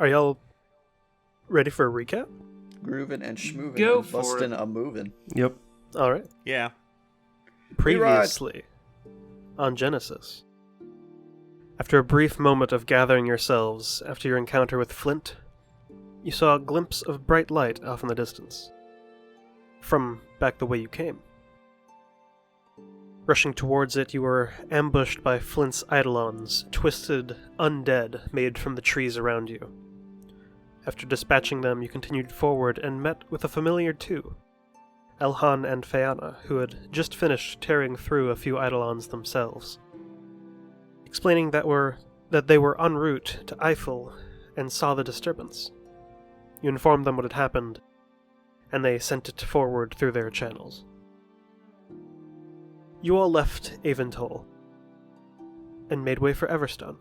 Are y'all ready for a recap? Groovin' and schmoovin' Go and for bustin' it. a movin'. Yep. All right. Yeah. Previously on Genesis. After a brief moment of gathering yourselves after your encounter with Flint, you saw a glimpse of bright light off in the distance. From back the way you came. Rushing towards it, you were ambushed by Flint's eidolons, twisted undead made from the trees around you. After dispatching them, you continued forward and met with a familiar two, Elhan and Feana, who had just finished tearing through a few eidolons themselves. Explaining that they were en route to Eiffel and saw the disturbance. You informed them what had happened, and they sent it forward through their channels. You all left Aventol and made way for Everstone,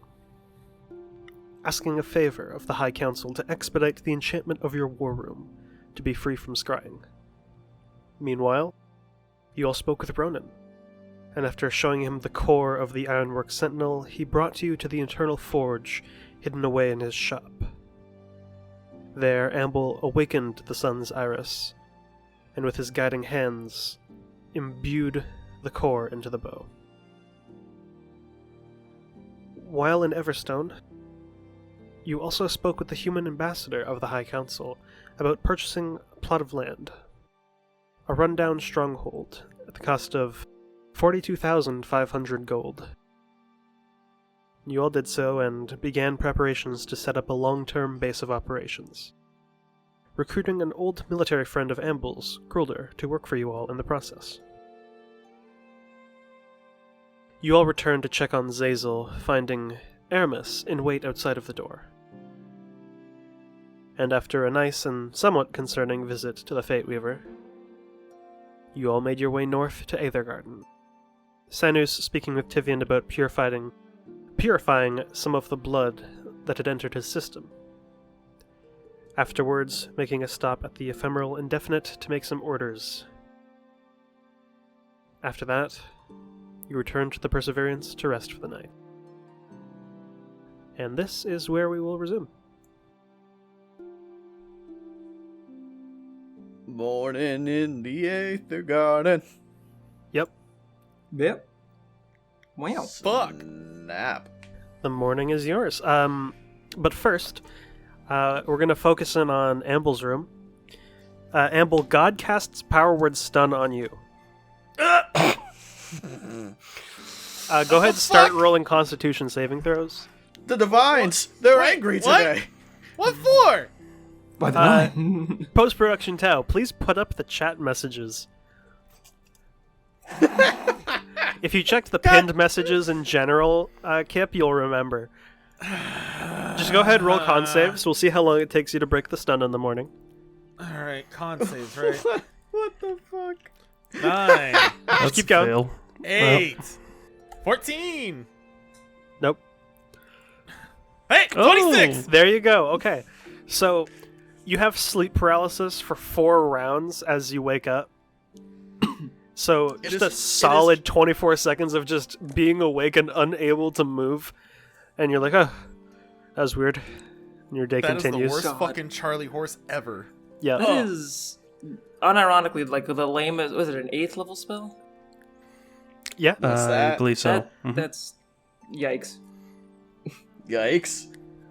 asking a favor of the High Council to expedite the enchantment of your war room to be free from scrying. Meanwhile, you all spoke with Ronan, and after showing him the core of the Ironwork Sentinel, he brought you to the internal forge hidden away in his shop. There, Amble awakened the sun's iris, and with his guiding hands, imbued the core into the bow. While in Everstone, you also spoke with the human ambassador of the High Council about purchasing a plot of land, a rundown stronghold at the cost of 42,500 gold. You all did so and began preparations to set up a long-term base of operations, recruiting an old military friend of Amble's, Krulder, to work for you all in the process. You all returned to check on Zazel, finding Aramis in wait outside of the door. And after a nice and somewhat concerning visit to the Fate Weaver, you all made your way north to Aethergarden. Sanus speaking with Tivian about purifying some of the blood that had entered his system. Afterwards, making a stop at the Ephemeral Indefinite to make some orders. After that, you returned to the Perseverance to rest for the night. And this is where we will resume. Morning in the Aether Garden. Yep, Yep. Wow. Fuck. Snap. the morning is yours. But first, we're going to focus in on Amble's room. Amble, God casts Power Word Stun on you. Go ahead and start rolling Constitution saving throws. The Divines! They're angry what? today! What for? By the nine. Post-production Tao, please put up the chat messages. If you checked the pinned messages in general, Kip, you'll remember. Just go ahead and roll con saves. We'll see how long it takes you to break the stun in the morning. Alright, con saves, right? What the fuck? 9, Let's keep going. fail. 8, 14. Nope. Hey, 26! There you go. Okay. So, you have sleep paralysis for 4 rounds as you wake up. So, just a solid 24 seconds of just being awake and unable to move. And you're like, oh, that was weird. And your day That is continues. the worst God. fucking Charlie horse ever. Yeah. That is unironically like the lamest. Was it an 8th level spell? Yeah. What's I that? believe so. Mhm. That's yikes. Yikes.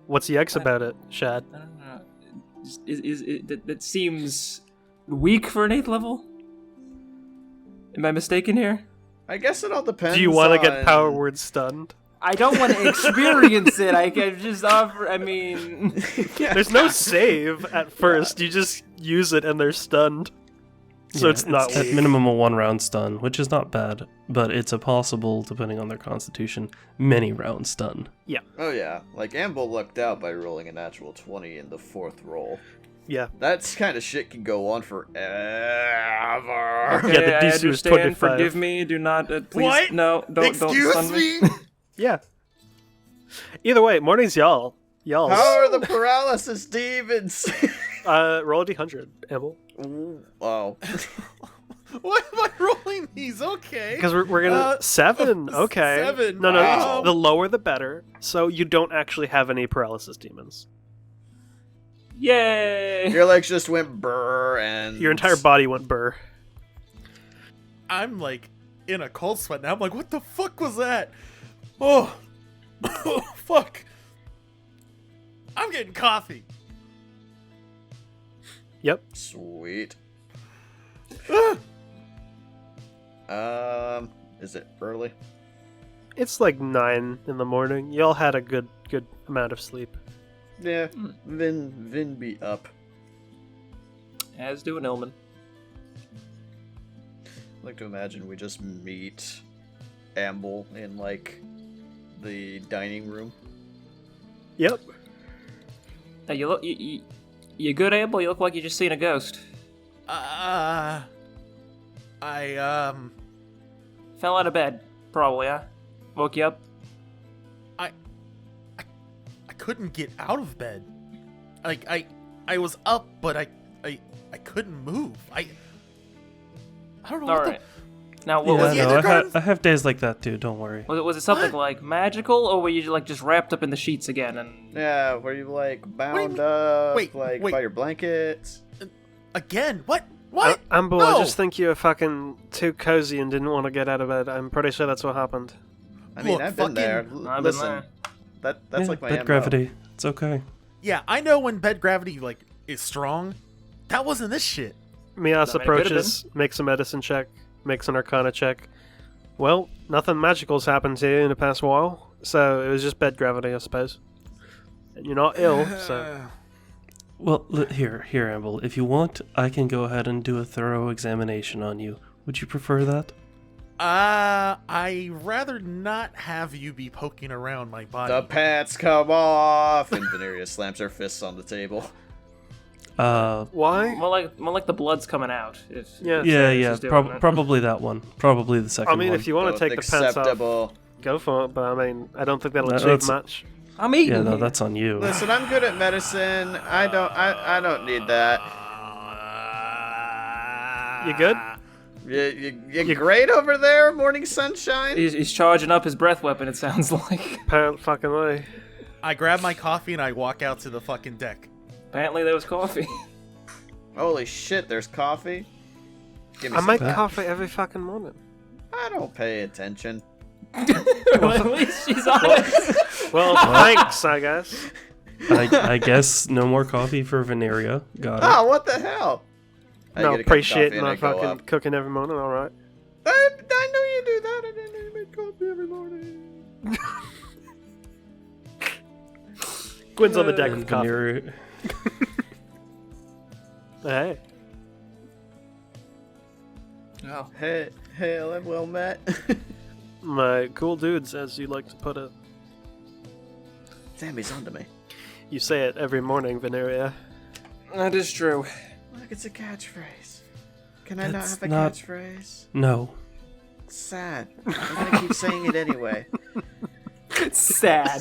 What's yikes about it, Shad? I don't know. That seems weak for an 8th level? Am I mistaken here? I guess it all depends. Do you want to get on- Power Word stunned? I don't want to experience it. I can just offer. I mean, There's no save at first. You just use it and they're stunned. So Yeah, it's not at weak. minimum a 1-round stun, which is not bad, but it's a possible, depending on their constitution, many round stun. Oh yeah, like Amble lucked out by rolling a natural 20 in the 4th roll. Yeah. That's kind of shit can go on forever. okay, Yeah, the I DC was understand. 25. Forgive me. Do not. Please, What? no. Don't Excuse stun me. me? Yeah. Either way, morning's y'all. Y'all's. How are the paralysis demons? Roll a d100, Amble. Ooh, wow. Why am I rolling these? Okay. Because we're gonna... 7? Okay. 7, No, wow. the lower the better. So you don't actually have any paralysis demons. Yay! Your legs just went brr, and Your entire body went burr. I'm like in a cold sweat now. I'm like, what the fuck was that? Oh, oh fuck. I'm getting coffee. Yep. Sweet. Is it early? It's like 9 in the morning. Y'all had a good amount of sleep. Yeah, Vin be up. As do an Illman. I like to imagine we just meet Amble in like the dining room. Yep. Hey, you good, Abel? You look like you just seen a ghost. I Fell out of bed, probably, huh? Woke you up? I couldn't get out of bed. Like I was up, but I couldn't move. I don't know All what right. Now, Yeah, what was the it? other no, garden? I have days like that too. Don't worry. Was it something like magical, or were you like just wrapped up in the sheets again? And Yeah, were you like bound mean? up, Wait, like wait. by your blankets? Again? What? What? Amber, No! I just think you were fucking too cozy and didn't want to get out of bed. I'm pretty sure that's what happened. I mean, Look, I've been there. fucking- I've been Listen, there. that's Yeah, like my bed MO. gravity. It's okay. Yeah, I know when bed gravity like is strong. That wasn't this shit. Mias I mean, it could've approaches, makes a medicine check, makes an arcana check. Well, nothing magical's happened to you in the past while, so it was just bed gravity, I suppose. And you're not ill, so... Well, here, Amble. If you want, I can go ahead and do a thorough examination on you. Would you prefer that? I rather not have you be poking around my body. The pants come off, and Veneria slams her fists on the table. Why? More like the blood's coming out. Yeah. Yeah, she's doing it. probably that one. Probably the second I mean, one. if you want to Both take the pants off, acceptable. go for it, but I mean, I don't think that'll No, achieve that's- much. I'm eating. Yeah, no, here. that's on you. Listen, I'm good at medicine. I don't need that. You good? You great over there, Morning Sunshine? He's charging up his breath weapon. It sounds like. Apparent fucking way. I grab my coffee and I walk out to the fucking deck. Apparently, there was coffee. Holy shit, there's coffee? Give me I some. make that. coffee every fucking morning. I don't pay attention. Well, at least she's honest. Well, thanks, I guess. I guess no more coffee for Veneria. Got it. Oh, what the hell? I No, get a cup of appreciate coffee and my I go fucking up. cooking every morning, alright. I know you do that. I didn't know you make coffee every morning. Gwen's on the deck with And coffee. Veneria, Hey. Oh. Hey, I'm well met. My cool dudes, as you like to put it. Damn, he's onto me. You say it every morning, Veneria. That is true. Look, it's a catchphrase. Can I not That's have a not- catchphrase? no. It's sad. I'm gonna keep saying it anyway. Sad.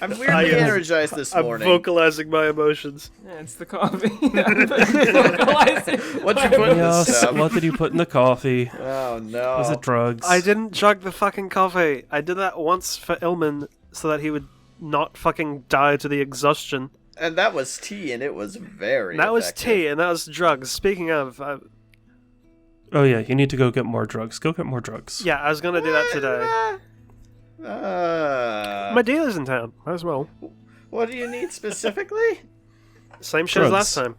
I'm weirdly energized this I'm morning. vocalizing my emotions. Yeah, it's the coffee. Vocalizing. What'd you put in this Yes, stuff? what did you put in the coffee? Oh no. Was it drugs? I didn't chug the fucking coffee. I did that once for Ilman so that he would not fucking die to the exhaustion. And that was tea, and it was very That was effective. tea, and that was drugs. Speaking of, Oh yeah, you need to go get more drugs. Go get more drugs. yeah, I was gonna do that today. My dealer's in town. Might as well. What do you need specifically? Same shit as Drugs. last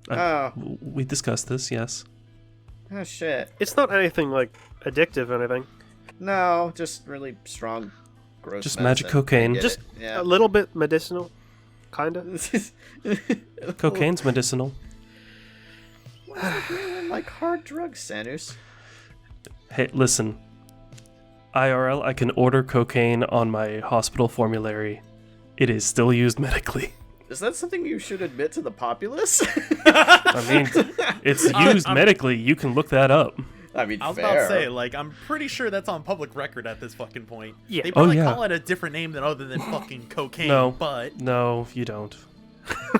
time. We discussed this, yes. Oh shit. It's not anything like addictive or anything. No, just really strong, gross. Just magic medicine. cocaine. I get Just it, yeah. A little bit medicinal, kinda. Cocaine's medicinal. Like hard drugs, Sanus. Hey, listen. IRL, I can order cocaine on my hospital formulary. It is still used medically. Is that something you should admit to the populace? I mean, it's used medically. You can look that up. I mean, I was fair. about to say, like, I'm pretty sure that's on public record at this fucking point. Yeah. They Oh, probably yeah. call it a different name than other than fucking cocaine, No. but... No, you don't.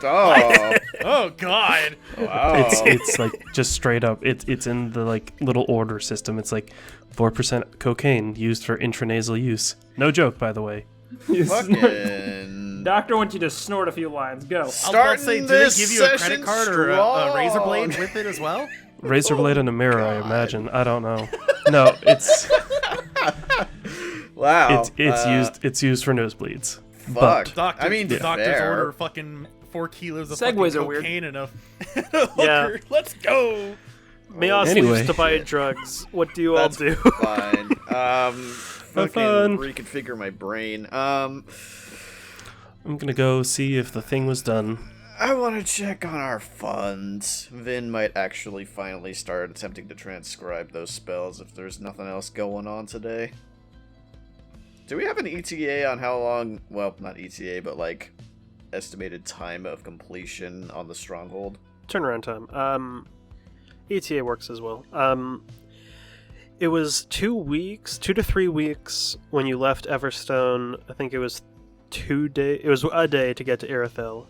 Oh, Oh, God! wow. It's like just straight up. It's in the like little order system. It's like 4% cocaine used for intranasal use. No joke, by the way. Fucking Doctor wants you to snort a few lines. Go. I was about to say, do they give you a credit card or a razor blade with it as well? Razor blade and a mirror, I imagine. I don't know. No, it's Wow. it's used for nosebleeds. Fuck. But Doctor, I mean, the doctors fair. order fucking 4 kilos of Segues fucking are weird. cocaine and a Yeah. hooker. Let's go. Meos Anyway. leaves to buy drugs. What do you all That's do? fine. Fucking fun. reconfigure my brain. I'm gonna go see if the thing was done. I want to check on our funds. Vin might actually finally start attempting to transcribe those spells if there's nothing else going on today. Do we have an ETA on how long, well, not ETA, but like estimated time of completion on the stronghold? Turnaround time. ETA works as well. It was 2 to 3 weeks when you left Everstone. I think it was 2 days. It was a day to get to Irithyll,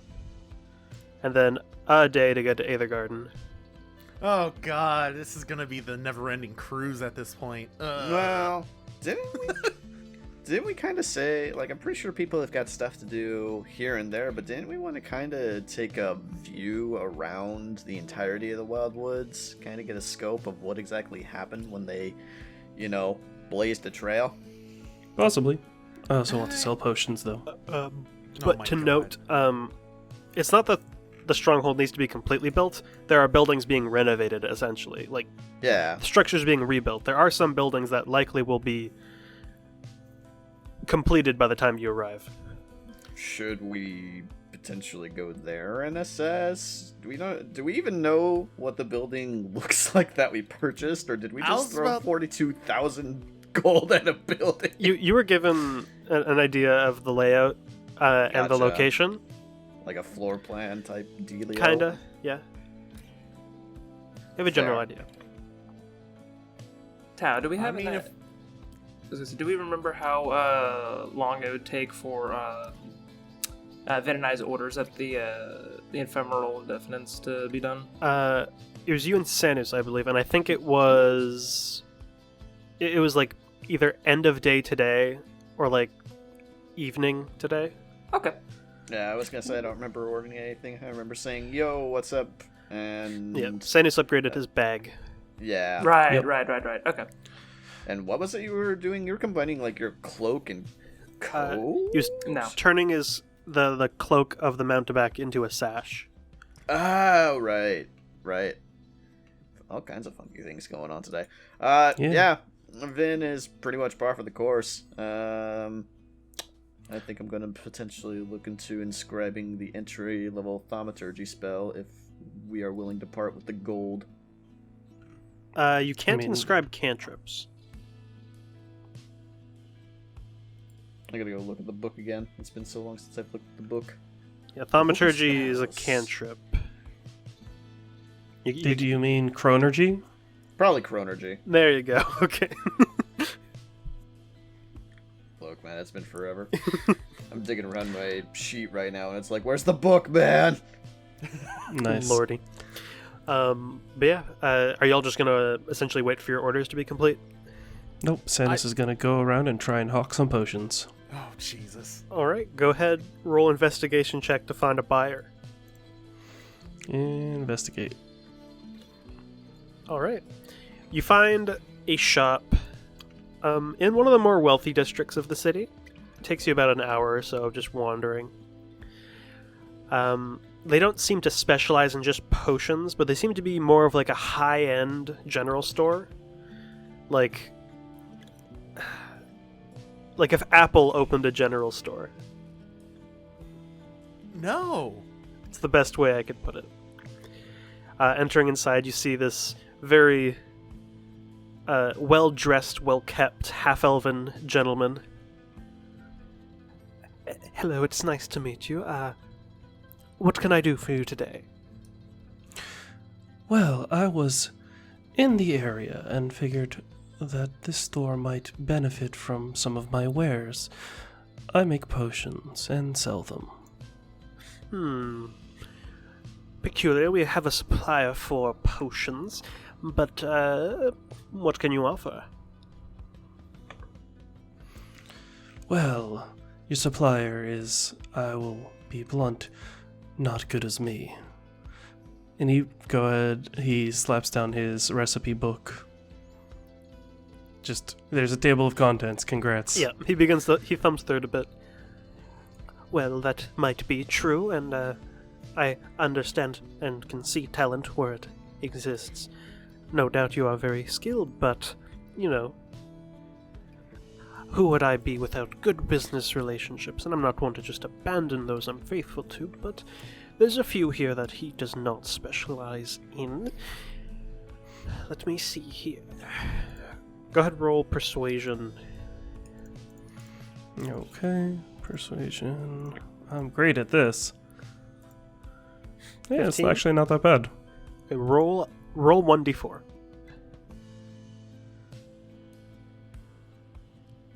and then a day to get to Aethergarden. Oh god, this is gonna be the never-ending cruise at this point. Well, didn't we kind of say, like, I'm pretty sure people have got stuff to do here and there, but didn't we want to kind of take a view around the entirety of the Wildwoods? Kind of get a scope of what exactly happened when they, blazed the trail? Possibly. I also want to sell potions, though. But my to God. note, it's not that the stronghold needs to be completely built. There are buildings being renovated, essentially. Like, Yeah. structures being rebuilt. There are some buildings that likely will be completed by the time you arrive. Should we potentially go there and assess? Do we even know what the building looks like that we purchased, or did we I just was throw about- 42,000 gold at a building? You were given an idea of the layout and the Gotcha. location. Like a floor plan type dealio? Kinda, yeah. You have a general Fair. idea. Tao, do we have mean, an- if- I was gonna say, do we remember how long it would take for Vin and I's orders at the ephemeral indefinite to be done? It was you and Sanus, I believe, and I think it was... It was like either end of day today or like evening today. Okay. Yeah, I was gonna say I don't remember ordering anything. I remember saying, "Yo, what's up?" And Yeah, Sanus upgraded his bag. yeah. Right, Yep. right. Okay. And what was it you were doing? You were combining like your cloak and coat. He was No. turning the cloak of the mountebank into a sash. Oh, right. All kinds of funky things going on today. Yeah. Vin is pretty much par for the course. I think I'm going to potentially look into inscribing the entry-level thaumaturgy spell if we are willing to part with the gold. You can't mean- inscribe cantrips. I gotta go look at the book again. It's been so long since I've looked at the book. Yeah, thaumaturgy is a spells. cantrip. Did you mean chronergy? Probably chronergy. There you go. Okay. Look, man, it's been forever. I'm digging around my sheet right now, and it's like, where's the book, man? Nice. Lordy. But yeah, are y'all just gonna essentially wait for your orders to be complete? Nope, Sanus is gonna go around and try and hawk some potions. Oh, Jesus. All right, go ahead. Roll investigation check to find a buyer. Investigate. All right. You find a shop in one of the more wealthy districts of the city. It takes you about an hour or so of just wandering. They don't seem to specialize in just potions, but they seem to be more of like a high-end general store. Like if Apple opened a general store. No. It's the best way I could put it. Entering inside, you see this very well-dressed, well-kept, half-elven gentleman. Hello, it's nice to meet you. What can I do for you today? Well, I was in the area and figured that this store might benefit from some of my wares. I make potions and sell them. Peculiar. We have a supplier for potions, but what can you offer? Well, Your supplier is, I will be blunt, not good as me. And he slaps down his recipe book. There's a table of contents, congrats. Yeah, he thumbs through it a bit. Well, that might be true, and I understand and can see talent where it exists. No doubt you are very skilled, but, who would I be without good business relationships? And I'm not one to just abandon those I'm faithful to, but there's a few here that he does not specialize in. Let me see here. Go ahead, roll persuasion. Okay, persuasion. I'm great at this. Yeah, it's 15. actually not that bad. Okay, roll 1d4.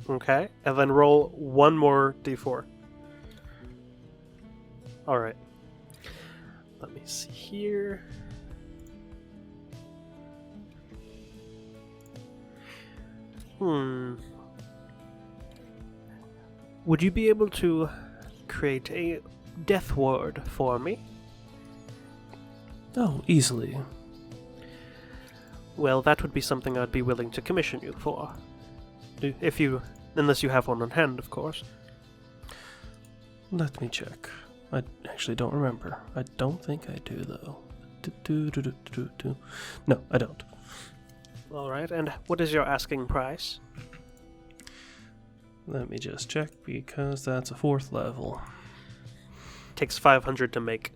Okay, and then roll one more d4. Alright. Let me see here. Would you be able to create a death ward for me? Oh, easily. Well, that would be something I'd be willing to commission you for. Unless you have one on hand, of course. Let me check. I actually don't remember. I don't think I do, though. No, I don't. Alright, and what is your asking price? Let me just check, because that's a 4th level. Takes 500 to make.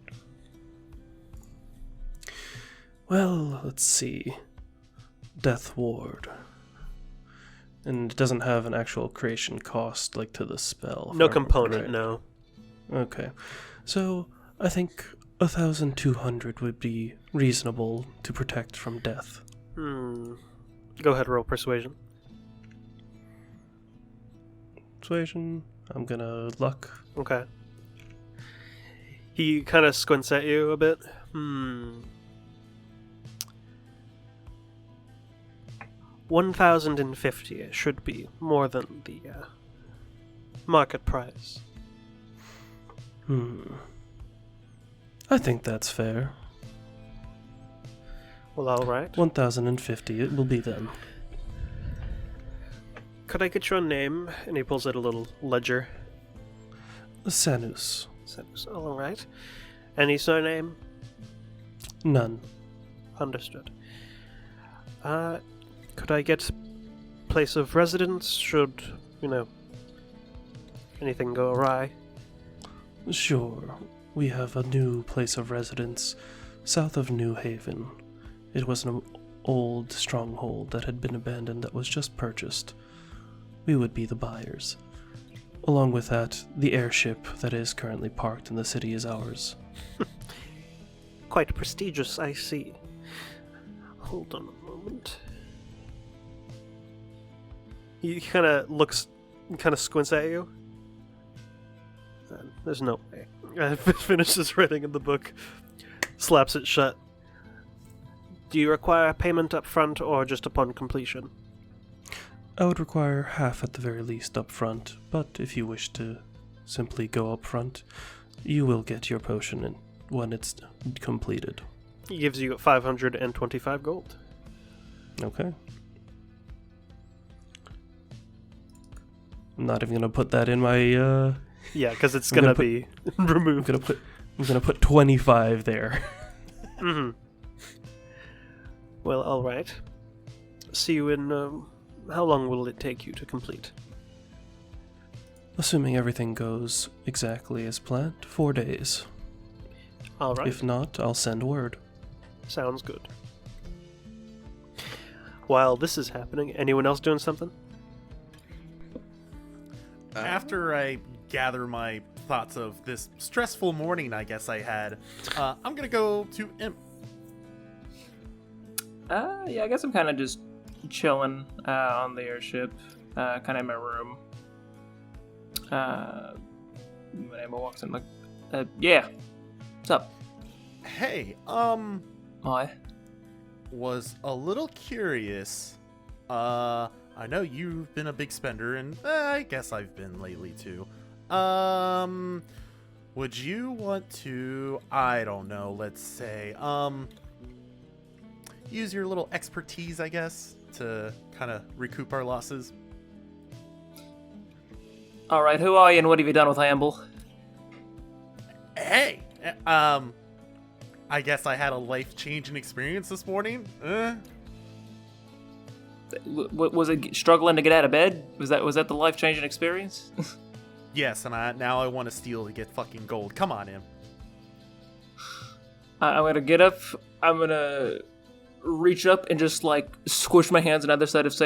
Well, let's see. Death Ward. And it doesn't have an actual creation cost, like to the spell. No component, right? no. Okay. So, I think 1,200 would be reasonable to protect from death. Go ahead, roll persuasion. Persuasion. I'm gonna luck. Okay. He kind of squints at you a bit. 1,050 should be more than the market price. I think that's fair. Well, alright. 1,050, it will be then. Could I get your name? And he pulls out a little ledger. Sanus. Alright. Any surname? None. Understood. Could I get place of residence should, anything go awry? Sure. We have a new place of residence south of New Haven. It was an old stronghold that had been abandoned that was just purchased. We would be the buyers. Along with that, the airship that is currently parked in the city is ours. Quite prestigious, I see. Hold on a moment. He kind of squints at you. There's no way. Finishes writing in the book, slaps it shut. Do you require payment up front or just upon completion? I would require half at the very least up front, but if you wish to simply go up front, you will get your potion when it's completed. He gives you 525 gold. Okay. I'm not even gonna put that in my Yeah, because it's gonna be removed. I'm gonna put 25 there. Well, alright. See you in, how long will it take you to complete? Assuming everything goes exactly as planned, 4 days. Alright. If not, I'll send word. Sounds good. While this is happening, anyone else doing something? After I gather my thoughts of this stressful morning I guess I had, I'm gonna go to Imp. Yeah, I guess I'm kind of just chilling on the airship, kind of in my room. When Emma walks in, like, yeah, what's up? Hey, Hi. was a little curious. I know you've been a big spender, and I guess I've been lately too. Would you want to, I don't know, let's say, use your little expertise, I guess, to kind of recoup our losses? All right, who are you and what have you done with Amble? Hey, I guess I had a life-changing experience this morning. Was it struggling to get out of bed? Was that the life-changing experience? Yes, and now I want to steal to get fucking gold. Come on, Em. I'm gonna get up. I'm gonna reach up and just like squish my hands on the other side of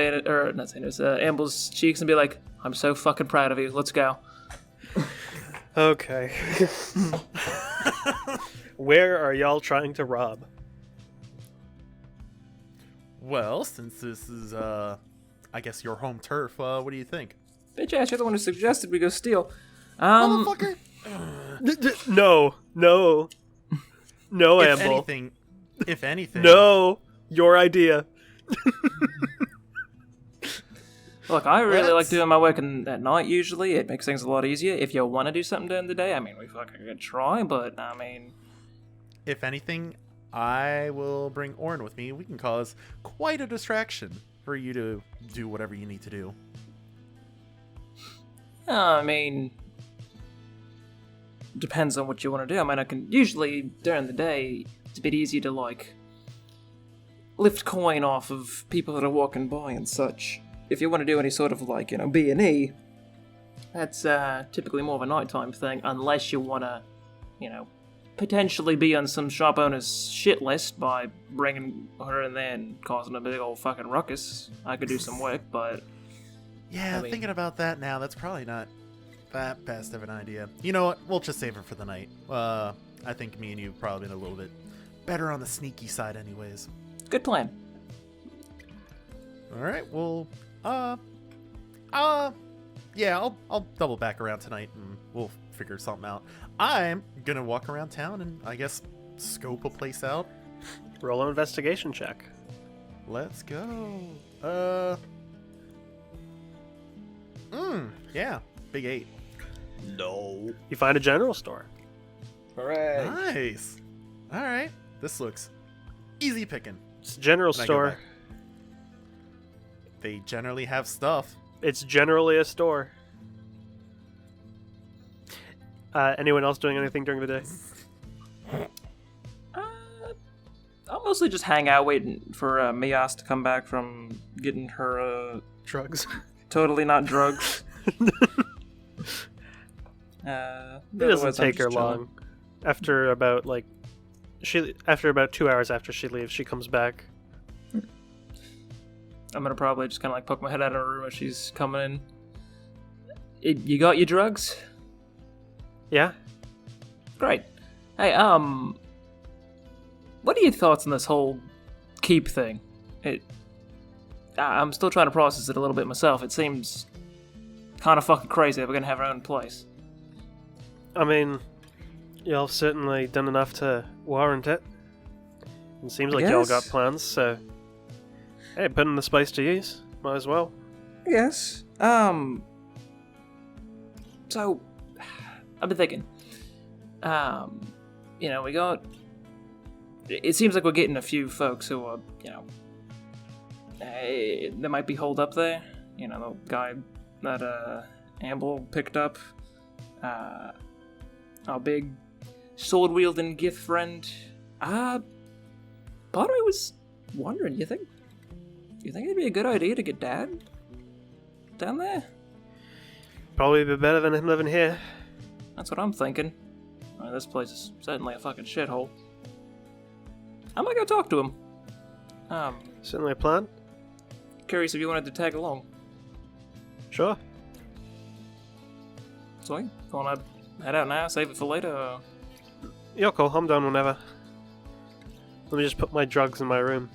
Amble's cheeks and be like, "I'm so fucking proud of you. Let's go." Okay. Where are y'all trying to rob? Well, since this is, I guess your home turf, what do you think? Bitch ass, you're the one who suggested we go steal. Motherfucker! No, If Amble. if anything. No, your idea. Look, I really like doing my work at night usually. It makes things a lot easier. If you want to do something during the day, I mean, we fucking could try, but I mean... If anything, I will bring Orin with me. We can cause quite a distraction for you to do whatever you need to do. I mean... Depends on what you want to do. I mean, I can... Usually, during the day, it's a bit easier to, like... lift coin off of people that are walking by and such. If you want to do any sort of, like, you know, B&E, that's typically more of a nighttime thing, unless you want to, you know, potentially be on some shop owner's shit list by bringing her in there and causing a big old fucking ruckus. I could do some work, but... Yeah, I mean... thinking about that now, that's probably not that best of an idea. You know what? We'll just save her for the night. I think me and you have probably been a little bit better on the sneaky side anyways. Good plan. Alright, well... yeah, I'll double back around tonight and we'll figure something out. I'm gonna walk around town and I guess scope a place out. Roll an investigation check. Let's go. Yeah, big 8. No. You find a general store. Hooray. Nice. Alright, this looks easy picking. It's a general Can I go store. back? They generally have stuff. It's generally a store. Anyone else doing anything during the day? I'll mostly just hang out waiting for Mias to come back from getting her, Drugs. totally not drugs. It doesn't take her long. After about 2 hours after she leaves, she comes back. I'm gonna probably just kind of like poke my head out of her room as she's coming in. You got your drugs? Yeah? Great. Hey, what are your thoughts on this whole keep thing? I'm still trying to process it a little bit myself. It seems kind of fucking crazy that we're gonna have our own place. I mean, y'all certainly done enough to warrant it. It seems like y'all got plans, so... Hey, putting this place to use. Might as well. Yes. So, I've been thinking. You know, we got... It seems like we're getting a few folks who are, you know... They might be holed up there. You know, the guy that, Amble picked up. Our big sword-wielding gift friend. Part of me was wondering, you think it'd be a good idea to get Dad down there? Probably be better than him living here. That's what I'm thinking. This place is certainly a fucking shithole. I might go talk to him. Certainly a plan. Curious if you wanted to tag along. Sure. So, you wanna head out now, save it for later? Or... You're cool, I'm done whenever. Let me just put my drugs in my room.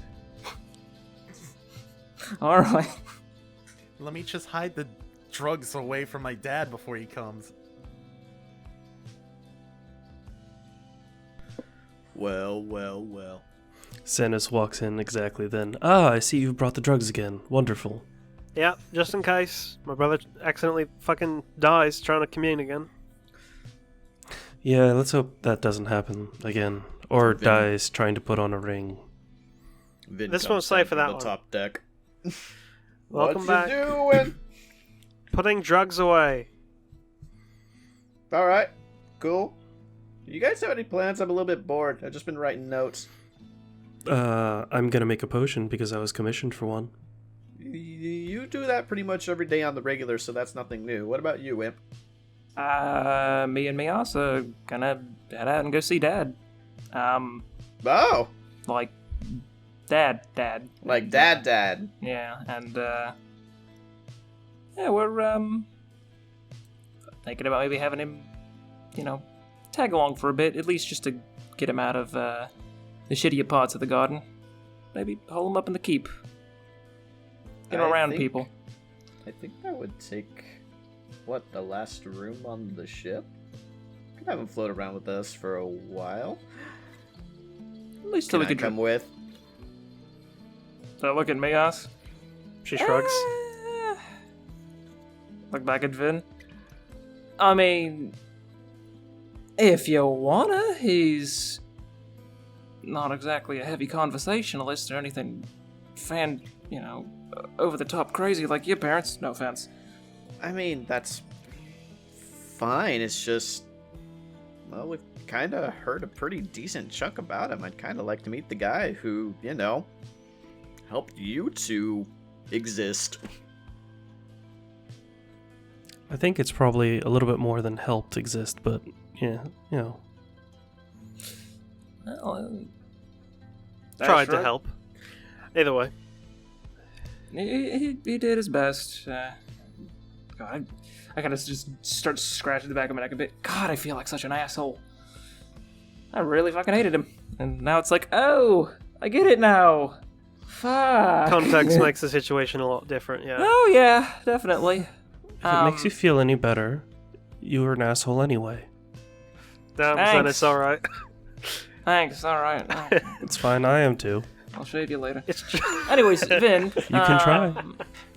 Alright. Let me just hide the drugs away from my dad before he comes. Well. Sanus walks in exactly then. Ah, I see you've brought the drugs again. Wonderful. Yeah, just in case my brother accidentally fucking dies trying to commune again. Yeah, let's hope that doesn't happen again. Or Vin- dies trying to put on a ring. Vin This comes won't say down for from that the one. top deck. Welcome what back. you doing? Putting drugs away. All right, cool. You guys have any plans? I'm a little bit bored. I've just been writing notes. I'm gonna make a potion because I was commissioned for one. You do that pretty much every day on the regular, so that's nothing new. What about you, Imp? Me and Miyasa gonna head out and go see Dad. Oh, Like, Dad. like And, Dad. Yeah, and, yeah, we're, thinking about maybe having him, tag along for a bit, at least just to get him out of, the shittier parts of the garden. Maybe hold him up in the keep. Get him around people. I think that would take, the last room on the ship? Could have him float around with us for a while. At least Can till we I could come with? look at Miyas. She shrugs. Look back at Vin. I mean, if you wanna, he's not exactly a heavy conversationalist or anything over the top crazy like your parents. No offense. I mean, that's fine. It's just, well, we've kind of heard a pretty decent chunk about him. I'd kind of like to meet the guy who, helped you two exist. I think it's probably a little bit more than helped exist, but yeah, Well, Tried that's to right. help. Either way. He did his best. God, I kind of just start scratching the back of my neck a bit. God, I feel like such an asshole. I really fucking hated him. And now it's like, oh, I get it now. Fuck. Context makes the situation a lot different, yeah. Oh, yeah, definitely. if it makes you feel any better, you were an asshole anyway. Damn, then Thanks. it's alright. Thanks, alright. It's fine, I am too. I'll shave you later. It's just... Anyways, Vin. You can try. I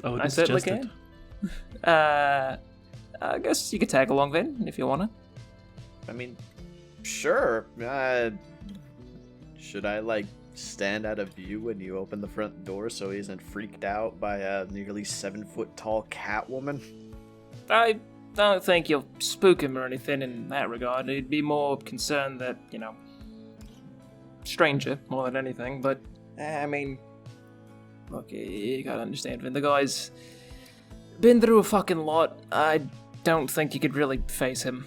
I wouldn't certainly suggest can. it. I guess you could tag along, Vin, if you wanna. I mean, sure. Should I, stand out of view when you open the front door so he isn't freaked out by a nearly 7-foot-tall Catwoman? I don't think you'll spook him or anything in that regard. He'd be more concerned that, stranger more than anything. But, I mean, look, you gotta understand, Vin. The guy's been through a fucking lot. I don't think you could really face him.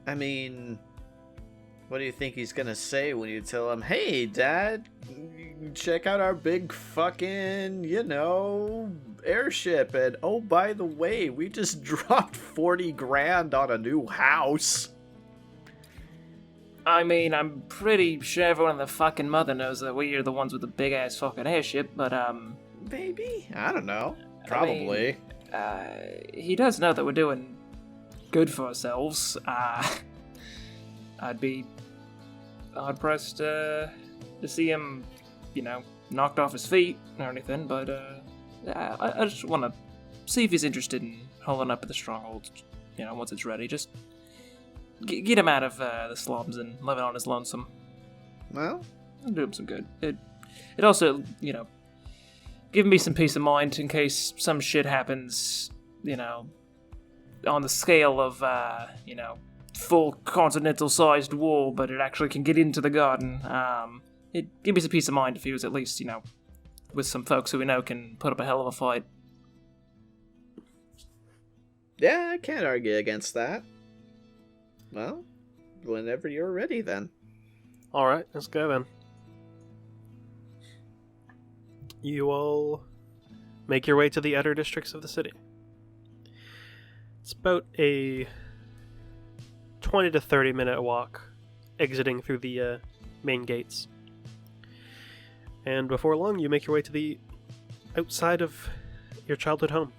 I mean, what do you think he's gonna say when you tell him, hey, Dad, check out our big fucking, airship, and oh, by the way, we just dropped 40 grand on a new house. I mean, I'm pretty sure everyone in the fucking mother knows that we are the ones with the big-ass fucking airship, but, Maybe? I don't know. I Probably. mean, he does know that we're doing good for ourselves. I'd be hard-pressed to see him, knocked off his feet or anything, but I just want to see if he's interested in holding up at the stronghold, once it's ready. Just get him out of the slums and living on his lonesome. Well, It'll do him some good. It also, give me some peace of mind in case some shit happens, on the scale of, full continental-sized war, but it actually can get into the garden. It'd give me some peace of mind if he was at least, with some folks who we know can put up a hell of a fight. yeah, I can't argue against that. Well, whenever you're ready, then. Alright, let's go then. You all make your way to the outer districts of the city. It's about a 20 to 30 minute walk exiting through the main gates. And before long, you make your way to the outside of your childhood home.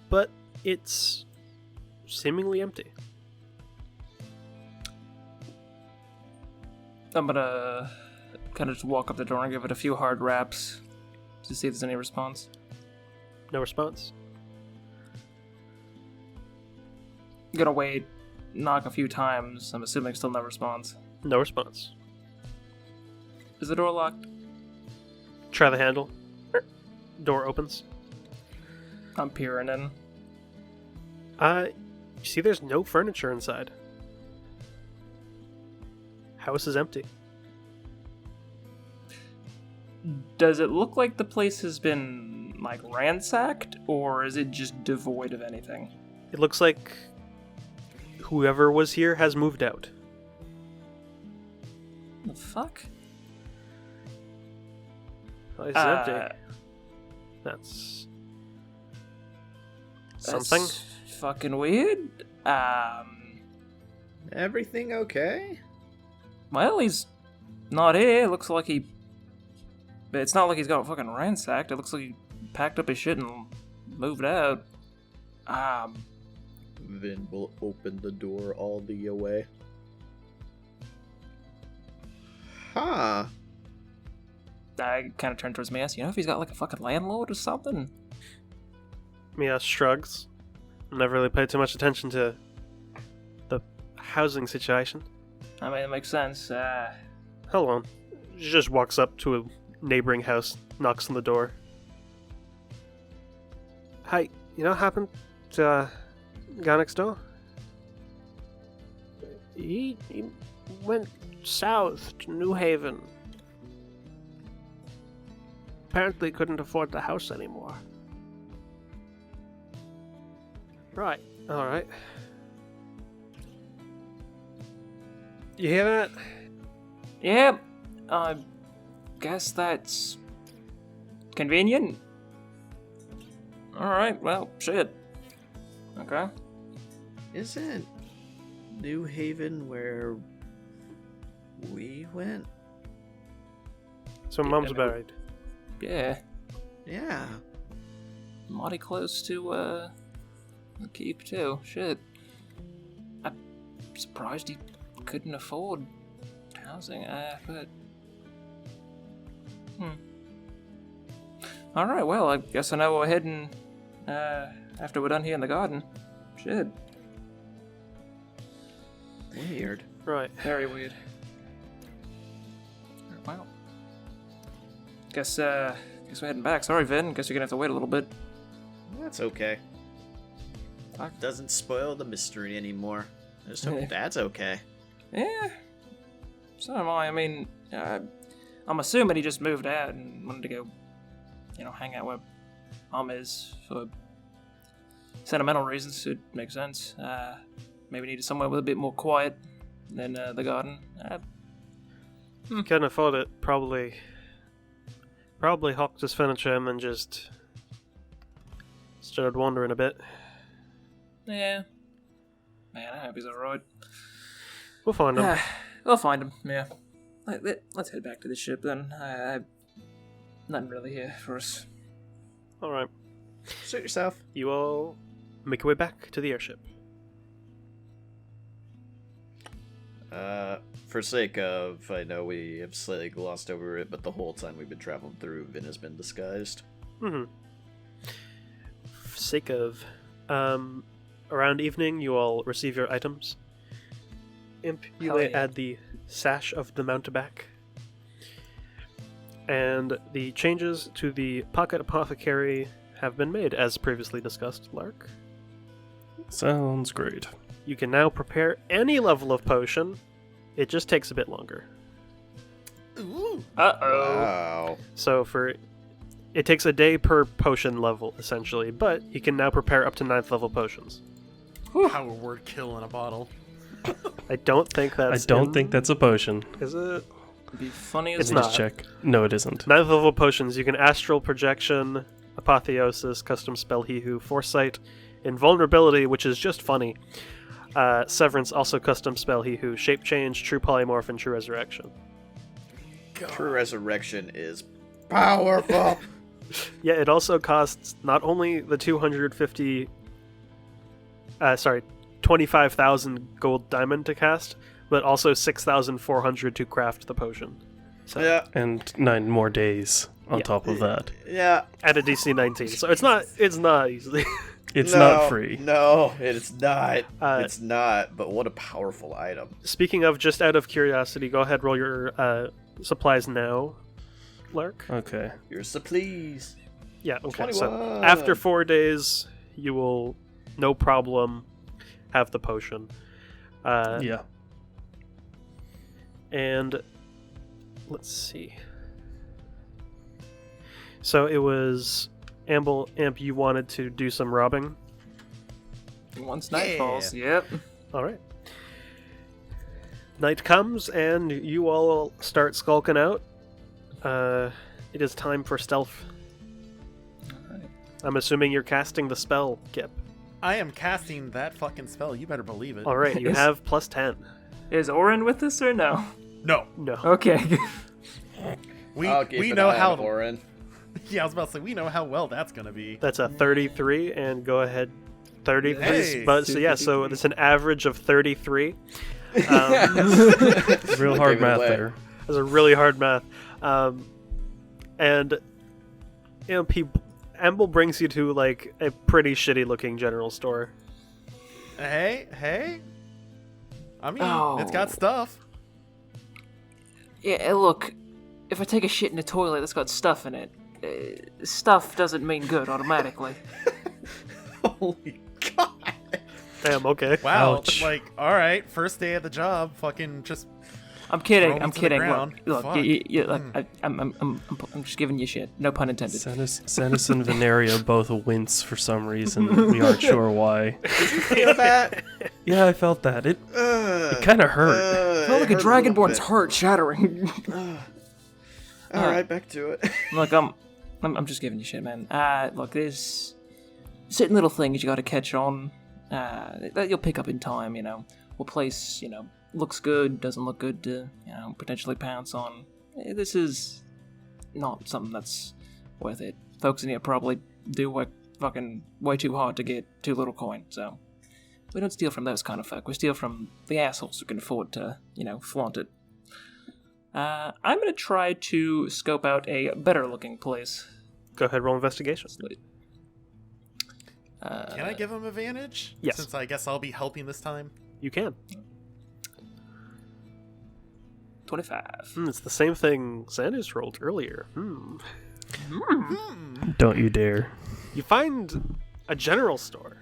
But it's seemingly empty. I'm gonna kind of just walk up the door and give it a few hard raps to see if there's any response. No response. Gonna wait, knock a few times. I'm assuming still no response. No response. Is the door locked? Try the handle. Door opens. I'm peering in. You see there's no furniture inside. House is empty. Does it look like the place has been, like, ransacked, or is it just devoid of anything? It looks like whoever was here has moved out. The fuck? Well, it's empty. That's something. That's fucking weird. Everything okay? Well, he's not here. It looks like he... It's not like he's got fucking ransacked. It looks like he packed up his shit and moved out. Vin will open the door all the way. Huh. I kind of turned towards Mias. You know if he's got like a fucking landlord or something? Mia shrugs. Never really paid too much attention to the housing situation. I mean, it makes sense. Hold on. She just walks up to a neighboring house, knocks on the door. Hi, you know what happened to guy next door? He went south to New Haven. Apparently couldn't afford the house anymore. Right, alright. You hear that? Yeah, I guess that's convenient. Alright, well, shit. Okay. Isn't New Haven where we went? So Mom's buried. Yeah, Yeah. mighty close to, the keep, too. Shit. I'm surprised he couldn't afford housing, but... Alright, well, I guess I know we're heading, after we're done here in the garden. Shit. Weird. Right. Very weird. Well. Guess we're heading back. Sorry, Vin. Guess you're gonna have to wait a little bit. That's okay. Fuck. Doesn't spoil the mystery anymore. I just hope Dad's okay. Yeah. So am I. I mean, I'm assuming he just moved out and wanted to go, hang out where Mom is for sentimental reasons. It makes sense. Maybe needed somewhere with a bit more quiet than the garden. Couldn't afford it, probably hocked his furniture and then just started wandering a bit. Yeah. Man, I hope he's alright. We'll find him. We'll find him, yeah. Let's head back to the ship then. Nothing really here for us. Alright. Suit yourself. You all make your way back to the airship. For sake of, I know we have slightly glossed over it, but the whole time we've been traveling through, Vin has been disguised. For sake of, around evening, you all receive your items. Imp, you Hell may yeah. add the sash of the mountebank. And the changes to the pocket apothecary have been made, as previously discussed, Lark. Sounds great. You can now prepare any level of potion. It just takes a bit longer. Ooh. Uh-oh. Wow. So it takes a day per potion level, essentially, but you can now prepare up to 9th level potions. Power word kill in a bottle. I don't think that's I don't think that's a potion. Is it? It'd be funny as It's Let me not. just check. No, it isn't. 9th level potions, you can astral projection, apotheosis, custom spell he who, foresight, invulnerability, which is just funny. Severance, also custom spell he who, shape change, true polymorph, and true resurrection. True Resurrection is powerful. Yeah, it also costs not only the 25,000 gold diamond to cast, but also 6,400 to craft the potion. So, Yeah. And 9 more days on top of that. Yeah. at a DC 19. So it's not easy. It's No, not free. No, it's not. Uh, It's not. But what a powerful item. Speaking of, just out of curiosity, go ahead, roll your supplies now, Lark. Okay. Your supplies. Yeah, okay. So 21. after 4 days, you will, no problem, have the potion. Yeah. And let's see. So it was Amp, you wanted to do some robbing? Once night falls, yep. All right. Night comes, and you all start skulking out. It is time for stealth. Alright. I'm assuming you're casting the spell, Kip. I am casting that fucking spell. You better believe it. All right, you Yes. have plus 10. Is Orin with us or no? No. No. Okay. I'll keep We an know eye how. on Orin. Yeah, I was about to say we know how well that's gonna be. That's a 33, and go ahead. 33. Hey. But so yeah, so it's an average of 33. Real Gave hard it math away. there. That's a really hard math. And Amble brings you to like a pretty shitty looking general store. Hey. I mean, Oh. it's got stuff. Yeah, look, if I take a shit in a toilet that's got stuff in it, stuff doesn't mean good automatically. Holy God. Damn, okay. Wow. Ouch. Like, all right, first day at the job, fucking just. I'm kidding. Throw 'em I'm to the kidding. ground. Look, Fuck. look, I'm just giving you shit. No pun intended. Sanus and Veneria both wince for some reason. We aren't sure why. Feel that? Yeah, I felt that. It kind of hurt. Felt like a dragonborn's heart shattering. All right, back to it. Look, I'm just giving you shit, man. Look, there's certain little things you got to catch on. That you'll pick up in time. You know, what place looks good, doesn't look good to potentially pounce on. This is not something that's worth it. Folks in here probably do work fucking way too hard to get too little coin. So we don't steal from those kind of folk. We steal from the assholes who can afford to flaunt it. I'm gonna try to scope out a better looking place. Go ahead, roll investigation. Can I give him advantage? Yes. Since I guess I'll be helping this time. You can. 25. It's the same thing Sanders rolled earlier. Don't you dare. You find a general store.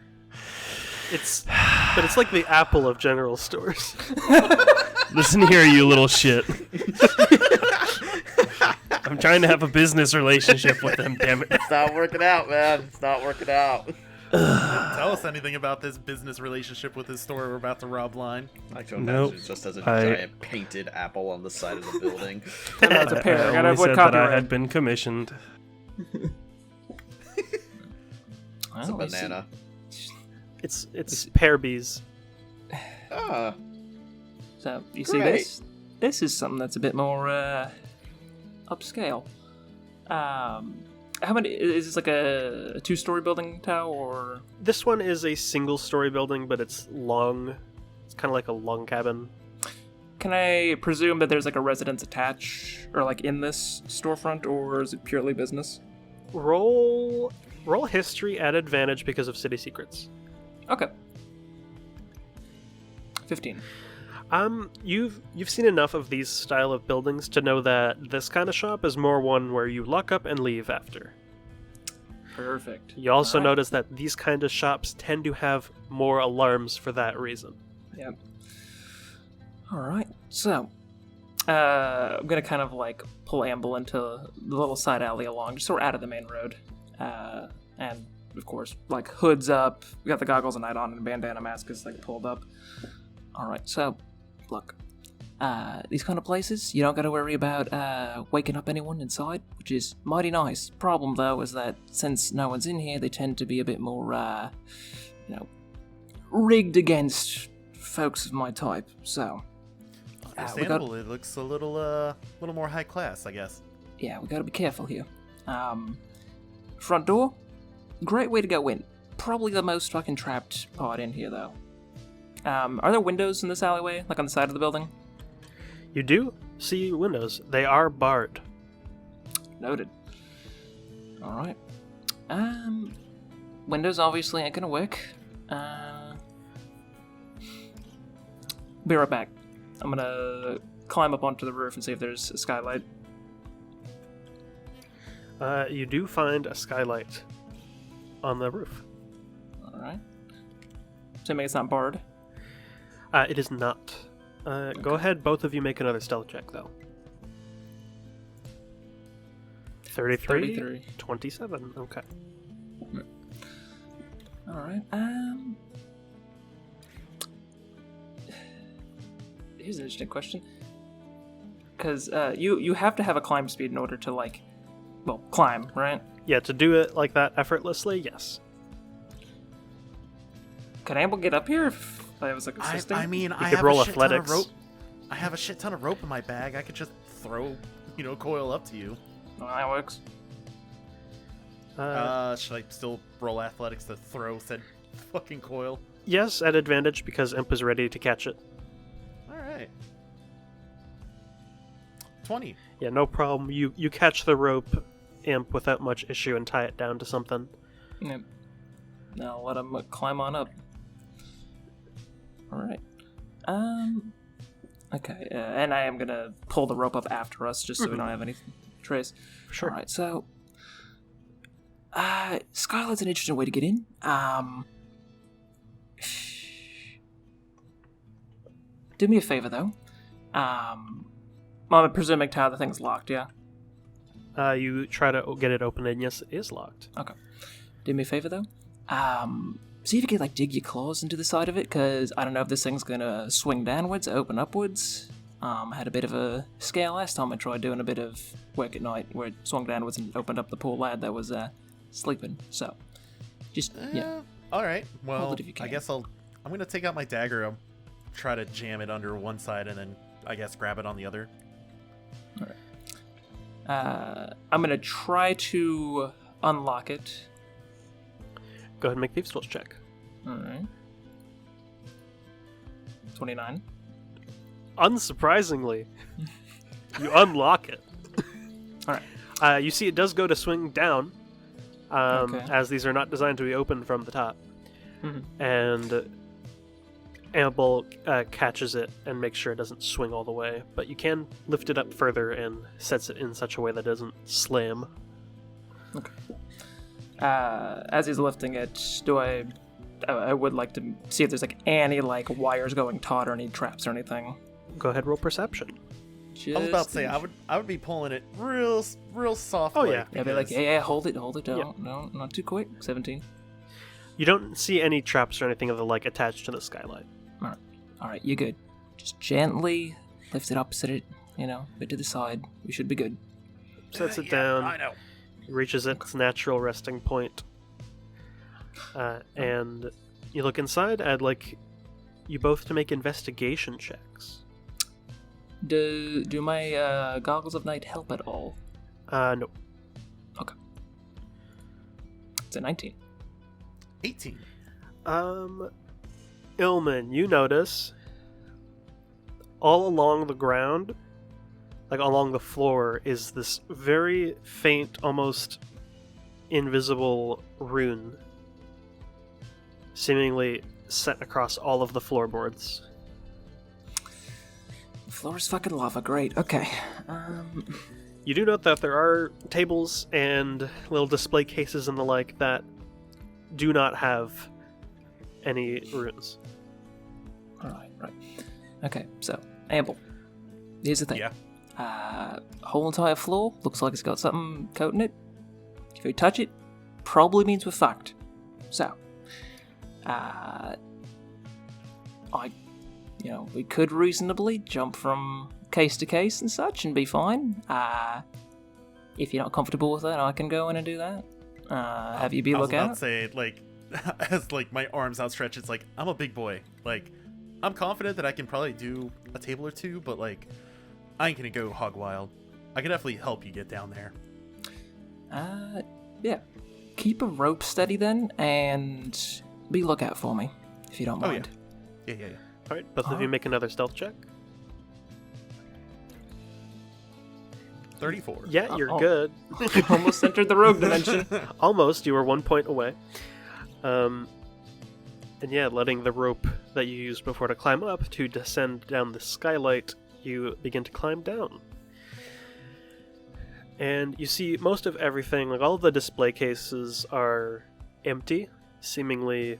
But it's like the Apple of general stores. Listen here, you little shit. I'm trying to have a business relationship with them, damn it. It's not working out, man. It's not working out. Tell us anything about this business relationship with this store we're about to rob line. Actual Nope. it just has a I- giant painted apple on the side of the building. That's a pair. I gotta only avoid said that I copyright. had been commissioned. It's a Well, I see. banana. It's pear bees. Ah, So you see Great. this? This is something that's a bit more upscale. How many? Is this like a 2-story building, Tao, or This one is a single-story building, but it's long. It's kind of like a log cabin. can I presume that there's like a residence attached, or like in this storefront, or is it purely business? Roll history at advantage because of city secrets. Okay. 15. You've seen enough of these style of buildings to know that this kind of shop is more one where you lock up and leave after. Perfect. You also Alright. notice that these kind of shops tend to have more alarms for that reason. Yep. All right. So, I'm gonna kind of like pull Amble into the little side alley along, just so we're out of the main road. And of course, like hood's up. We got the goggles and night on, and bandana mask is like pulled up. All right. So, look, these kind of places, you don't got to worry about waking up anyone inside, which is mighty nice. Problem though is that since no one's in here, they tend to be a bit more, rigged against folks of my type. So, Understandable. It looks a little more high class, I guess. yeah, we gotta be careful here. Front door, great way to go in. Probably the most fucking trapped part in here, though. Are there windows in this alleyway, like on the side of the building? You do see windows. They are barred. Noted. Alright. Windows obviously ain't gonna work. Be right back. I'm gonna climb up onto the roof and see if there's a skylight. You do find a skylight on the roof. Alright. Assuming it's not barred. It is not. Go ahead, both of you make another stealth check, though. 33? 27, okay. Alright, here's an interesting question. Because, you have to have a climb speed in order to, like, well, climb, right? Yeah, to do it like that effortlessly, yes. Can Amble get up here if I was, like, assisting? I mean, I could have roll a shit ton of athletics. rope. I have a shit ton of rope in my bag. I could just throw, coil up to you. Well, that works. Should I still roll athletics to throw said fucking coil? Yes, at advantage because Imp is ready to catch it. Alright. 20. Yeah, no problem. You catch the rope, Imp, without much issue and tie it down to something. Yep. Now let him climb on up. Alright. Okay, and I am gonna pull the rope up after us just so we don't have any trace. Sure. Alright, so... Skylight's an interesting way to get in. Do me a favor, though. I'm presuming, Tyler, the thing's locked, yeah? You try to get it open, and yes, it is locked. Okay. Do me a favor, though. See if you can, like, dig your claws into the side of it, because I don't know if this thing's gonna swing downwards, open upwards. I had a bit of a scare last time I tried doing a bit of work at night, where it swung downwards and opened up the poor lad that was, sleeping. So, just, yeah. Alright, well, Hold it if you can. I guess I'm gonna take out my dagger. I'll try to jam it under one side and then, I guess, grab it on the other. Alright. I'm gonna try to unlock it. Go ahead and make Thieves' Tools check. Alright. 29. Unsurprisingly, you unlock it. Alright. You see it does go to swing down, Okay. as these are not designed to be opened from the top. Mm-hmm. And Amble catches it and makes sure it doesn't swing all the way, but you can lift it up further and sets it in such a way that it doesn't slam. Okay. As he's lifting it, I would like to see if there's like any like wires going taut or any traps or anything. Go ahead, roll perception. Just I was about to say, I would be pulling it real soft. Oh, yeah. Yeah, be like, because- yeah, hold it, no, not too quick. 17. You don't see any traps or anything of the like attached to the skylight. All right, you're good. Just gently lift it up, set it, a bit to the side. We should be good. Sets it Yeah, down. I know. Reaches its natural resting point. And you look inside. I'd like you both to make investigation checks. Do my goggles of night help at all? No. Okay. It's a 19. 18. Ilman, you notice all along the ground, like along the floor, is this very faint, almost invisible rune, seemingly set across all of the floorboards. The floor is fucking lava. Great. Okay. You do note that there are tables and little display cases and the like that do not have any runes. Right. Okay, so, Amble. Here's the thing. Yeah. Whole entire floor looks like it's got something coating it. If you touch it, probably means we're fucked. So, we could reasonably jump from case to case and such and be fine. If you're not comfortable with that, I can go in and do that. Have you be I was about to lookout? say, like, as like my arms outstretched, it's like I'm a big boy. Like, I'm confident that I can probably do a table or two, but like, I ain't gonna go hog wild. I can definitely help you get down there. Yeah. Keep a rope steady then, and be lookout for me, if you don't Oh, mind. Yeah. Alright, both of you make another stealth check. 34. Yeah, you're Oh. good. Almost entered the rogue dimension. Almost, you were 1 point away. And yeah, letting the rope that you used before to climb up to descend down the skylight, you begin to climb down. And you see most of everything, like all of the display cases are empty. Seemingly,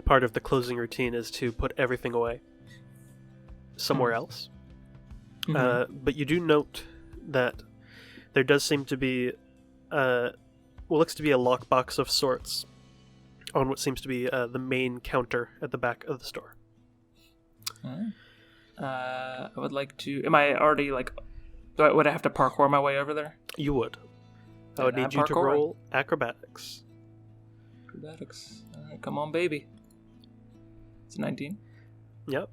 part of the closing routine is to put everything away somewhere else. But you do note that there does seem to be what looks to be a lockbox of sorts on what seems to be the main counter at the back of the store. I would like to... Am I already, like... Would I have to parkour my way over there? You would. I would And need you to parkouring. roll acrobatics. Acrobatics. Alright, come on, baby. It's a 19. Yep.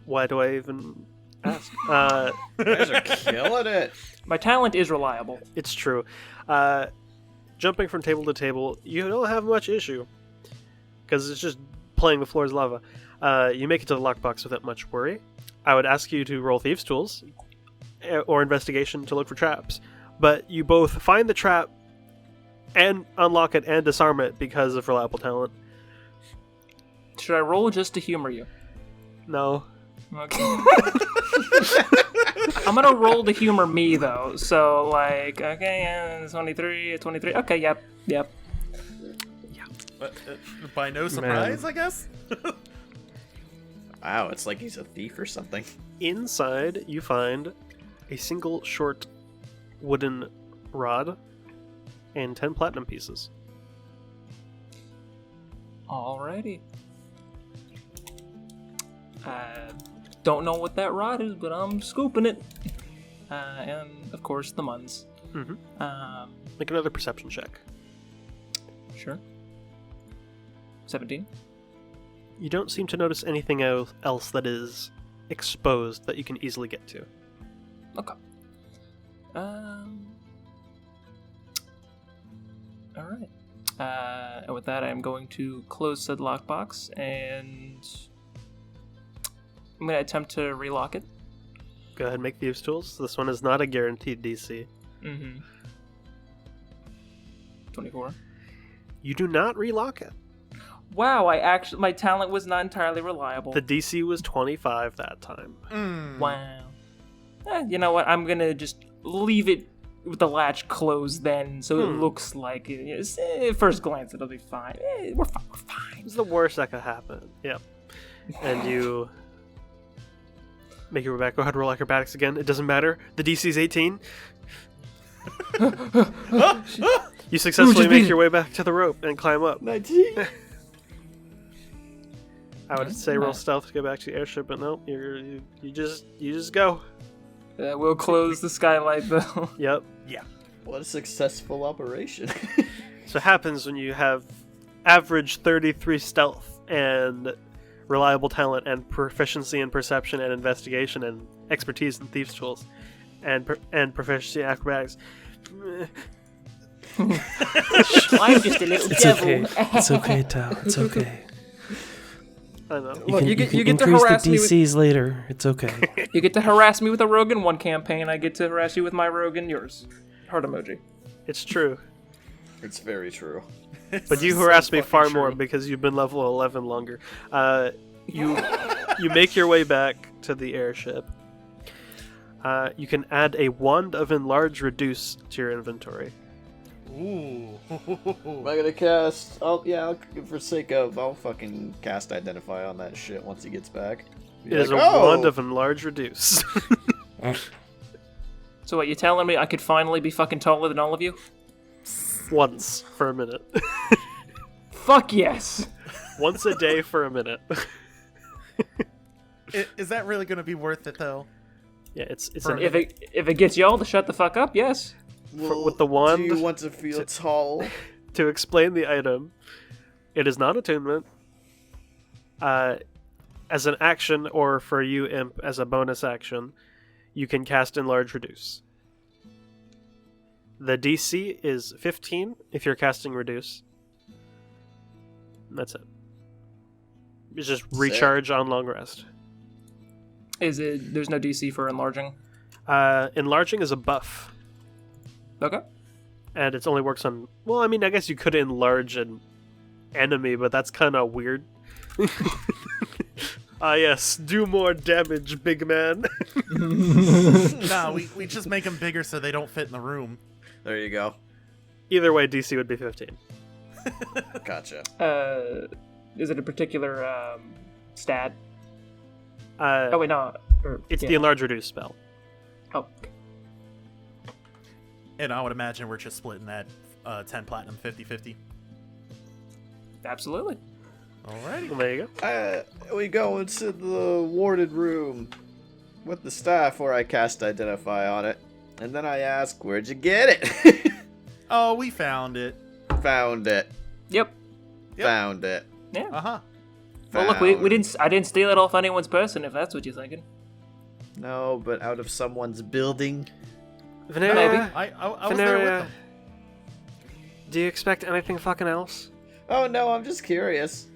Why do I even ask? You guys are killing it. My talent is reliable. It's true. Jumping from table to table, you don't have much issue. Because it's just playing the floor as lava. You make it to the lockbox without much worry. I would ask you to roll Thieves' Tools or Investigation to look for traps. But you both find the trap and unlock it and disarm it because of reliable talent. Should I roll just to humor you? No. Okay. I'm gonna roll to humor me, though. So, like, okay, yeah, 23, 23. Okay, yep. By no surprise, I guess? Wow, it's like he's a thief or something. Inside, you find a single short wooden rod and 10 platinum pieces. Alrighty. Don't know what that rod is, but I'm scooping it. And, of course, the muns. Mm-hmm. Make another perception check. Sure. 17. You don't seem to notice anything else that is exposed that you can easily get to. Okay. Alright. And with that, I'm going to close said lockbox, and I'm going to attempt to relock it. Go ahead and make Thieves' Tools. This one is not a guaranteed DC. 24. You do not relock it. Wow, my talent was not entirely reliable. The DC was 25 that time. Wow. You know what? I'm gonna just leave it with the latch closed then, so it looks like first glance it'll be fine. We're fine. It's the worst that could happen. Yep. And you make your way back. Go ahead and roll acrobatics again. It doesn't matter. The DC is 18. You successfully make your way back to the rope and climb up. 19. I would say roll stealth to go back to the airship, but no, you just go. We'll close the skylight though. Yep. What a successful operation. So it happens when you have average 33 stealth and reliable talent and proficiency in perception and investigation and expertise in Thieves' Tools and proficiency in acrobatics. I'm just a little It's devil. okay. It's okay, Tao. It's okay. I know. Look, you get to increase harass the me with- DCs later. It's okay. You get to harass me with a rogue in one campaign. I get to harass you with my rogue in yours. Heart emoji. It's true. It's very true. But you harass me far more because you've been level 11 longer. You make your way back to the airship. You can add a Wand of Enlarge Reduce to your inventory. Ooh. Am I gonna cast? Oh yeah, for sake of, I'll fucking cast Identify on that shit once he gets back. Be It is a like, "Oh!" Wand of Enlarge Reduce. So what, you telling me I could finally be fucking taller than all of you? Once for a minute. Fuck yes! Once a day for a minute. Is that really going to be worth it, though? Yeah, it's If it gets y'all to shut the fuck up, yes. with the wand. Do you want to feel tall? To explain the item, it is not attunement. As an action, or for you, Imp, as a bonus action, you can cast Enlarge Reduce. The DC is 15 if you're casting Reduce. That's it. It's just recharge on long rest. There's no DC for enlarging? Enlarging is a buff, Okay. and it only works on. Well, I mean, I guess you could enlarge an enemy, but that's kind of weird. Yes, do more damage, big man. Nah, we just make them bigger so they don't fit in the room. There you go. Either way, DC would be 15. Gotcha. Is it a particular stat? Uh, Oh wait, no. it's the enlarge reduce spell. Oh. Okay. And I would imagine we're just splitting that 10 platinum 50-50. Absolutely. Alrighty. Well, there you go. We go into the warded room with the staff where I cast Identify on it. And then I ask, where'd you get it? Oh, we found it. Found it. Yep. Yep. Found it. Yeah. Uh-huh. Well, look, we Found. didn't. I didn't steal it off anyone's person. If that's what you're thinking. No, but out of someone's building. Veneria, Maybe. I was there with Veneria, them. do you expect anything fucking else? Oh no, I'm just curious.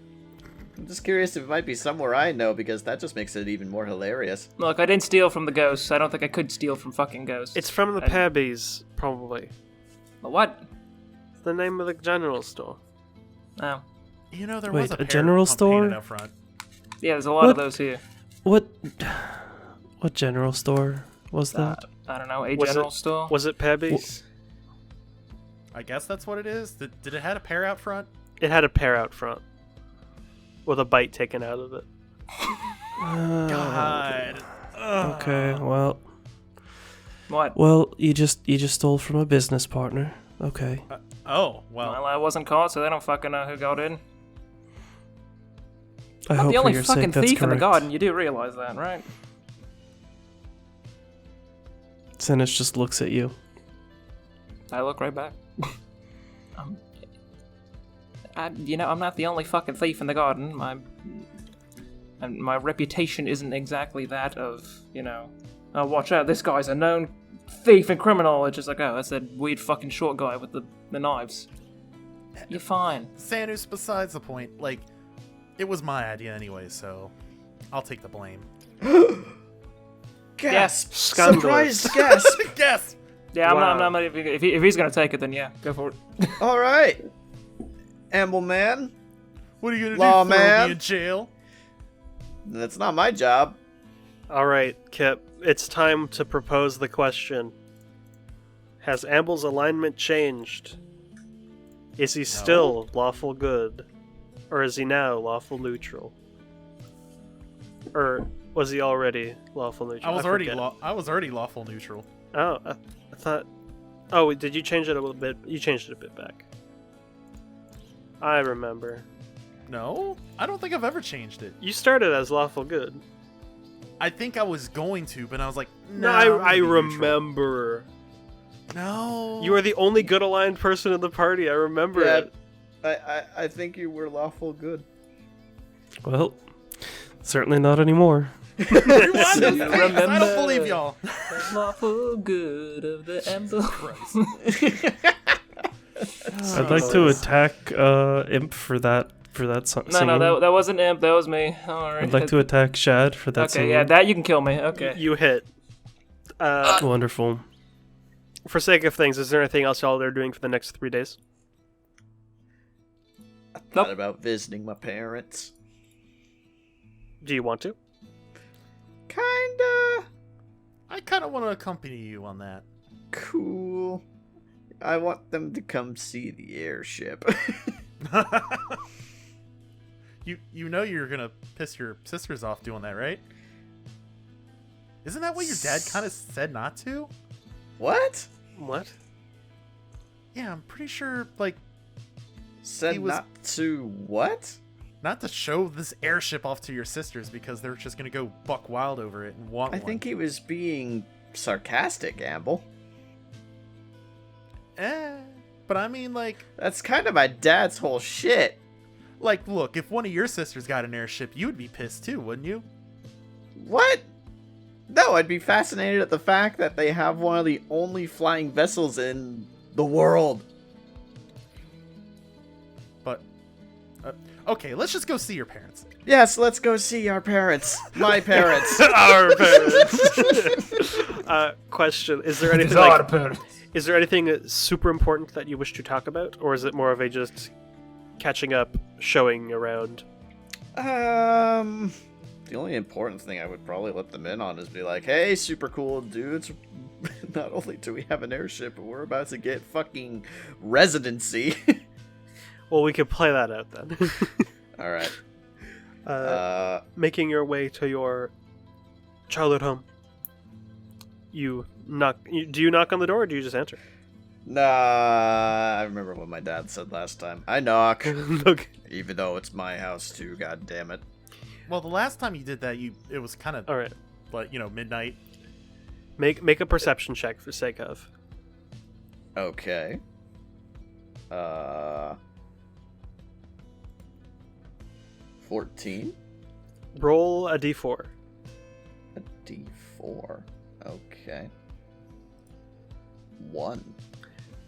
I'm just curious if it might be somewhere I know, because that just makes it even more hilarious. Look, I didn't steal from the ghosts. I don't think I could steal from fucking ghosts. It's from the Pabbies, probably. What? It's the name of the general store. Oh. You know, there Wait, was a a pair general painted store? up front. Yeah, there's a lot of What? those here. What general store was that? I don't know, a Was general it- store? Was it Pabbies? I guess that's what it is. Did it have a pair out front? It had a pear out front. With a bite taken out of it. God. Okay, well, What? you just stole from a business partner. Okay. Oh, well. Well, I wasn't caught, so they don't fucking know who got in. I I'm hope the for only your fucking sake that's thief in the correct. garden. You do realize that, right? Sinis just looks at you. I look right back. I'm not the only fucking thief in the garden. My reputation isn't exactly that of, oh, watch out, this guy's a known thief and criminal. It's just like, oh, that's that weird fucking short guy with the knives. You're fine. Sanus, besides the point, like, it was my idea anyway, so I'll take the blame. Gasp! Scandalous. Surprise gasp! Yes! Yeah, Wow. I'm not if he's gonna take it, then yeah, go for it. Alright! Amble man, What are you gonna Law do? Throw man. me in jail? that's not my job. Alright, Kip. It's time to propose the question. Has Amble's alignment changed? Is he still lawful good? Or is he now lawful neutral? Or was he already lawful neutral? I was already forget. lawful neutral. Oh, I thought... Oh, did you change it a little bit? You changed it a bit back. I remember. No, I don't think I've ever changed it. You started as lawful good. I think I was going to, but I was like, No, no, I'm gonna I be neutral. remember. No. You were the only good aligned person in the party. I remember Yeah. it. I think you were lawful good. Well, certainly not anymore. Rewind those tapes, I remember. don't believe y'all. Lawful good of the ember. I'd like to attack Imp for that singing. No, that wasn't Imp. That was me. All right. I'd like to attack Shad for that Okay, singing. yeah, that you can kill me. Okay. You hit. Wonderful. For sake of things, is there anything else y'all are doing for the next 3 days? I thought about visiting my parents. Do you want to? Kinda I kind of want to accompany you on that. cool. I want them to come see the airship. You know you're gonna piss your sisters off doing that, right? Isn't that what your dad kind of said not to? What? What? Yeah, I'm pretty sure, like, Said He was- not to what? not to show this airship off to your sisters because they're just gonna go buck wild over it and want I one. think he was being sarcastic, Amble. But I mean, like, That's kind of my dad's whole shit. look, if one of your sisters got an airship, you would be pissed too, wouldn't you? What? No, I'd be fascinated at the fact that they have one of the only flying vessels in the world. But, Okay, let's just go see your parents. Yes, let's go see our parents. My parents. Our parents. Question: Is there anything? Is there anything super important that you wish to talk about, or is it more of a just catching up, showing around? The only important thing I would probably let them in on is be like, hey, super cool dudes. Not only do we have an airship, but we're about to get fucking residency. Well, we could play that out then. All right. Making your way to your childhood home. You knock. Do you knock on the door, or do you just enter? Nah, I remember what my dad said last time. I knock, Okay. even though it's my house too. God damn it. Well, the last time you did that, it was kind of All right. like midnight. Make a perception check for sake of. Okay. 14. Roll a d4. A D4. Okay. 1.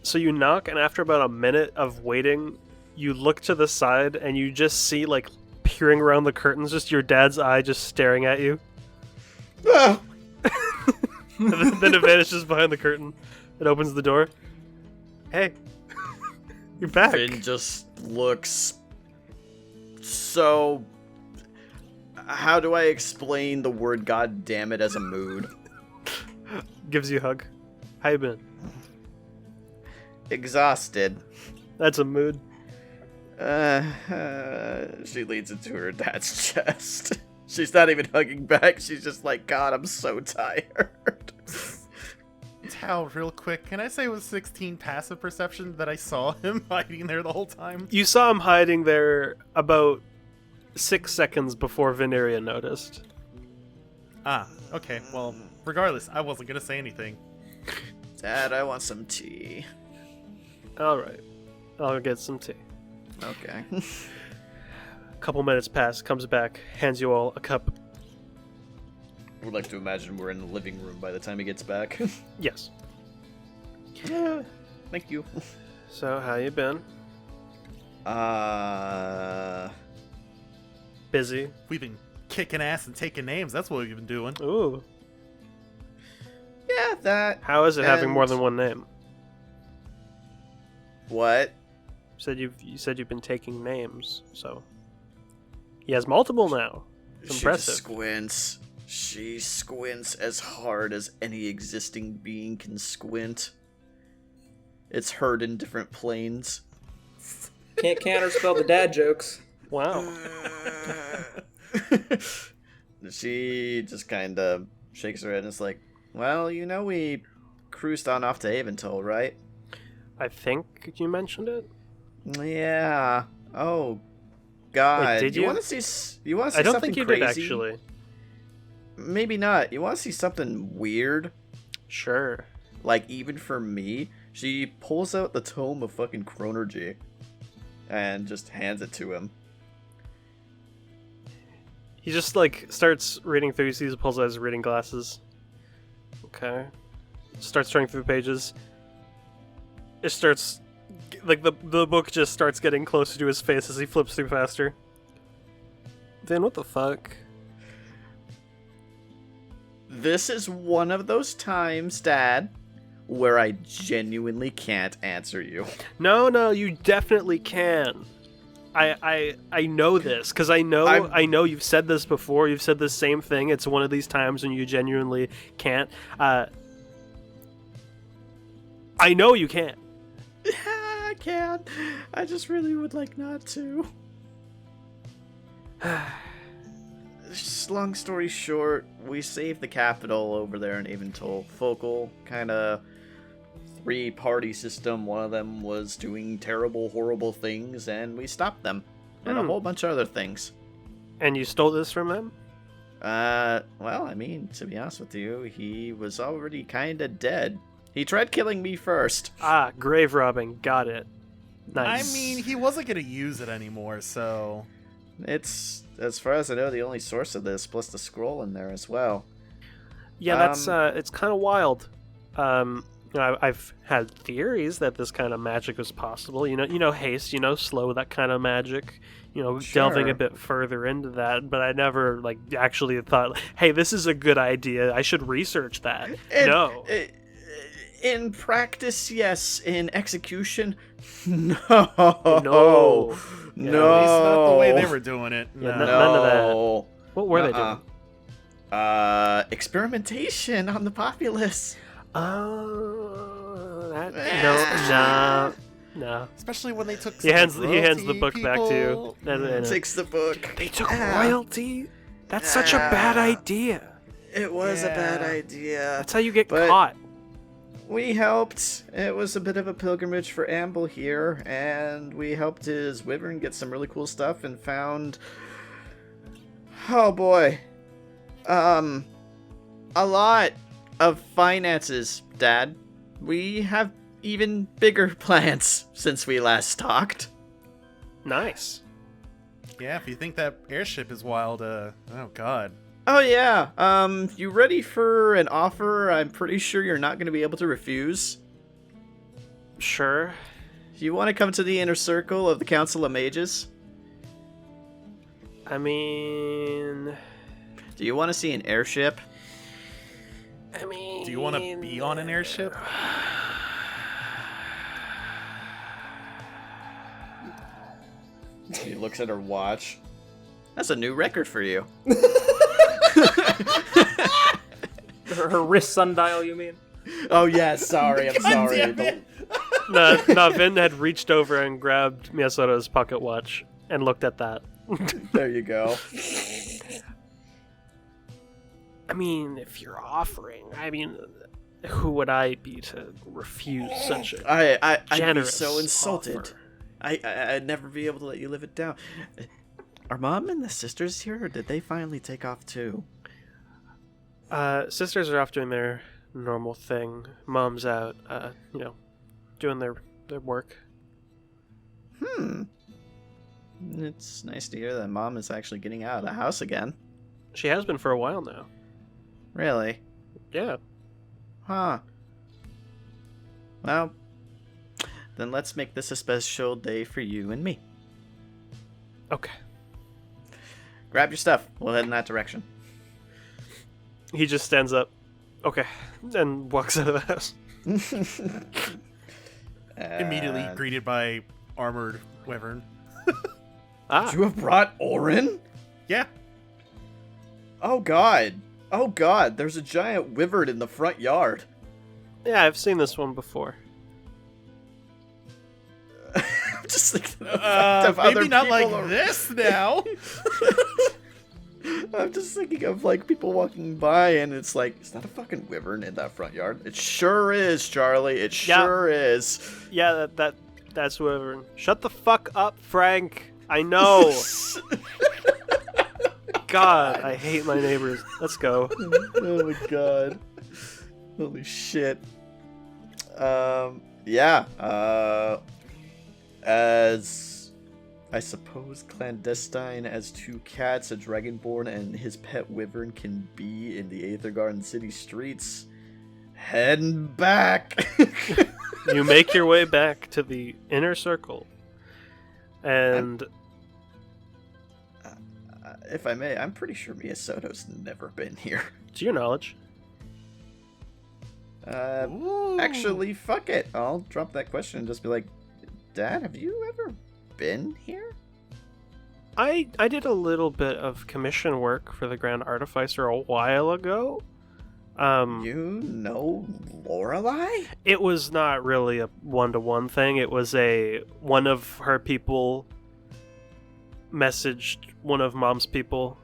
So you knock, and after about a minute of waiting, you look to the side, and you just see, like, peering around the curtains, just your dad's eye just staring at you. Ah! And then it vanishes behind the curtain. It opens the door. Hey. You're back. Finn just looks so... How do I explain the word God damn it as a mood? Gives you a hug. How you been? Exhausted. That's a mood. She leans into her dad's chest. She's not even hugging back. She's just like, God, I'm so tired. Tao, real quick, can I say with 16 passive perception that I saw him hiding there the whole time? You saw him hiding there about 6 seconds before Veneria noticed. Ah, okay. Well, regardless, I wasn't gonna say anything. Dad, I want some tea. Alright. I'll get some tea. Okay. A couple minutes pass, comes back, hands you all a cup. I would like to imagine we're in the living room by the time he gets back. Yes. Thank you. So, how you been? Busy. We've been kicking ass and taking names. That's what we've been doing. Ooh. Yeah, that. How is it having more And- than one name? What? You said you've been taking names, so he has multiple now. It's impressive. She just squints. She squints as hard as any existing being can squint. It's heard in different planes. Can't counterspell the dad jokes. Wow. She just kind of shakes her head and is like, well, you know we cruised on off to Aventol, right? I think you mentioned it. Yeah. Oh, God. Wait, did you? Want to see? You want to see I don't something think you crazy? did actually. Maybe not. You want to see something weird? Sure. Like, even for me, she pulls out the tome of fucking Chronergy and just hands it to him. He just like starts reading through. He sees, pulls out his reading glasses. Okay. Starts turning through the pages. It starts, like the book just starts getting closer to his face as he flips through faster. Then what the fuck? This is one of those times, Dad, where I genuinely can't answer you. No, you definitely can. I know this because I know you've said this before. You've said the same thing. It's one of these times when you genuinely can't. I know you can. I can. I just really would like not to. Just long story short, we saved the capital over there in Aventol. Focal, kind of 3-party system. One of them was doing terrible, horrible things, and we stopped them. And a whole bunch of other things. And you stole this from him? Well, I mean, to be honest with you, he was already kind of dead. He tried killing me first. Ah, grave robbing. Got it. Nice. I mean, he wasn't gonna use it anymore, so... It's, as far as I know, the only source of this, plus the scroll in there as well. Yeah, that's it's kind of wild. I've had theories that this kind of magic was possible. Haste, slow, that kind of magic. Delving a bit further into that, but I never actually thought, hey, this is a good idea. I should research that. No. In practice, yes. In execution, no. No. No. At least not the way they were doing it. Yeah, No. none of that. What were they doing? Experimentation on the populace. No. Especially when they took He hands the royalty book back to you. people. Takes the book. They took royalty? That's such a bad idea. It was a bad Yeah. idea. That's how you get But- caught. We helped. It was a bit of a pilgrimage for Amble here, and we helped his wyvern get some really cool stuff and found... Oh boy. A lot of finances, Dad. We have even bigger plans since we last talked. Nice. Yeah, if you think that airship is wild, oh god. Oh yeah, you ready for an offer I'm pretty sure you're not going to be able to refuse? Sure. You want to come to the inner circle of the Council of Mages? I mean... Do you want to see an airship? Do you want to be on an airship? He looks at her watch. That's a new record for you. Her wrist sundial, you mean? Oh yeah, sorry, I'm sorry. damn it. Vin had reached over and grabbed Miyasoto's pocket watch and looked at that. There you go. I mean, if you're offering, who would I be to refuse such a I'd be generous so insulted. offer? I'd never be able to let you live it down. Are Mom and the sisters here, or did they finally take off too? Sisters are off doing their normal thing. Mom's out, doing their work. It's nice to hear that Mom is actually getting out of the house again. She has been for a while now. Really? Yeah. Huh. Well, then let's make this a special day for you and me. Okay. Grab your stuff. We'll head in that direction. He just stands up. Okay. And walks out of the house. Immediately greeted by armored wyvern. Ah. You have brought Orin? Yeah. Oh god. Oh god, there's a giant wyvern in the front yard. Yeah, I've seen this one before. I'm just thinking of the fact of other maybe not people like this now. I'm just thinking of people walking by and it's like, is that a fucking wyvern in that front yard? It sure is, Charlie. It sure is. Yeah, that's whoever. Shut the fuck up, Frank. I know. God, I hate my neighbors. Let's go. Oh my god. Holy shit. Yeah. As I suppose clandestine as two cats, a dragonborn, and his pet wyvern can be in the Aethergarden city streets, heading back. You make your way back to the inner circle. And if I may, I'm pretty sure Miyasoto's never been here. to your knowledge, Actually, fuck it. I'll drop that question and just be like, Dad, have you ever been here? I did a little bit of commission work for the Grand Artificer a while ago. You know Lorelei? It was not really a one-to-one thing. It was one of her people messaged one of Mom's people,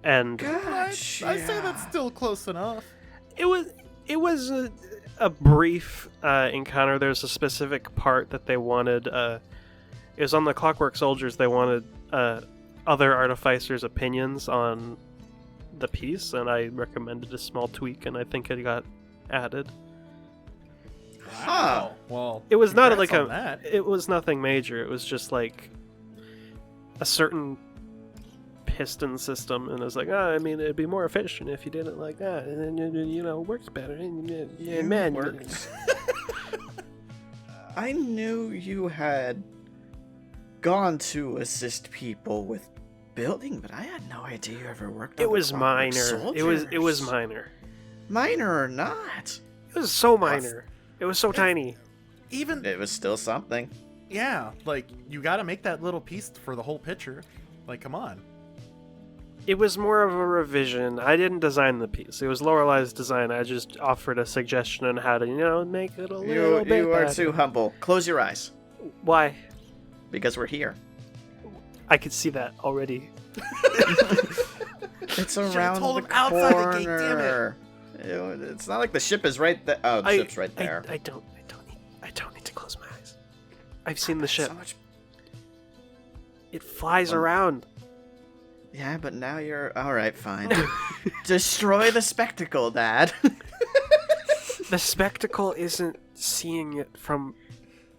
and Gotcha. I say that's still close enough. it was a brief encounter. There's a specific part that they wanted. It was on the Clockwork Soldiers. They wanted other artificers' opinions on the piece, and I recommended a small tweak, and I think it got added. Huh. Well, It was not congrats like on that. It was nothing major. It was just like a certain piston system, and it's like, I mean, it'd be more efficient if you did it like that, and then it works better. And man, worked. I knew you had gone to assist people with building, but I had no idea you ever worked on it was the front with minor. It was soldiers. minor. Minor or not. It was so minor. It was so tiny. Even It was still something. yeah, like you got to make that little piece for the whole picture. Like, come on. It was more of a revision. I didn't design the piece. It was Lorelei's design. I just offered a suggestion on how to, make it a little bit You are better. too humble. Close your eyes, Why? because we're here. I could see that already. It's around told the him outside the gate, corner. It's not like the ship is right there. Oh, the ship's right there. I don't need to close my eyes. I've seen the ship. So much. It flies around. Yeah, but now you're all right. Fine. Destroy the spectacle, Dad. The spectacle isn't seeing it from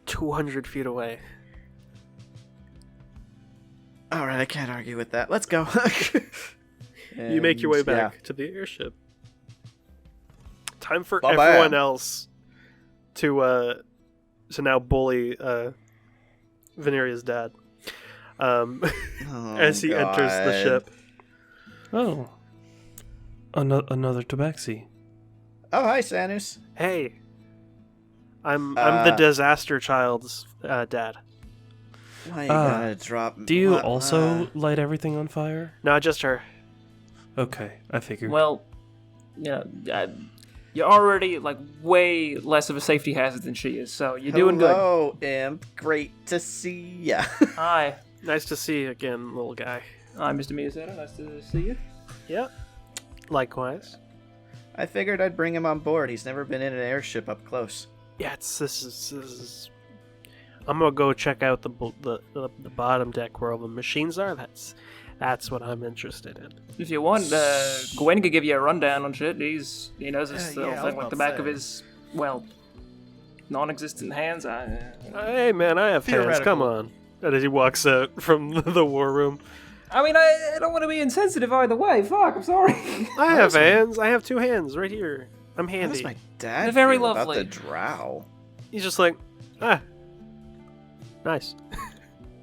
200 feet away. All right, I can't argue with that. Let's go. You make your way And, back to the airship. Time for Bye-bye. everyone else to now bully Veneria's dad. Oh, As he enters the God. ship. Oh. Another tabaxi. Oh, hi, Sanus. Hey, I'm the Uh, disaster child's dad. Why you gotta drop? Do you what- also light everything on fire? No, just her. Okay, I figured. Well, you're already like way less of a safety hazard than she is, so you're doing good. Hello, Imp. Great to see ya. Hi, Nice to see you again, little guy. I'm Mr. Miyazato. Nice to see you. Yep. Likewise. I figured I'd bring him on board. He's never been in an airship up close. Yeah, this is. I'm gonna go check out the bottom deck where all the machines are. That's what I'm interested in. If you want, Gwen could give you a rundown on shit. He knows this Yeah, little I was thing about like the to back say. of his, non-existent hands. Hey man, I have hands. Theoretical. Come on. And as he walks out from the war room, I mean, I don't want to be insensitive either way. Fuck, I'm sorry. I have hands. I have two hands right here. I'm How does handy. my dad They're very feel lovely. about the drow? He's just like, nice.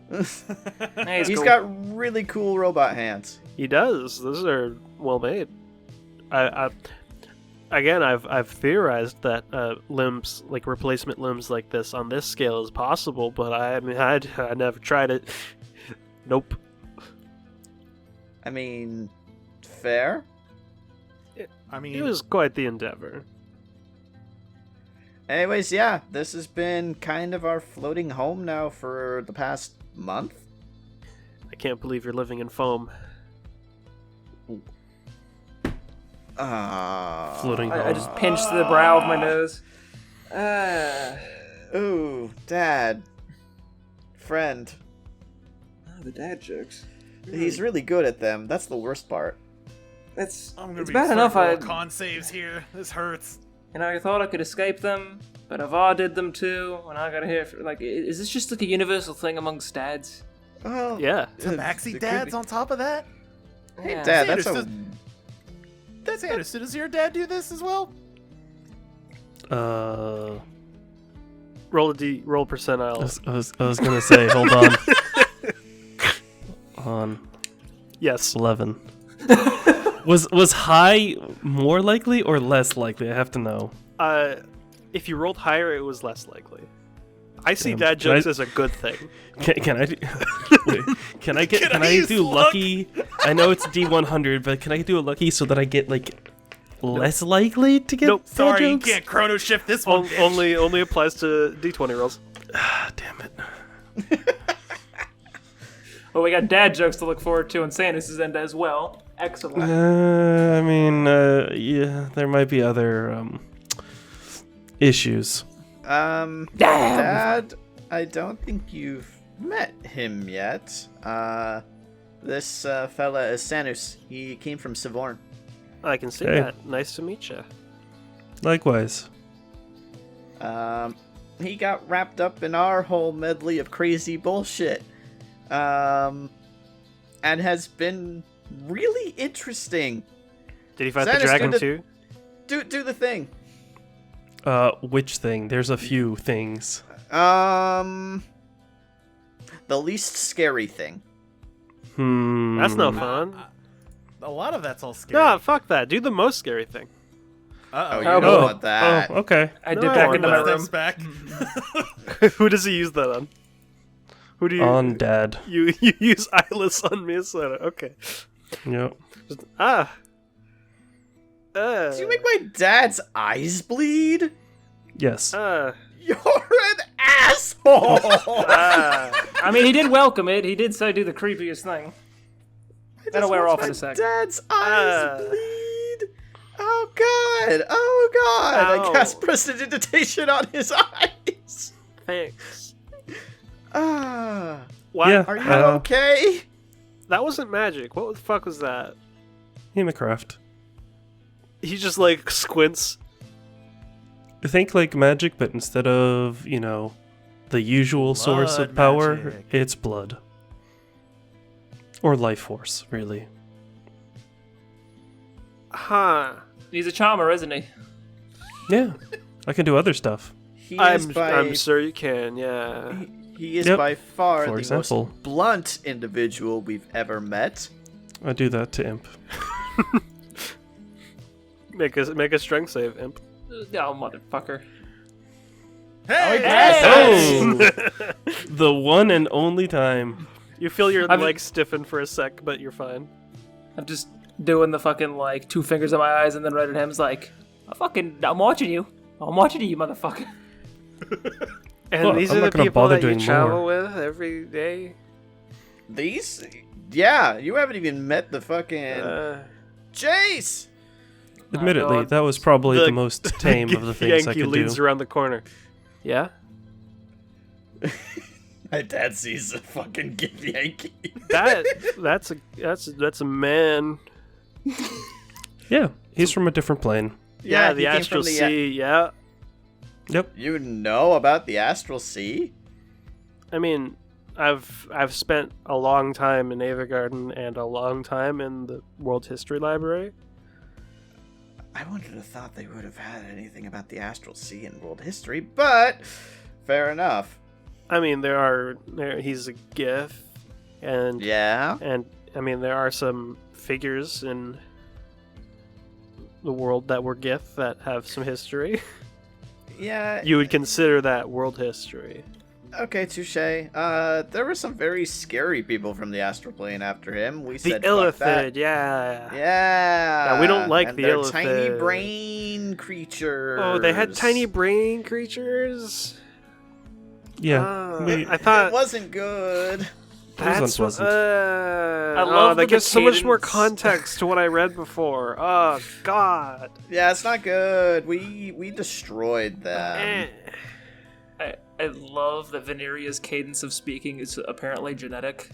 Hey, it's He's cool. got really cool robot hands. He does. Those are well made. I've theorized that limbs, like replacement limbs like this on this scale is possible, but I never tried it. Nope. I mean, fair. I mean, It was quite the endeavor. Anyways, yeah, this has been kind of our floating home now for the past month. I can't believe you're living in foam. Floating I home. just pinched the brow of my nose. Ooh, Dad. Friend. The dad jokes. He's really good at them. That's the worst part. It's I'm gonna it's be bad enough. starting I to roll con saves here. This hurts. I thought I could escape them, but Avar did them too. When I got here, is this just like a universal thing amongst dads? Well, Yeah. Tabaxi it could dads be- on top of that? Hey, Yeah. Dad, that's Sanders a... That's Anderson. Does your dad do this as well? Roll percentile. I was gonna say, hold on. On Yes. 11. Was high more likely or less likely? I have to know. If you rolled higher, it was less likely. I see Damn. dad Can I- jokes as a good thing. Can I? Wait, can I get? Can Can I I use do luck? lucky? I know it's D100, but can I do a lucky so that I get like less likely to get? Nope. dad Sorry, you jokes? can't chrono shift this one. bitch. Only applies to D20 rolls. Ah, damn it. Well, we got dad jokes to look forward to on Santa's end as well. Excellent. I mean, yeah, there might be other issues. Dad, I don't think you've met him yet. This fella is Sanus. He came from Sivorn. I can see Hey. that. Nice to meet you. Likewise. He got wrapped up in our whole medley of crazy bullshit. and has been really interesting. Did he fight the Xanus, dragon do too? Do the thing. Which thing? There's a few things. The least scary thing. That's no fun. A lot of that's all scary. No, fuck that. Do the most scary thing. Oh, you Uh-oh. don't want that. Oh, okay. I did No, back into my no. room. Steps back. Who does he use that on? Who do you On Dad. you use eyeless on Minnesota? Okay. Yep. Just, Do you make my dad's eyes bleed? Yes. You're an asshole! I mean, he did welcome it. He did so do the creepiest thing. That'll wear off in a sec. Dad's eyes bleed. Oh god! Oh god! Ow. I cast prestidigitation on his eyes. Thanks. Ah, What? Yeah. are you okay? That wasn't magic. What the fuck was that? Hemocraft. He just like squints. Think like magic, but instead of, the usual source of Blood power, magic. it's blood. Or life force, really. Huh. He's a charmer, isn't he? Yeah. I can do other stuff. He I'm sure you can. Yeah. He is Yep. by far For the example. most blunt individual we've ever met. I do that to Imp. Make a strength save, Imp. Oh, motherfucker. Hey! Oh! The one and only time. You feel your I've- legs stiffen for a sec, but you're fine. I'm just doing the fucking, like, 2 fingers on my eyes, and then right at him's like, I'm watching you. I'm watching you, motherfucker. And Well, these I'm are the not gonna people bother that you doing travel more. with every day. These? Yeah, you haven't even met the fucking Jace! Admittedly, God. that was probably The- the most tame of the things I Yankee could leans do. around the corner. Yeah? My dad sees a fucking give Yankee. That's a man. Yeah, he's from a different plane. Yeah, he the came from Astral the- Sea, yeah. Yep. You know about the Astral Sea? I mean, I've spent a long time in Avagarden and a long time in the World History Library. I wouldn't have thought they would have had anything about the Astral Sea in world history, but fair enough. I mean, he's a Gith, and Yeah. and I mean there are some figures in the world that were Gith that have some history. Yeah. You would consider that world history. Okay, touche. There were some very scary people from the astral plane after him. We The said fuck that. Illithid, yeah. Yeah. we don't like and the they're Illithid. tiny brain creatures. Oh, they had tiny brain creatures. Yeah. Ah, we- I thought It wasn't good. that's what. unpleasant. I love that the gives so much more cadence. context to what I read before. Oh God. Yeah, it's not good. We destroyed them. I love that Veneria's cadence of speaking is apparently genetic.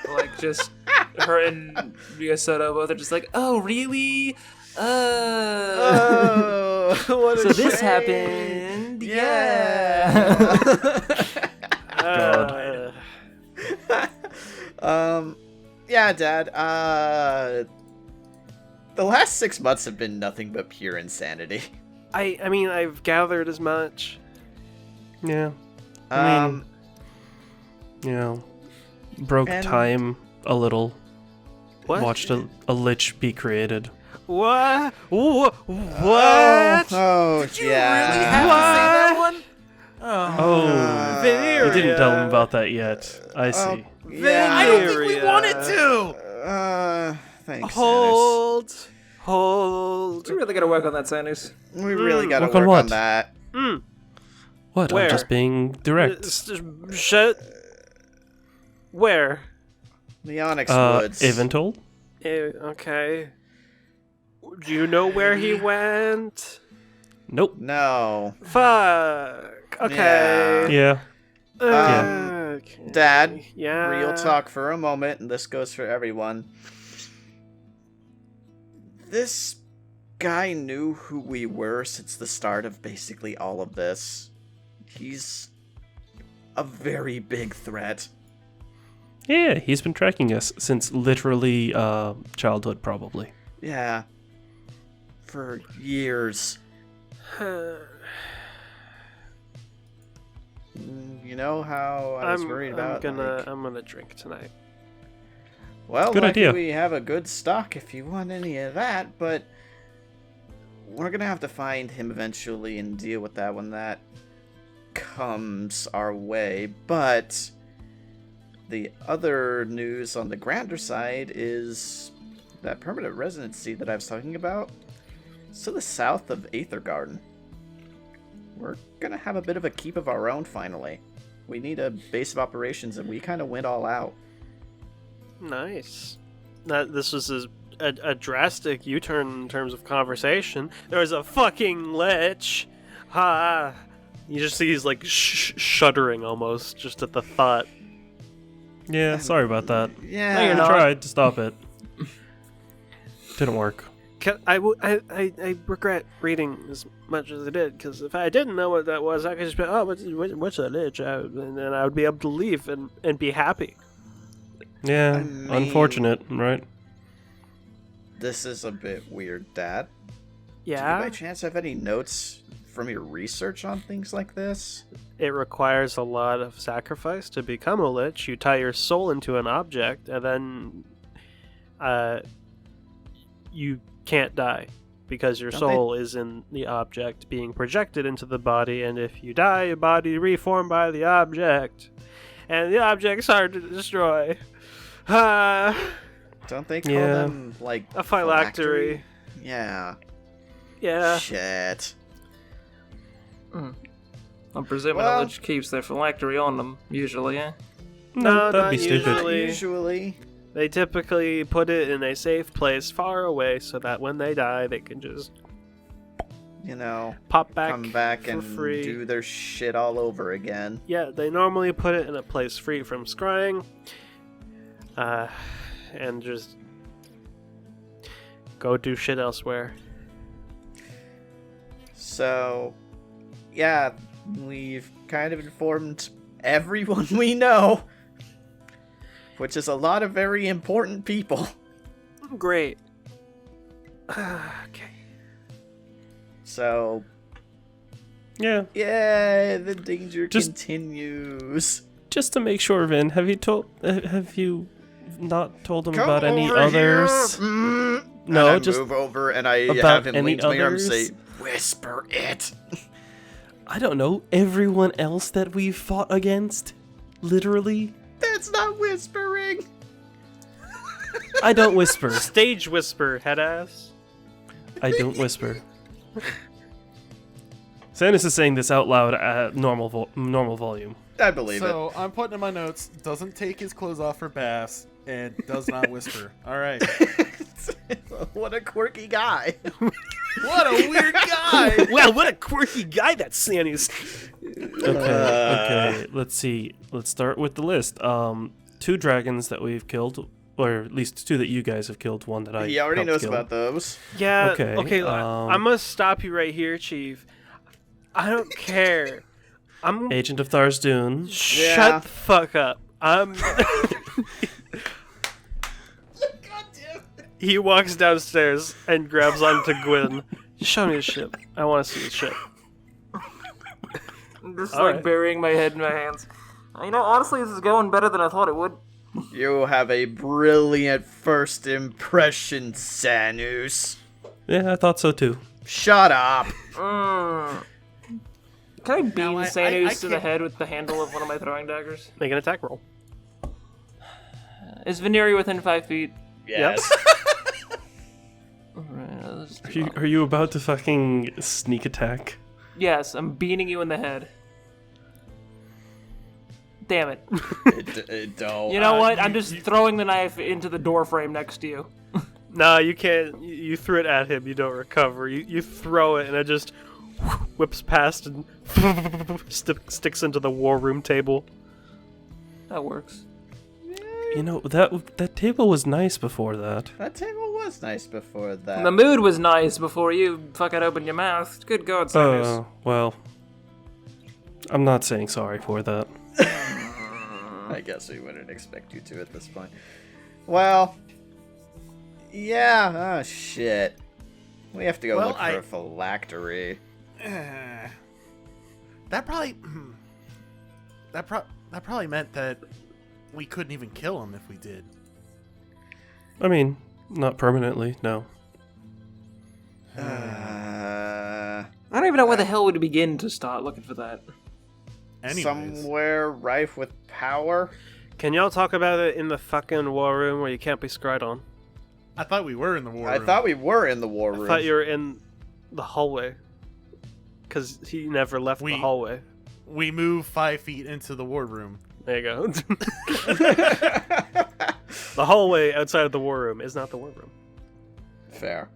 Like, just her and Ria Soto both are just like, oh, really? Oh, what a So this shame. happened. Yeah. Yeah, Dad. The last 6 months have been nothing but pure insanity. I mean, I've gathered as much. Yeah. I mean, broke and- time a little. What? Watched a lich be created. What? What? Oh, yeah. Really have to say that one? Oh, Veneria. you didn't tell him about that yet. I see. Yeah. I don't think we wanted to! Thanks, Hold. Hold. We really gotta work on that, Sanders. Sanders. We really gotta Work on work what? on that. What? Where? I'm just being direct. Shut. Where? The Onyx Woods. Aventol? Okay. Do you know where he went? Nope. No. Fuck. Okay. Yeah. Okay. Dad, Yeah. real talk for a moment, and this goes for everyone. This guy knew who we were since the start of basically all of this. He's a very big threat. Yeah, he's been tracking us since literally childhood, probably. Yeah. For years. You know how I was worried about? I'm gonna drink tonight. Well, Good lucky idea. we have a good stock if you want any of that, but we're gonna have to find him eventually and deal with that when that comes our way. But the other news on the grander side is that permanent residency that I was talking about. It's to the south of Aether Garden. We're gonna have a bit of a keep of our own finally. We need a base of operations, and we kind of went all out. Nice. This was a drastic U-turn in terms of conversation. There was a fucking lich. Ha! You just see he's like shuddering almost just at the thought. Yeah, sorry about that. Yeah. No, you're I not. tried to stop it. Didn't work. I regret reading as much as I did, because if I didn't know what that was, I could just be, oh, what's a lich? And then I would be able to leave and be happy. Yeah, I mean- unfortunate, right? This is a bit weird, Dad. Do Yeah, you by chance have any notes from your research on things like this? it requires a lot of sacrifice to become a lich. You tie your soul into an object, and then you can't die, because your Don't soul is in the object being projected into the body, and if you die, your body reformed by the object, and the object's hard to destroy. Don't they call Yeah. them, like, A phylactery. Yeah. Yeah. Shit. I'm presuming Well- a lich keeps their phylactery on them, usually, eh? No, that'd not be stupid. usually. Usually. They typically put it in a safe place far away so that when they die, they can just You know, pop back, come back for and free. do their shit all over again. Yeah, they normally put it in a place free from scrying, and just go do shit elsewhere. So, yeah, we've kind of informed everyone we know, which is a lot of very important people. Great. Okay. So, Yeah, yeah, the danger Just- continues. just to make sure, Vin, have you not told him Come about any over others? here. No, No, and I just move over and I about have him any lean to my arm and others? say, "Whisper it." I don't know, everyone else that we've fought against? Literally? That's not whispering. I don't whisper. Stage whisper, head ass. I don't whisper. Sanus is saying this out loud at normal volume. I believe So I'm putting in my notes, doesn't take his clothes off for baths, and does not whisper. All right. it. What a quirky guy. What a weird guy! Well, what a quirky guy that Sandy's. Okay, let's see. Let's start with the list. 2 dragons that we've killed, or at least 2 that you guys have killed, one that I He already helped knows kill. about those. Yeah. Okay, Okay. I'm gonna stop you right here, Chief. I don't care. I'm. Agent of Tharsdoon. Yeah. Shut the fuck up. I'm. He walks downstairs and grabs onto Gwyn. Show me the ship. I want to see the ship. I'm just All like right. burying my head in my hands. You know, honestly, this is going better than I thought it would. You have a brilliant first impression, Sanus. Yeah, I thought so too. Shut up. Can I beam I Sanus to the can't- head with the handle of one of my throwing daggers? Make an attack roll. Is Veneri within 5 feet? Yes. Alright, Are you about to fucking sneak attack? yes, I'm beating you in the head. Damn it. it don't. You know what? I'm just throwing the knife into the door frame next to you. No, you can't. You threw it at him. You don't recover. You throw it, and it just whips past and sticks into the war room table. That works. You know, that table was nice before that. That table was nice before that. The mood was nice before you fucking opened your mouth. Good God, Sanus. Well, I'm not saying sorry for that. I guess we wouldn't expect you to at this point. Well, yeah. Oh shit. We have to go look for a phylactery. That probably meant that we couldn't even kill him if we did. I mean, not permanently, no. I don't even know where the hell we'd begin to start looking for that. Anyways. Somewhere rife with power. Can y'all talk about it in the fucking war room where you can't be scried on? I thought we were in the war I room. thought we were in the war room. I thought you were in the hallway. Because he never left the hallway. We moved 5 feet into the war room. There you go. The hallway outside of the war room is not the war room. Fair.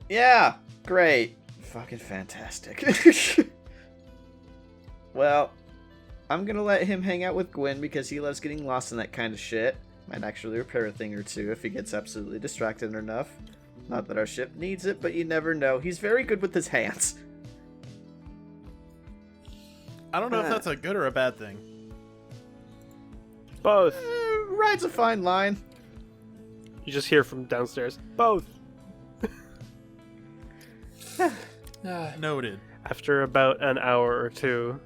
Yeah, great. Fucking fantastic. Well, I'm gonna let him hang out with Gwen because he loves getting lost in that kind of shit. Might actually repair a thing or two if he gets absolutely distracted enough. Not that our ship needs it, but you never know. He's very good with his hands. I don't know if that's a good or a bad thing. Both. Ride's a fine line. You just hear from downstairs. Both. Noted. After about an hour or two,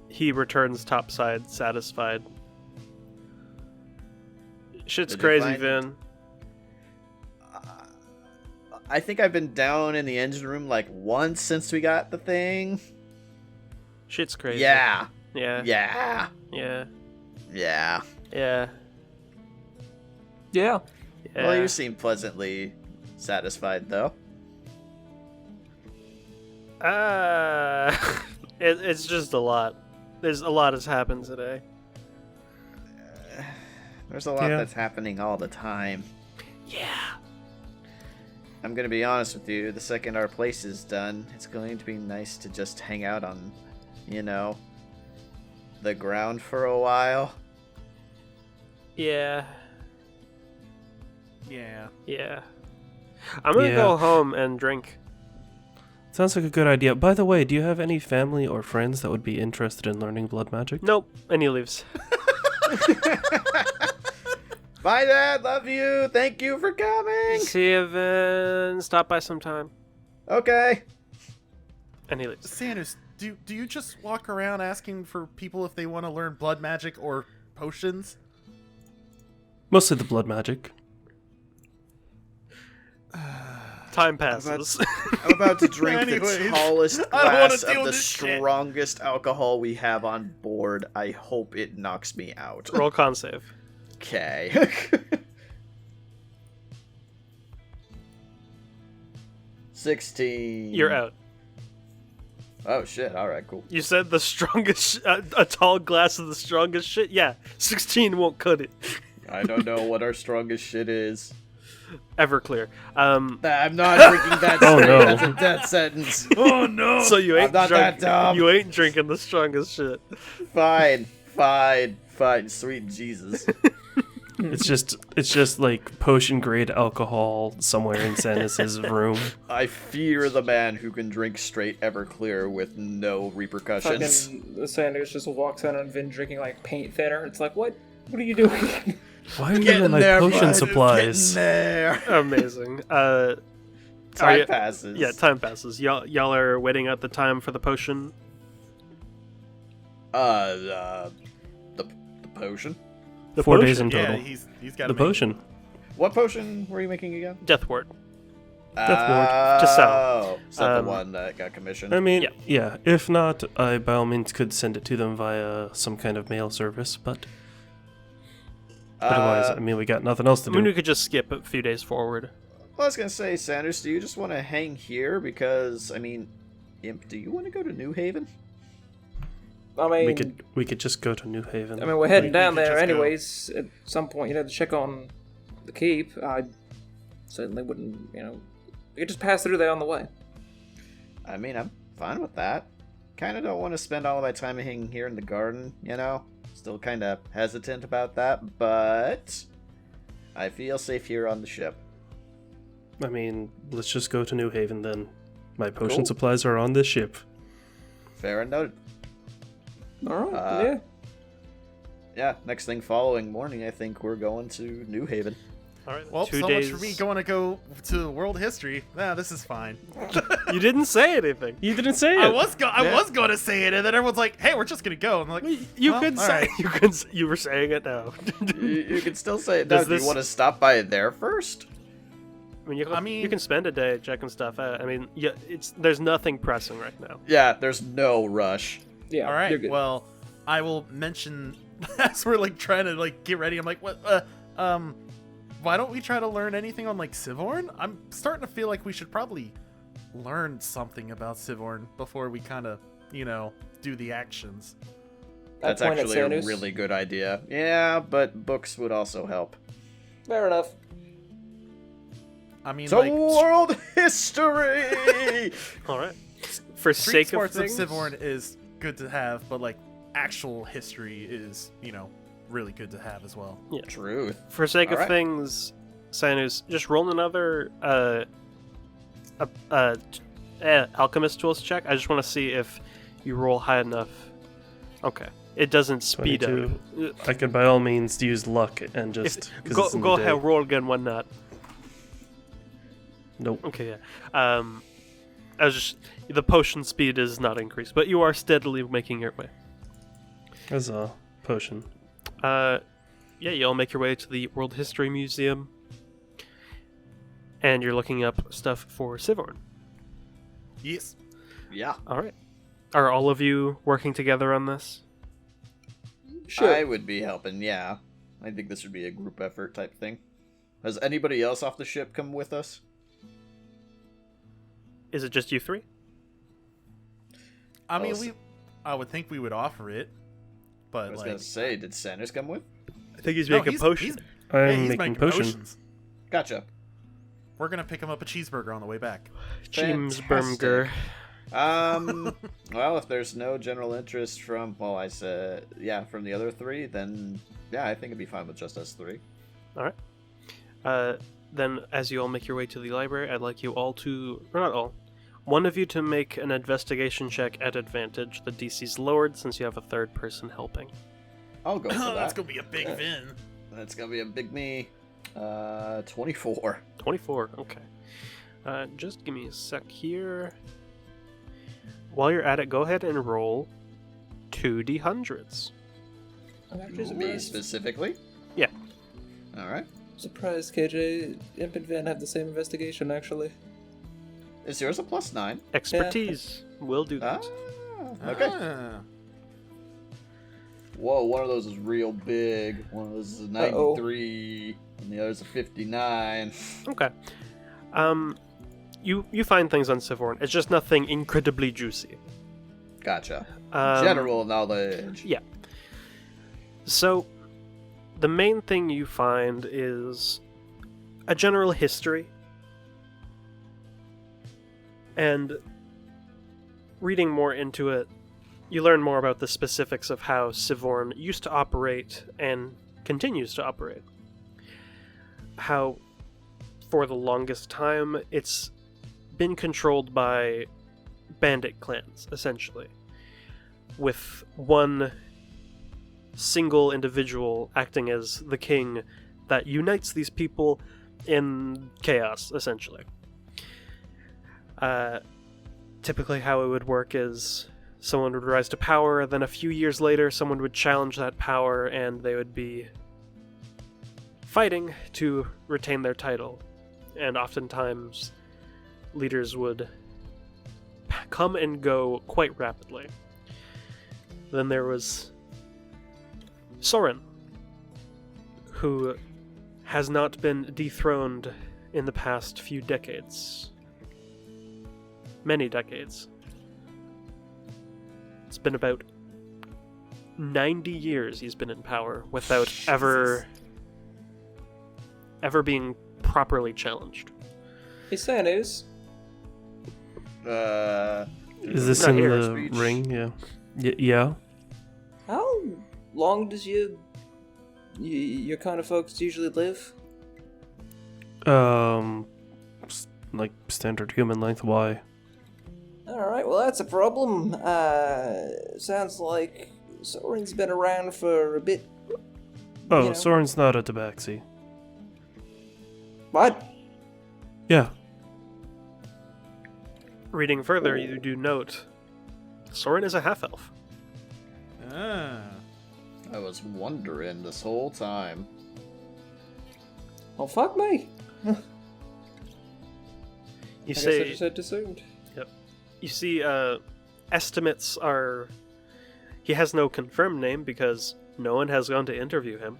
he returns topside, satisfied. Shit's Did you crazy, find- Vin. I think I've been down in the engine room like once since we got the thing. Shit's crazy. Yeah. Yeah. Yeah. Yeah. Yeah. Yeah. Yeah. Yeah. Well, you seem pleasantly satisfied, though. It's just a lot. There's a lot has happened today. There's a lot Yeah. that's happening all the time. Yeah. I'm gonna be honest with you, the second our place is done, it's going to be nice to just hang out on, the ground for a while. Yeah. Yeah. Yeah. I'm gonna Yeah. go home and drink. Sounds like a good idea. By the way, do you have any family or friends that would be interested in learning blood magic? Nope. And he leaves. Bye, Dad. Love you. Thank you for coming. See you, Vin. Stop by sometime. Okay. And he leaves. Sanders, do you just walk around asking for people if they want to learn blood magic or potions? Mostly the blood magic. Time passes. I'm about to drink Anyways, the tallest I don't wanna glass deal of with the this shit. strongest alcohol we have on board. I hope it knocks me out. Roll con save. Okay. 16. You're out. Oh shit! All right, cool. You said the strongest, a tall glass of the strongest shit? Yeah, 16 won't cut it. I don't know what our strongest shit is. Everclear. I'm not drinking that. Oh, straight. no. That's a death sentence. Oh no! So you ain't not that dumb. You ain't drinking the strongest shit. Fine. Sweet Jesus. It's just like potion grade alcohol somewhere in Sanus's room. I fear the man who can drink straight Everclear with no repercussions. Fucking Sanders just walks in on Vin drinking like paint thinner. It's like, what are you doing? Why are you in my potion supplies? Getting there. Amazing. Time passes. Yeah, time passes. Y'all are waiting out the time for the potion. The potion. The 4 potion? days in Yeah, total. he's got The potion. What potion were you making again? Death ward. Death to sell. Oh, is that the Um, one that got commissioned? I mean, Yeah. yeah. If not, I by all means could send it to them via some kind of mail service, but otherwise, I mean, we got nothing else to I mean, do. we could just skip a few days forward. Well, I was gonna say, Sanders, do you just want to hang here? Because, I mean, Imp, do you want to go to New Haven? I mean, We could just go to New Haven. I mean, we're heading we down could there just go. anyways. At some point, to check on the keep. I certainly wouldn't, we could just pass through there on the way. I mean, I'm fine with that. Kind of don't want to spend all of my time hanging here in the garden, Still kind of hesitant about that, but I feel safe here on the ship. I mean, let's just go to New Haven then. My potion Cool. supplies are on this ship. Fair and noted. All right, Yeah, next thing following morning, I think we're going to New Haven. All right. Well, 2 so days. much for me going to go to world history. Nah, this is fine. You didn't say anything. You didn't say it. I was going to say it, and then everyone's like, "Hey, we're just gonna go." I'm like, You well, could all say right. you were saying it now. You can still say it now. Does Do you this- want to stop by there first? I mean, you can spend a day checking stuff out. I mean, yeah, there's nothing pressing right now. Yeah, there's no rush. yeah. All You're right. good. Well, I will mention as we're like trying to like get ready. I'm like, what? Why don't we try to learn anything on like Sivorn? I'm starting to feel like we should probably learn something about Sivorn before we kind of, do the actions. That's point at actually a Sanus. really good idea. Yeah, but books would also help. Fair enough. I mean, So like world history. All right. For street sake sports of of things, Sivorn is good to have, but like actual history is, really good to have as well. Truth. for sake of Alright. things, Sinus, just roll another alchemist tools check. I just want to see if you roll high enough. Okay. It doesn't speed 22. up. I could by all means use luck and just... 'cause it's in the Go day. ahead, roll again, one not. Nope. Okay, yeah. I was just the potion speed is not increased, but you are steadily making your way. As a potion. Yeah, you all make your way to the World History Museum, and you're looking up stuff for Sivorn. Yes. Yeah. All right. Are all of you working together on this? Sure. I would be helping, yeah. I think this would be a group effort type thing. Has anybody else off the ship come with us? Is it just you three? I mean, Well, I would think we would offer it, I but was like, gonna say, did Sanders come with? I think he's no, making a potion. I'm he's making potion. potions. Gotcha. We're gonna pick him up a cheeseburger on the way back. Cheemsburger. Well, if there's no general interest from, well, I said, yeah, from the other three, then, yeah, I think it'd be fine with just us three. All right. Then, as you all make your way to the library, I'd like you all to, or not all, one of you to make an investigation check at advantage. The DC's lowered since you have a third person helping. I'll go for that. That's gonna be a big Vin. That's gonna be a big me. 24. 24, okay. Just give me a sec here. While you're at it, go ahead and roll 2d100s. I'm actually Me surprised. specifically? Yeah. Alright. Surprised KJ, Imp and Van have the same investigation, actually. Is yours a +9? Expertise. We'll do Ah, that. okay. Ah. Whoa, one of those is real big. One of those is a 93, and the other's a 59. Okay. You find things on Sivorn. It's just nothing incredibly juicy. Gotcha. Um, General knowledge. Yeah. So, the main thing you find is a general history. And reading more into it, you learn more about the specifics of how Sivorn used to operate and continues to operate. How, for the longest time, it's been controlled by bandit clans, essentially, with one single individual acting as the king that unites these people in chaos, essentially. Typically how it would work is someone would rise to power, then a few years later someone would challenge that power and they would be fighting to retain their title. And oftentimes leaders would come and go quite rapidly. Then there was Soren, who has not been dethroned in the past few decades. Many decades. It's been about 90 years he's been in power without ever being properly challenged. Hey, Sanus. Is this Not in here, the speech. ring? Yeah. Yeah. How long does your kind of folks usually live? Like standard human length. Why? Alright, well, that's a problem. Sounds like Soren's been around for a bit. Oh, You know. Soren's not a tabaxi. What? Yeah. Reading further, you do note Soren is a half-elf. Ah. I was wondering this whole time. Oh, fuck me. You I guess I say just had assumed. you see estimates are he has no confirmed name because no one has gone to interview him.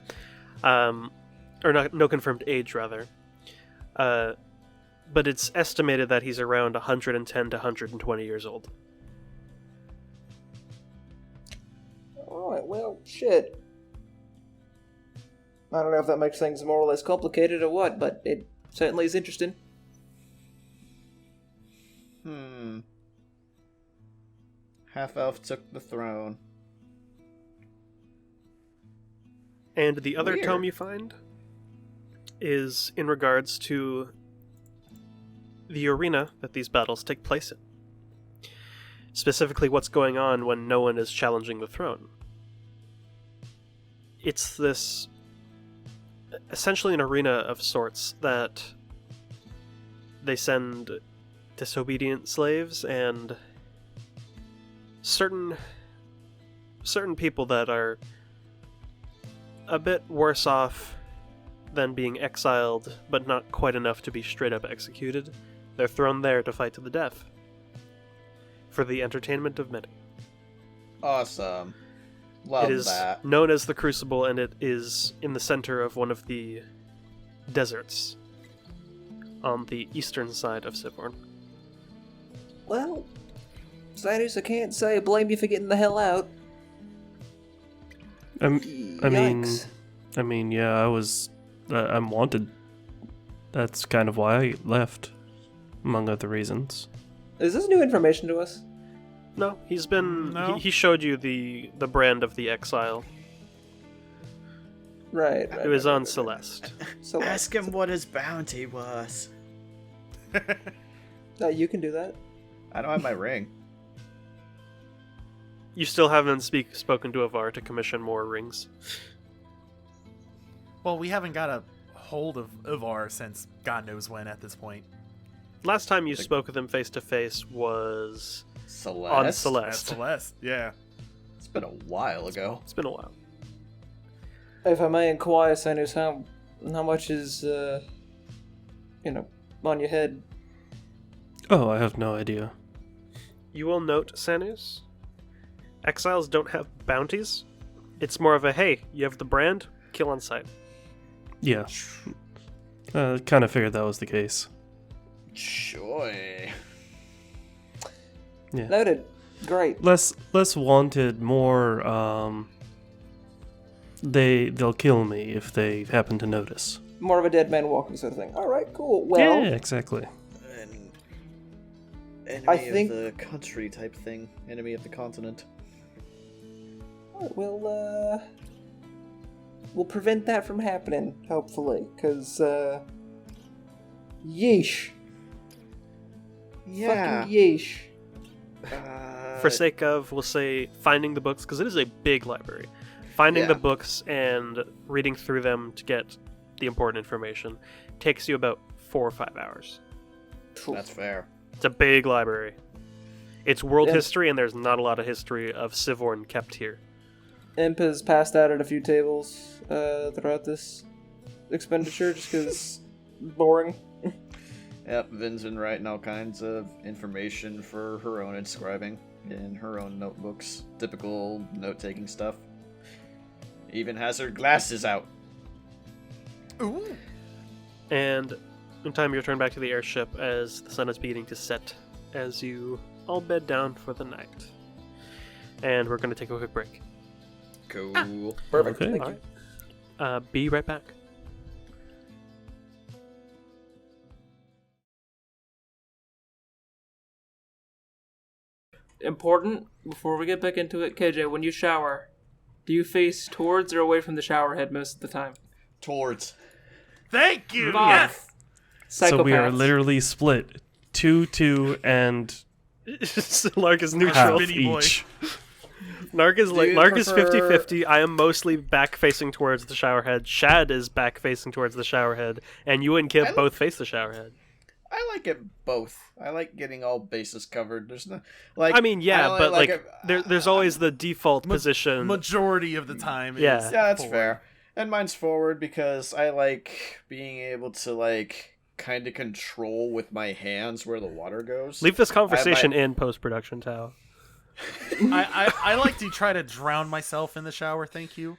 Or no confirmed age rather. But it's estimated that he's around 110 to 120 years old. Alright, well, shit. I don't know if that makes things more or less complicated or what, but it certainly is interesting. Half-elf took the throne. And the other Weird. tome you find is in regards to the arena that these battles take place in. Specifically, what's going on when no one is challenging the throne. It's this essentially an arena of sorts that they send disobedient slaves and certain people that are a bit worse off than being exiled, but not quite enough to be straight up executed. They're thrown there to fight to the death for the entertainment of many. Awesome. Love It is that. known as the Crucible, and it is in the center of one of the deserts on the eastern side of Sivorn. Well, Xanus, I can't say I blame you for getting the hell out. I Yikes. mean, yeah, I'm wanted. That's kind of why I left, among other reasons. Is this new information to us? No, he's been. No. He showed you the brand of the exile. Right. It was on Celeste. So Ask him what his bounty was. you can do that. I don't have my ring. You still haven't spoken to Avar to commission more rings. Well, we haven't got a hold of Ivar since God knows when at this point. Last time you spoke with him face to face was Celeste? on At Celeste. Celeste, yeah. It's been a while ago. It's been a while. If I may inquire, Xanus, how much is on your head? Oh, I have no idea. You will note, Sanus, exiles don't have bounties. It's more of a, hey, you have the brand, kill on sight. Yeah. Kind of figured that was the case. Joy. Yeah. Noted. Great. Less wanted, more, they'll kill me if they happen to notice. More of a dead man walking sort of thing. Alright, cool. Well, Yeah, exactly. An enemy I think- of the country type thing. Enemy of the continent. we'll prevent that from happening, hopefully, because, yeesh. Fucking yeesh. For sake of, we'll say, finding the books, because it is a big library. Finding Yeah. the books and reading through them to get the important information takes you about 4 or 5 hours. That's fair. It's a big library. It's world Yeah. history, and there's not a lot of history of Sivorn kept here. Imp has passed out at a few tables throughout this expenditure just because boring. Yep, Vin's been writing all kinds of information for her own inscribing in her own notebooks. Typical note-taking stuff. Even has her glasses out. Ooh. And in time, you return back to the airship as the sun is beginning to set, as you all bed down for the night. And we're going to take a quick break. Cool. Perfect. Okay. Thank you. Be right back. Important, before we get back into it, KJ, when you shower, do you face towards or away from the shower head most of the time? Towards. Thank you. Five. Yes. So we are Psychopaths. literally split 2-2 and Lark is neutral. half Spinny boy. each. Narg is Do you 50-50. I am mostly back facing towards the showerhead. Shad is back facing towards the showerhead, and you and Kip both face the showerhead. I like it both. I like getting all bases covered. There's no I mean, yeah, only but like there's always the default position. Majority of the time. Yeah. Is yeah, that's forward. fair. And mine's forward because I like being able to like kind of control with my hands where the water goes. Leave this conversation in post-production, Tao. I like to try to drown myself in the shower. Thank you.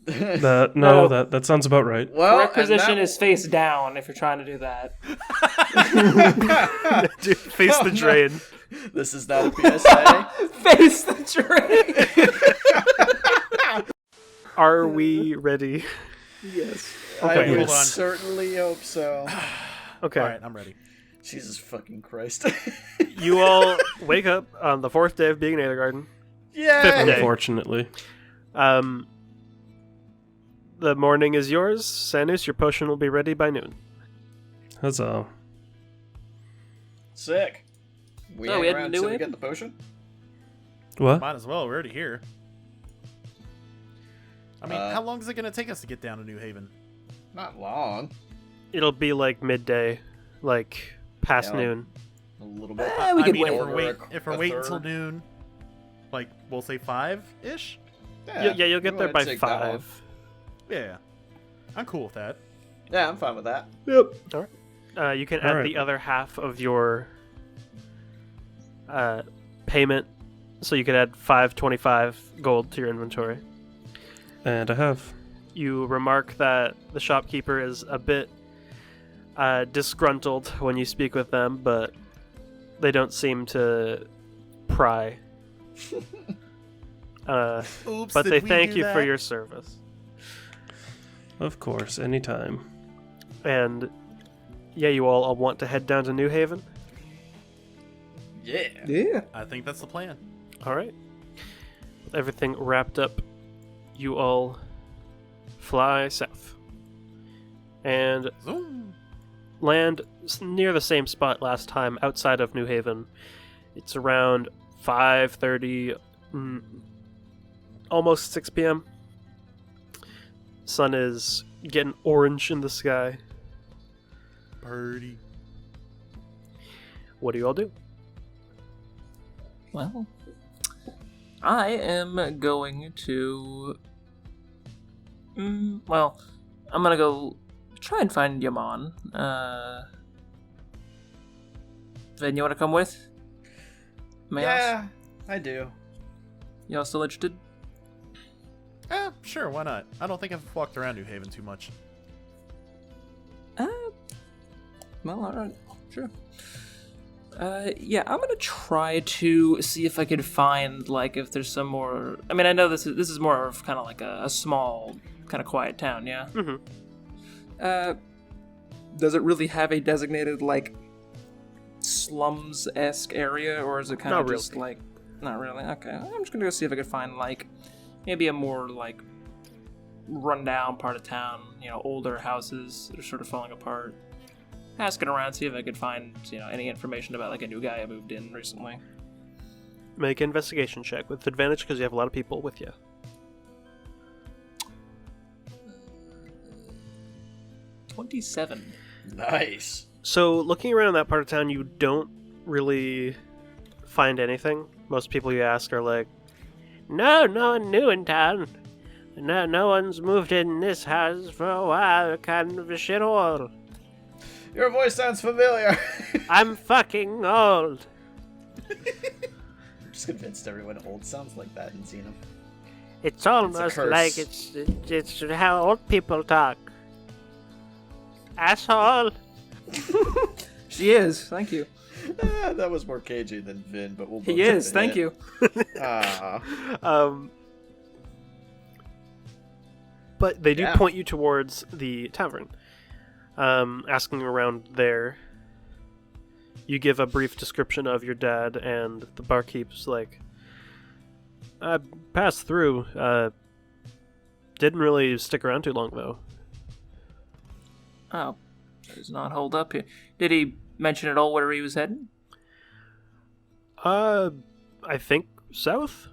That sounds about right. Well, Correct position is face down if you're trying to do that. Dude, face the drain. This is not a PSA. Face the drain! Are we ready? Yes. I Okay, would hold on. certainly hope so. Okay. All right, I'm ready. Jesus fucking Christ. You all wake up on the 4th day of being in Aethergarden. Yeah. 5th day. Unfortunately. The morning is yours. Sanus, your potion will be ready by noon. Huzzah. Sick. We Oh, hang we had around New till we Haven? get the potion? What? Might as well. We're already here. I mean, Uh, how long is it going to take us to get down to New Haven? Not long. It'll be like midday, like past Yeah, like- noon. A little bit. We I could mean, wait. if we're waiting until noon, like we'll say 5-ish. Yeah, you'll get there by 5. Yeah, I'm cool with that. Yeah, I'm fine with that. Yep. All right. You can add All right. the other half of your payment, so you could add 525 gold to your inventory. And I have. You remark that the shopkeeper is a bit disgruntled when you speak with them, but they don't seem to pry. Oops, But did they we thank do you for that? your service. Of course, anytime. And yeah, you all want to head down to New Haven? Yeah. Yeah. I think that's the plan. All right. With everything wrapped up, you all fly south and Zoom. land near the same spot last time, outside of New Haven. It's around 5:30, almost 6 p.m. Sun is getting orange in the sky. Birdie. What do you all do? Well, I am going to. Well, I'm gonna go try and find Yaman. Vin, you wanna come with? May I ask? Yeah, I do. Y'all still interested? Sure, why not? I don't think I've walked around New Haven too much. Well, alright, sure. Yeah, I'm gonna try to see if I can find, like, if there's some more. I mean, I know this is more of kind of like a small, kind of quiet town, yeah? Mm-hmm. Does it really have a designated, like, slums-esque area, or is it kind of Not just, like. Not really? Okay. I'm just gonna go see if I can find, like, maybe a more, like, rundown part of town, you know, older houses that are sort of falling apart. Asking around, see if I could find, you know, any information about, like, a new guy who moved in recently. Make an investigation check with advantage because you have a lot of people with you. 27. Nice. So, looking around that part of town, you don't really find anything. Most people you ask are like, no one new in town. No one's moved in this house for a while. Kind of a shithole. Your voice sounds familiar. I'm fucking old. I'm just convinced everyone old sounds like that in Xenom. It's almost curse. like it's how old people talk. Asshole. She is, thank you. That was more cagey than Vin, but we'll both He is, admit thank it. you. Ah. But they do Yeah. point you towards the tavern. Asking around there. You give a brief description of your dad, and the barkeep's like, I passed through. Didn't really stick around too long, though. Oh, does not hold up here. Did he mention at all where he was heading? I think south?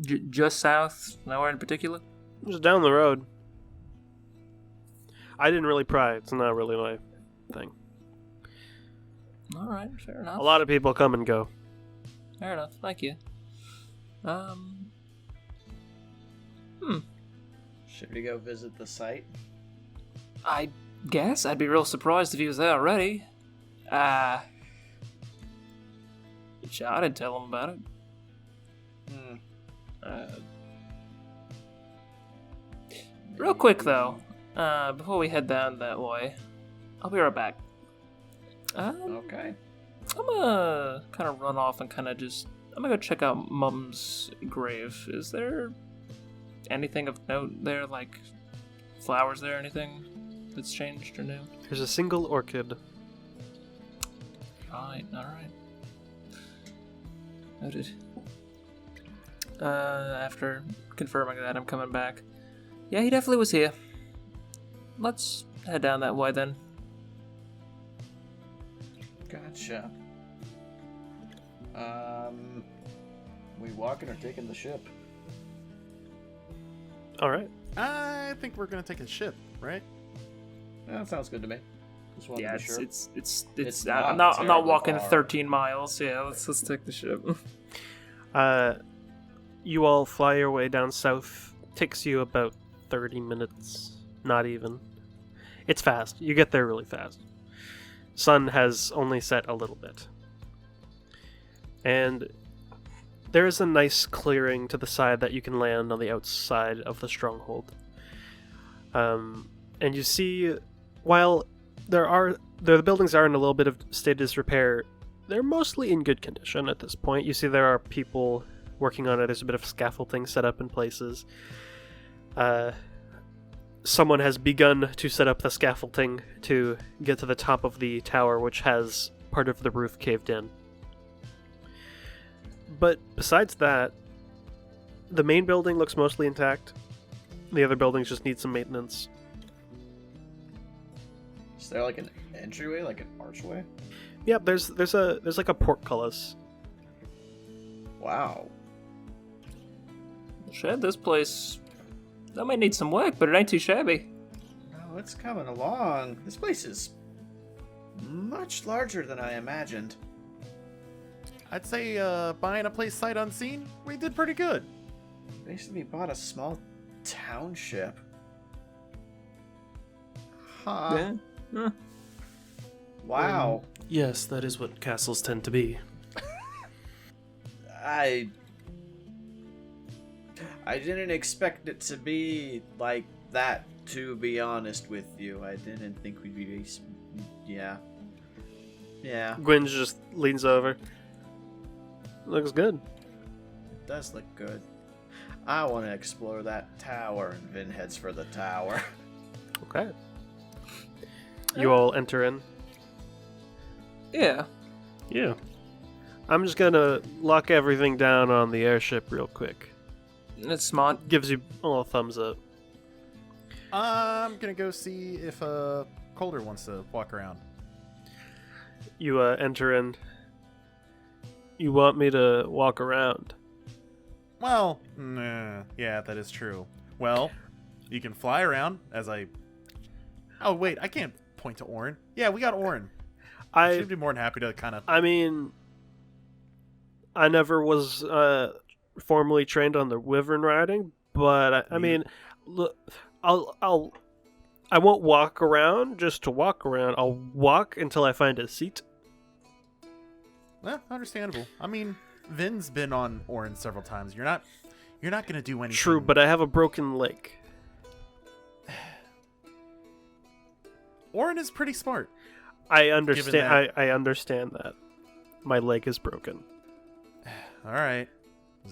just south? Nowhere in particular? Just down the road. I didn't really pry. It's not really my thing. All right, fair enough. A lot of people come and go. Fair enough. Thank you. Should we go visit the site? I guess I'd be real surprised if he was there already. I didn't tell him about it. Real quick though, before we head down that way, I'll be right back. Okay. I'm gonna kind of run off and I'm gonna go check out Mum's grave. Is there anything of note there, like flowers there, anything that's changed or new? There's a single orchid. Alright. Noted. After confirming that, I'm coming back. Yeah, he definitely was here. Let's head down that way then. Gotcha. We walking or taking the ship? Alright. I think we're gonna take a ship, right? Yeah, that sounds good to me. Just wanted Yeah, to be sure. it's not I'm not terribly walking far. 13 miles. Yeah, let's take the ship. You all fly your way down south. Takes you about 30 minutes. Not even. It's fast. You get there really fast. Sun has only set a little bit. And there is a nice clearing to the side that you can land on the outside of the stronghold. And you see, while the buildings are in a little bit of state of disrepair, they're mostly in good condition at this point. You see there are people working on it. There's a bit of scaffolding set up in places. Someone has begun to set up the scaffolding to get to the top of the tower, which has part of the roof caved in. But besides that, the main building looks mostly intact. The other buildings just need some maintenance. Is there like an entryway, like an archway? Yep, there's like a portcullis. Wow. Shit, this place that might need some work, but it ain't too shabby. No, it's coming along. This place is much larger than I imagined. I'd say buying a place sight unseen, we did pretty good. Basically bought a small township. Huh. Yeah. Wow. Yes, that is what castles tend to be. I didn't expect it to be like that, to be honest with you. I didn't think we'd be... Yeah. Yeah, Gwyn just leans over. Looks good. it does look good. I want to explore that tower, and Vin heads for the tower. Okay. You all enter in. Yeah. Yeah. I'm just gonna lock everything down on the airship real quick. It's smart. Gives you a little thumbs up. I'm gonna go see if Calder wants to walk around. You enter in. You want me to walk around? Well, nah, yeah, that is true. Well, you can fly around as I... Oh, wait, I can't point to Orin. Yeah, we got Orin. She'd be more than happy to kind of... I mean, I never was formally trained on the wyvern riding, but I mean, look, I won't walk around just to walk around. I'll walk until I find a seat. Well, understandable. I mean, Vin's been on Orin several times. You're not gonna do anything. True, but I have a broken leg. Orin is pretty smart. I understand. I understand that. My leg is broken. All right.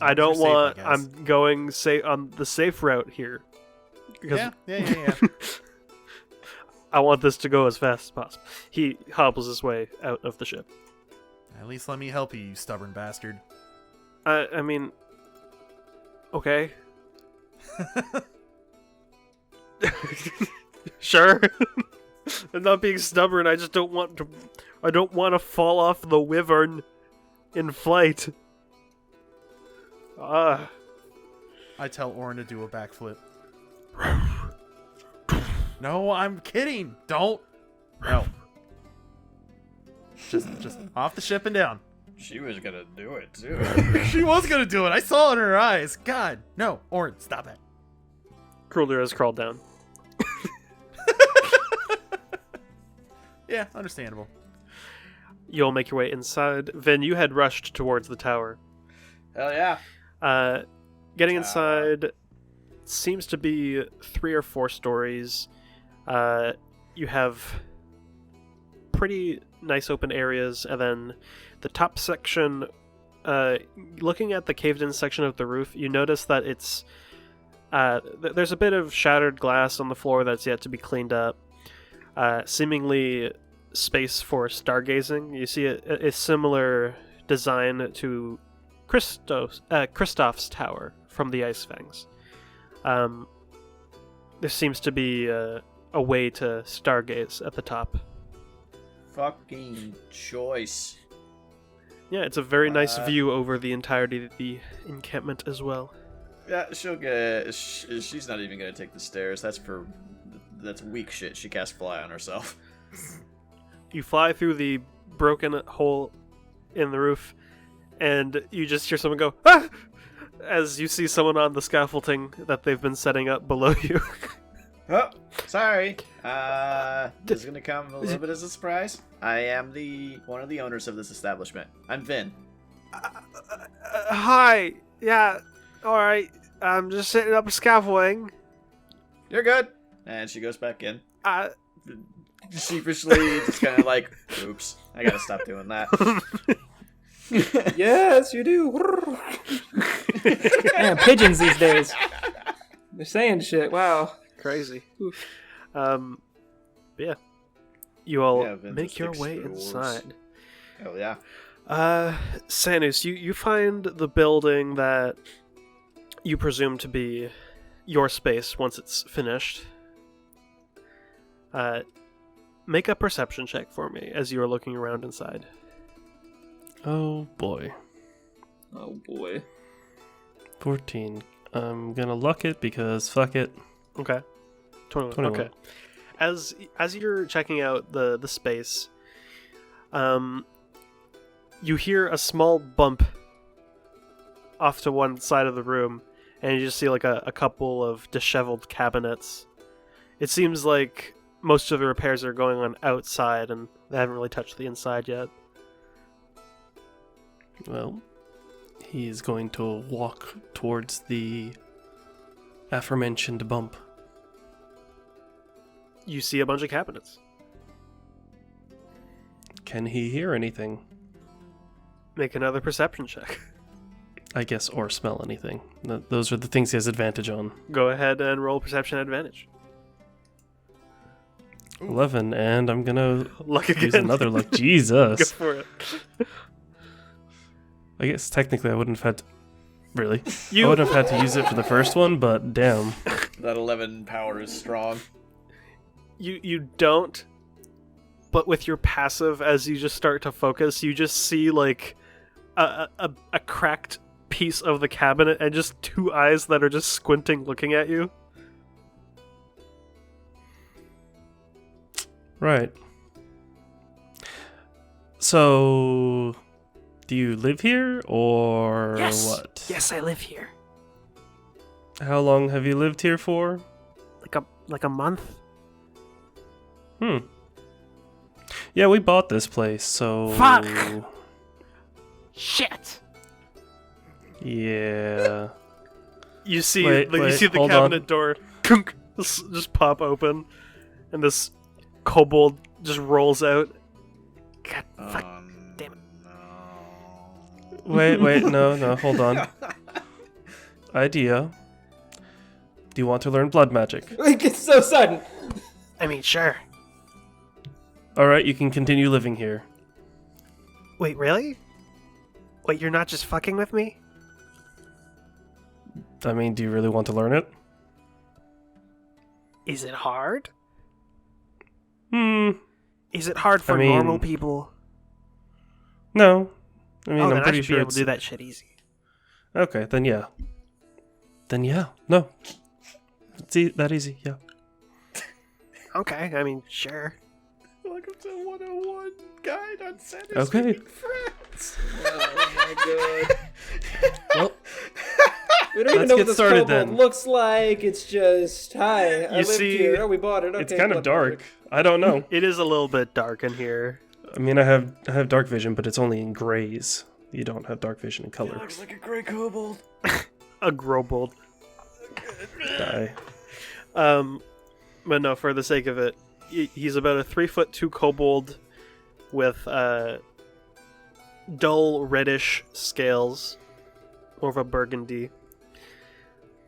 I don't want. Safe, I'm going on the safe route here. Because yeah. I want this to go as fast as possible. He hobbles his way out of the ship. At least let me help you, you stubborn bastard. I mean, okay. Sure. I'm not being stubborn. I just don't want to. I don't want to fall off the wyvern in flight. I tell Orin to do a backflip. No, I'm kidding. Don't. No. Just off the ship and down. She was gonna do it too. She was gonna do it. I saw it in her eyes. God, no, Orin, stop it. Kruller has crawled down. Yeah, understandable. You'll make your way inside. Vin, you had rushed towards the tower. Hell yeah. Getting inside seems to be 3 or 4 stories. You have pretty nice open areas, and then the top section, looking at the caved-in section of the roof, you notice that it's there's a bit of shattered glass on the floor that's yet to be cleaned up. Seemingly space for stargazing. You see a similar design to Kristoff's tower from the Ice Fangs. There seems to be a way to stargaze at the top. Fucking choice. Yeah, it's a very nice view over the entirety of the encampment as well. Yeah, she'll get. She's not even gonna take the stairs. That's weak shit. She casts fly on herself. You fly through the broken hole in the roof, and you just hear someone go, "Ah!" as you see someone on the scaffolding that they've been setting up below you. Oh, sorry. This is gonna come a little bit as a surprise. I am one of the owners of this establishment. I'm Vin. Hi. Yeah. All right. I'm just setting up a scaffolding. You're good. And she goes back in. Sheepishly, just kind of like, oops, I gotta stop doing that. Yes, you do. Man, pigeons these days. They're saying shit. Wow. Crazy. Yeah. You all Vin make just your way explores. inside. Hell yeah. Sanus, you find the building that you presume to be your space once it's finished. Make a perception check for me as you are looking around inside. Oh boy. Oh boy. 14. I'm gonna luck it because fuck it. Okay. 21. 21. Okay. As you're checking out the space, you hear a small bump off to one side of the room, and you just see like a couple of disheveled cabinets. It seems like most of the repairs are going on outside, and they haven't really touched the inside yet. Well, he's going to walk towards the aforementioned bump. You see a bunch of cabinets. Can he hear anything? Make another perception check. I guess, or smell anything. Those are the things he has advantage on. Go ahead and roll perception advantage. 11, and I'm gonna Luck use again. another luck. Go Jesus. for it. I guess technically I wouldn't have had to... Really? You- I wouldn't have had to use it for the first one, but damn. That 11 power is strong. You don't, but with your passive, as you just start to focus, you just see like a cracked piece of the cabinet and just 2 eyes that are just squinting looking at you. Right. So, do you live here, or what? Yes, I live here. How long have you lived here for? Like a month. Yeah, we bought this place, so... Fuck! Shit! Yeah. You see, Wait, you see the hold cabinet on. door just pop open, and this kobold just rolls out. God, fuck. damn it. Wait, no, hold on. Idea. Do you want to learn blood magic? It's so sudden. I mean, sure. Alright, you can continue living here. Wait, really? Wait, you're not just fucking with me? I mean, do you really want to learn it? Is it hard? Hmm. Is it hard for I mean- normal people? No. I mean, then I'm pretty I should sure be able it's... to do that shit easy. Okay, then yeah. Then yeah, no. It's that easy, yeah. Okay, I mean, sure. Welcome to 101 Guide on Santa's Okay. Making Friends. Oh my god. Well, We don't even Let's know get what this started kobold then. looks like. It's just, hi, I You lived see, here. Oh, we bought it. Okay, it's kind of blood dark. magic. I don't know. It is a little bit dark in here. I mean, I have dark vision, but it's only in grays. You don't have dark vision in color. Looks like a gray kobold. A grobold. Die. But no, for the sake of it, he's about a 3'2" kobold with dull reddish scales, more of a burgundy.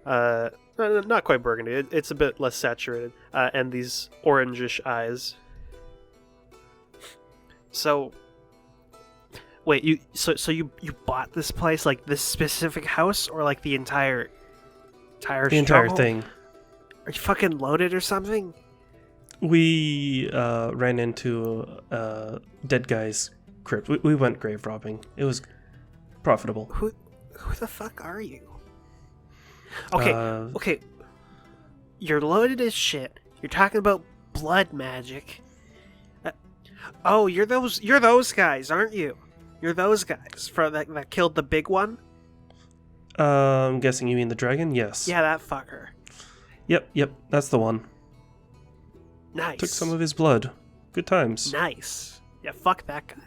Not quite burgundy. It's a bit less saturated, and these orangish eyes. So, wait, you bought this place, like this specific house, or like the entire The entire stronghold? thing. Are you fucking loaded or something? We ran into a dead guy's crypt. We went grave robbing. It was profitable. Who the fuck are you? Okay, okay. You're loaded as shit. You're talking about blood magic. Oh, you're those guys, aren't you? You're those guys that killed the big one? I'm guessing you mean the dragon? Yes. Yeah, that fucker. Yep, that's the one. Nice. Took some of his blood. Good times. Nice. Yeah, fuck that guy.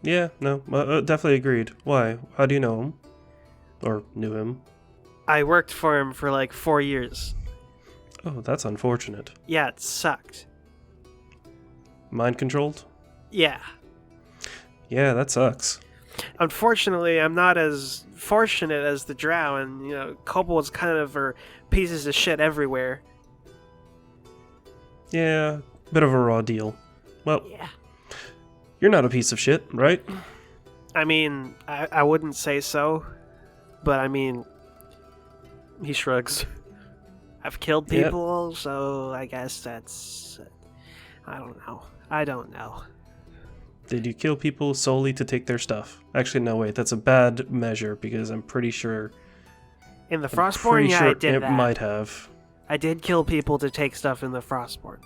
Yeah, no, definitely agreed. Why? How do you know him? Or knew him? I worked for him for like 4 years. Oh, that's unfortunate. Yeah, it sucked. Mind controlled? Yeah. Yeah, that sucks. Unfortunately, I'm not as fortunate as the drow, and, kobolds kind of are pieces of shit everywhere. Yeah, bit of a raw deal. Well, Yeah. you're not a piece of shit, right? I mean, I wouldn't say so, but I mean, he shrugs. I've killed Yeah. people, so I guess that's... I don't know. Did you kill people solely to take their stuff? Actually, no, wait, that's a bad measure because I'm pretty sure... In the Frostborn, I did it that. might have. I did kill people to take stuff in the Frostborn.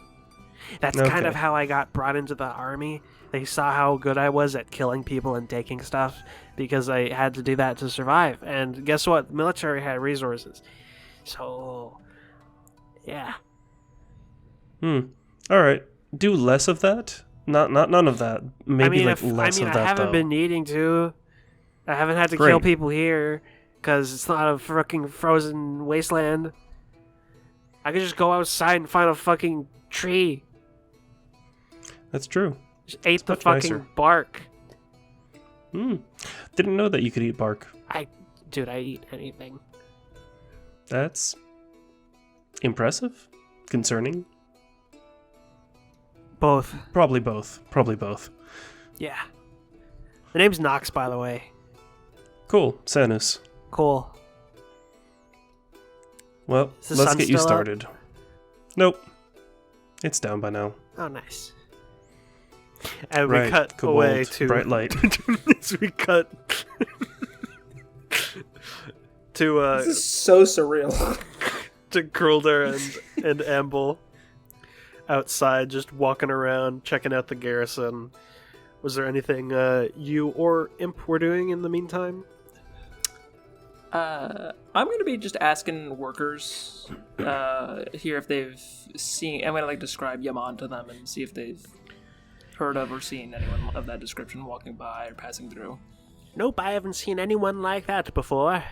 That's kind of Okay. how I got brought into the army. They saw how good I was at killing people and taking stuff because I had to do that to survive. And guess what? The military had resources. So, yeah. Alright, do less of that? Not none of that. Maybe less of that, I haven't though. been needing to. I haven't had to Great. kill people here because it's not a fucking frozen wasteland. I could just go outside and find a fucking tree. That's true. Just ate the much fucking nicer. bark. Didn't know that you could eat bark. Dude, I eat anything. That's impressive. Concerning. Both. Probably both. Yeah. The name's Nox, by the way. Cool, Sanus. Cool. Well, Is the let's sun get you still up? started. Nope. It's down by now. Oh, nice. And Right, we cut kobold, away to bright light. as we cut to This is so surreal. to Krulder and Amble outside, just walking around, checking out the garrison. Was there anything you or Imp were doing in the meantime? I'm going to be just asking workers here if they've seen... I'm going to describe Yaman to them and see if they've heard of or seen anyone of that description walking by or passing through. Nope, I haven't seen anyone like that before.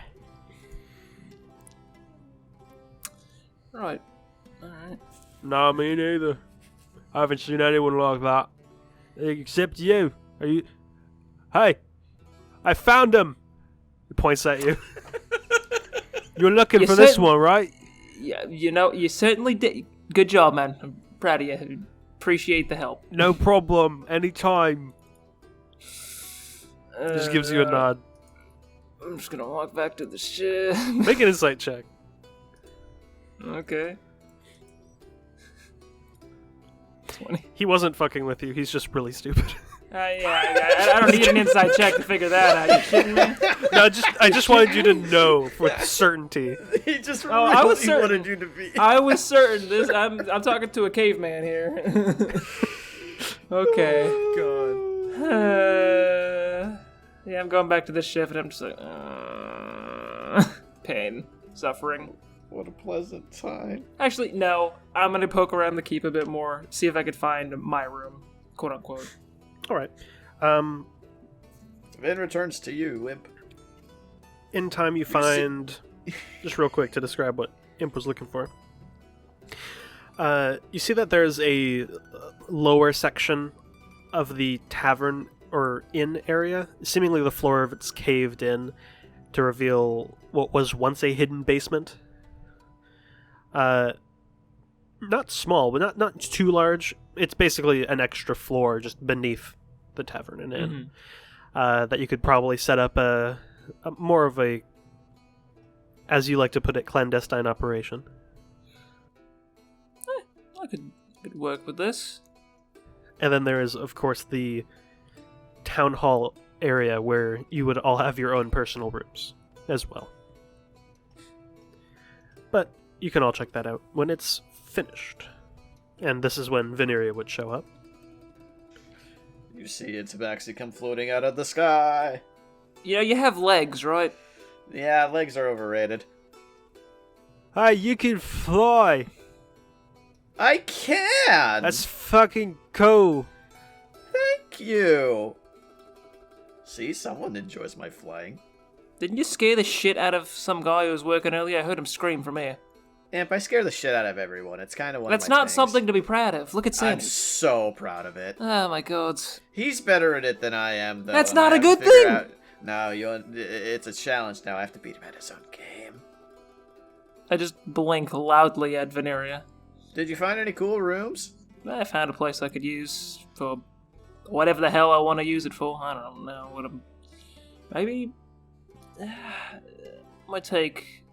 Right. Alright. Nah, me neither. I haven't seen anyone like that. Except you. Are you... Hey! I found him! He points at you. You're looking You for this said- one, right? Yeah, you certainly did. Good job, man. I'm proud of you. Appreciate the help. No problem. Anytime. Just gives you a nod. I'm just gonna walk back to the ship. Make an insight check. Okay. 20. He wasn't fucking with you. He's just really stupid. I don't need an inside check to figure that out. You shitting me? No, I just wanted you to know with certainty. He just I was certain. wanted you to be. I was certain. I'm talking to a caveman here. Okay. Oh, God. Yeah, I'm going back to this shift, and I'm just like, pain, suffering. What a pleasant time. Actually, no. I'm gonna poke around the keep a bit more, see if I could find my room, quote unquote. All right. Vin returns to you, Imp. In time, you find, just real quick to describe what Imp was looking for. You see that there's a lower section of the tavern or inn area. Seemingly the floor of it's caved in to reveal what was once a hidden basement. Not small, but not too large. It's basically an extra floor just beneath the tavern and inn. That you could probably set up a more of a, as you like to put it, clandestine operation. I could work with this. And then there is, of course, the town hall area where you would all have your own personal rooms as well. But you can all check that out when it's finished. And this is when Veneria would show up. You see a tabaxi come floating out of the sky. You know, you have legs, right? Yeah, legs are overrated. Hi, you can fly! I can! That's fucking cool! Thank you! See, someone enjoys my flying. Didn't you scare the shit out of some guy who was working earlier? I heard him scream from here. Imp, I scare the shit out of everyone. It's kind of one That's of my not things. something to be proud of. Look at I'm Sammy. so proud of it. Oh my god. He's better at it than I am, though. That's and I not a have to good figure thing! out- No, it's a challenge now. I have to beat him at his own game. I just blink loudly at Veneria. Did you find any cool rooms? I found a place I could use for whatever the hell I want to use it for. I don't know what I'm... Maybe... might take...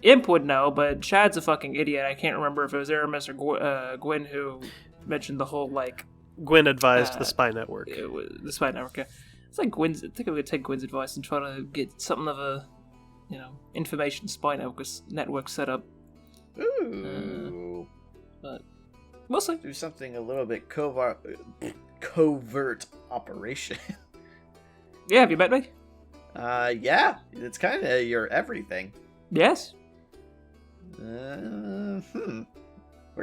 Imp would know, but Chad's a fucking idiot. I can't remember if it was Aramis or Gwyn who mentioned the whole, like... Gwyn advised the spy network. It was the spy network. It's like Gwyn's... I think I'm going to take Gwyn's advice and try to get something of a, information spy network set up. Ooh. But we'll see. Do something a little bit covert operation. Yeah, have you met me? Yeah. It's kind of your everything. Yes. Where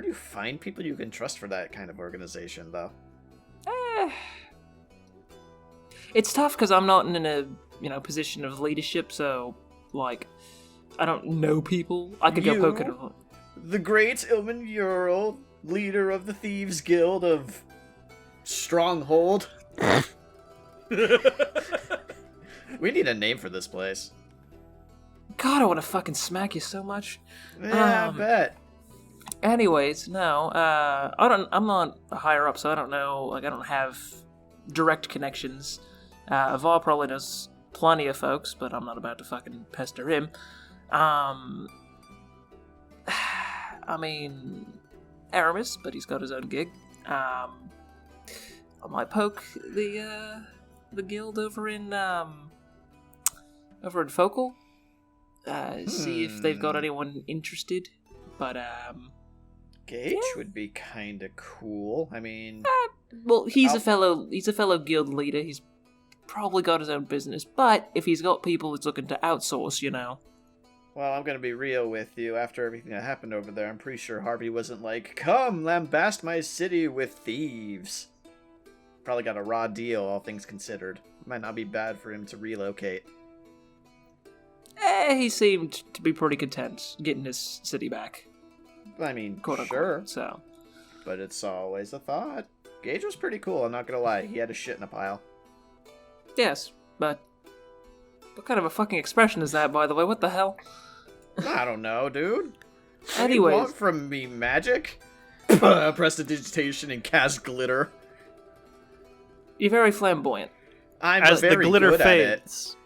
do you find people you can trust for that kind of organization, though? It's tough because I'm not in a position of leadership, so like I don't know people. I could go poking around. The great Ilman Ural, leader of the Thieves Guild of Stronghold. We need a name for this place. God, I want to fucking smack you so much. Yeah, I bet. Anyways, no, I'm not a higher up, so I don't know. Like, I don't have direct connections. Var probably knows plenty of folks, but I'm not about to fucking pester him. I mean, Aramis, but he's got his own gig. I might poke the guild over in Focal. See if they've got anyone interested. But Gage would be kind of cool. I mean, well, he's a fellow guild leader. He's probably got his own business. But if he's got people he's looking to outsource, Well, I'm gonna be real with you. After everything that happened over there, I'm pretty sure Harvey wasn't like, "Come, lambast my city with thieves." Probably got a raw deal, all things considered. Might not be bad for him to relocate. He seemed to be pretty content getting his city back. I mean, Quote unquote, sure, so. but it's always a thought. Gage was pretty cool, I'm not gonna lie. He had his shit in a pile. Yes, but what kind of a fucking expression is that, by the way? What the hell? I don't know, dude. What do you Anyways, want from me, magic? Prestidigitation and cast glitter. you're very flamboyant. I'm As the very glitter good at it. fades,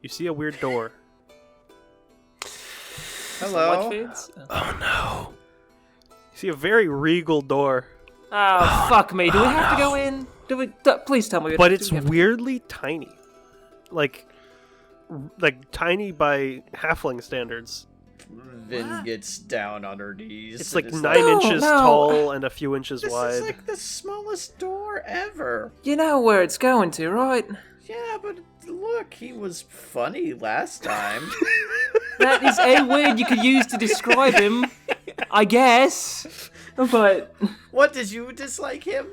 you see a weird door. Hello. What fades? Oh no. You see a very regal door. Oh, fuck me. Do we have to go in? Please tell me. But it's weirdly tiny. Like tiny by halfling standards. Vin gets down on her knees. It's like and is 9 inches No. tall and a few inches This wide. is like the smallest door ever. You know where it's going to, right? Yeah, but look, he was funny last time. That is a word you could use to describe him, I guess. But What, did you dislike him?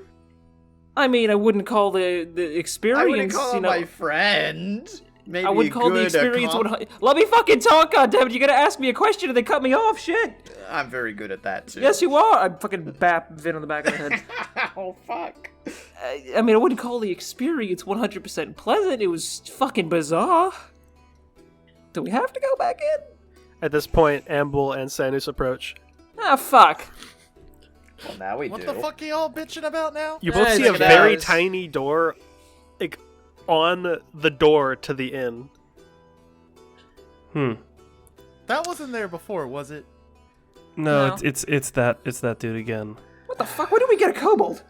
I mean, I wouldn't call the experience. I wouldn't call him you know, my friend. Maybe I wouldn't call the experience. Let me fucking talk, goddammit! You're gonna ask me a question and they cut me off. Shit. I'm very good at that too. Yes, you are. I fucking bap Vin on the back of the head. Oh fuck. I mean, I wouldn't call the experience 100% pleasant. It was fucking bizarre. Do we have to go back in? At this point, Amble and Sanus approach. Ah, fuck. Well, now we What do. the fuck are y'all bitching about now? You both Hey, see a look at very that. tiny door, like, on the door to the inn. That wasn't there before, was it? No, No. it's that dude again. What the fuck? Where did we get a kobold?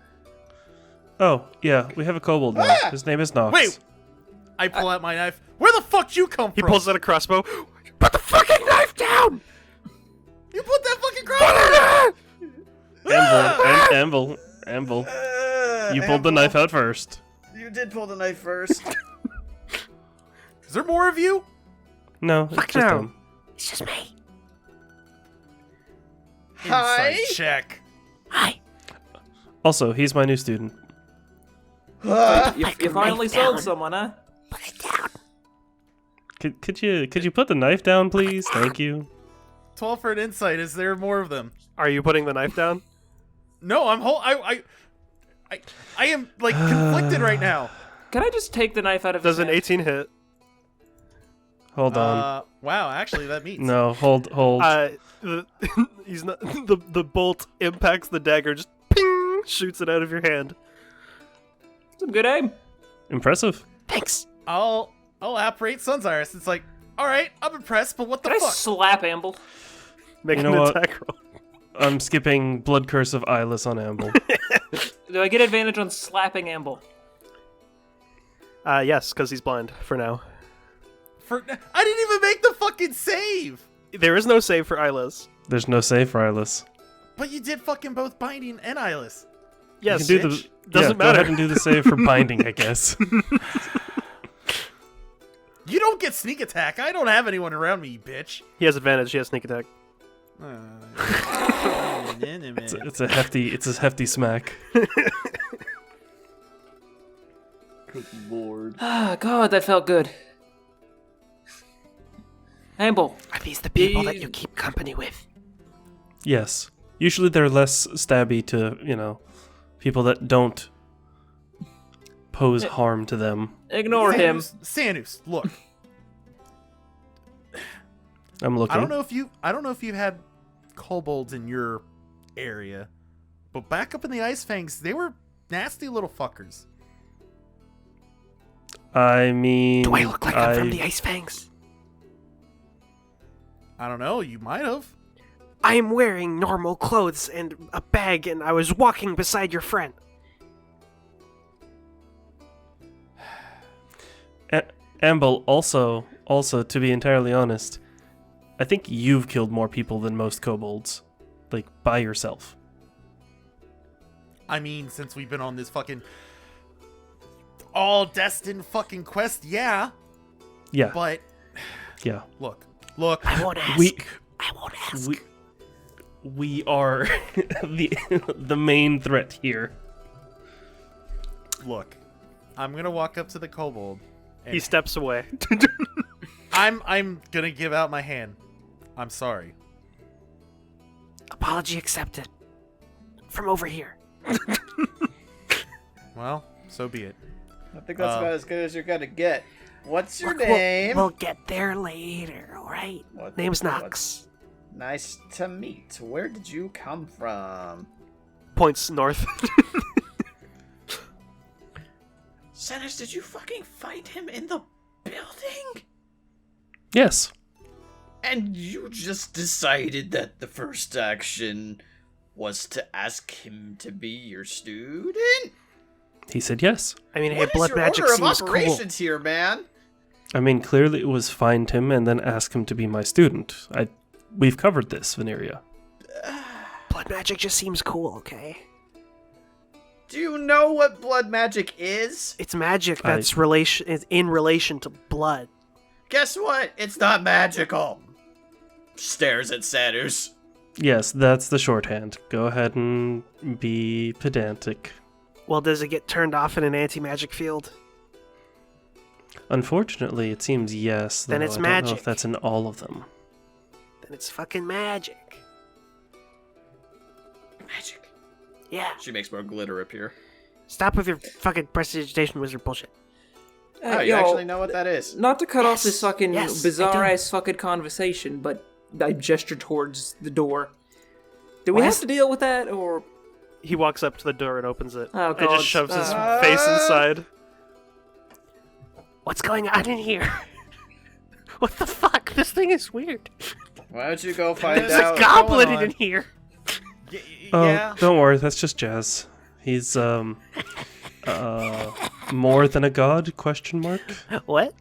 Oh, yeah, we have a kobold now. His name is Nox. Wait! I pull out my knife. Where the fuck you come He from? pulls out a crossbow. Put the fucking knife down! You put that fucking crossbow down! Amble. You pulled the knife out first. You did pull the knife first. Is there more of you? No, it's just no. him. It's just me. Hi. Insight check. Hi. Also, he's my new student. You finally sold someone, huh? Put it down. Could you put the knife down, please? Thank you. 12 for an insight. Is there more of them? Are you putting the knife down? No, I'm I am like conflicted right now. Can I just take the knife out of his Does an hand? 18 hit? Hold on. Wow, actually that meets. No, hold. He's not. The bolt impacts the dagger, just ping, shoots it out of your hand. Some good aim. Impressive. Thanks. I'll apparate Sunsiris. It's like, all right, I'm impressed, but what the Can I fuck? slap Amble? Make You an know what? attack roll. I'm skipping Blood Curse of Eyeless on Amble. Do I get advantage on slapping Amble? Yes, because he's blind for now. I didn't even make the fucking save. There is no save for Ilas. There's no save for Eyeless. But you did fucking both binding and eyeless. Yes, You can do doesn't Go matter. ahead and do the save for binding, I guess. You don't get sneak attack. I don't have anyone around me, you bitch. He has advantage. He has sneak attack. It's a hefty smack. Good lord. Ah, God, that felt good. Amble. Are these the people that you keep company with? Yes. Usually they're less stabby to, people that don't pose harm to them. Ignore him. Sanus, look. I'm looking. I don't know if you had kobolds in your area, but back up in the Ice Fangs, they were nasty little fuckers. I mean... Do I look like I'm from the Ice Fangs? I don't know, you might have. I am wearing normal clothes and a bag, and I was walking beside your friend. Amble, also, to be entirely honest, I think you've killed more people than most kobolds. Like, by yourself. I mean, since we've been on this fucking all destined fucking quest, yeah. Yeah, But yeah. look. I won't ask. I won't ask. We are the main threat here. Look. I'm gonna walk up to the kobold. And He steps away. I'm gonna give out my hand. I'm sorry. Apology accepted. From over here. Well, so be it. I think that's about as good as you're gonna get. What's your Look, name? We'll get there later, alright? What- Name's what- Nox. Nice to meet. Where did you come from? Points north. Sennis, did you fucking fight him in the building? Yes. And you just decided that the first action was to ask him to be your student? He said yes. I mean, hey, What is blood your magic order of seems cool. operations here, man? I mean, clearly it was find him and then ask him to be my student. We've covered this, Veneria. Blood magic just seems cool, okay? Do you know what blood magic is? It's magic that's is in relation to blood. Guess what? It's not magical. Stares at Satyrs. Yes, that's the shorthand. Go ahead and be pedantic. Well, does it get turned off in an anti-magic field? Unfortunately, it seems yes. Then though it's I don't know magic. if that's in all of them. Then it's fucking magic. Magic. Yeah. She makes more glitter appear. Stop with your fucking prestidigitation wizard bullshit. Oh, you actually know what that is? Not to cut off this fucking Yes, bizarre I do. ass fucking conversation, but I gesture towards the door. Do we What have is- to deal with that, or He walks up to the door and opens it. Oh, And God. just shoves his face inside. What's going on in here? What the fuck? This thing is weird. Why don't you go find There's out? a goblin going on? in here. Oh, Yeah. don't worry, that's just Jazz. He's more than a god? Question mark. What?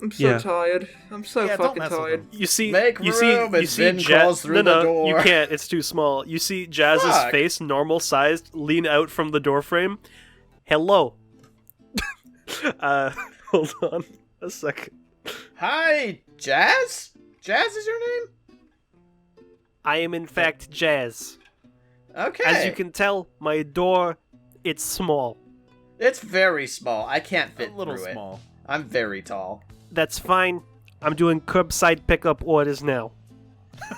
I'm so Yeah. tired. I'm so Yeah, don't fucking mess with tired. him. You see, Make you see, room, you and see Vin crawls through the You door. can't. It's too small. You see Jazz's Fuck. face, normal sized, lean out from the door frame. Hello. Hold on a second. Hi, Jazz? Jazz is your name? I am in fact Jazz. Okay. As you can tell, my door, it's small. It's very small. I can't A fit little through small. it. I'm very tall. That's fine. I'm doing curbside pickup orders now.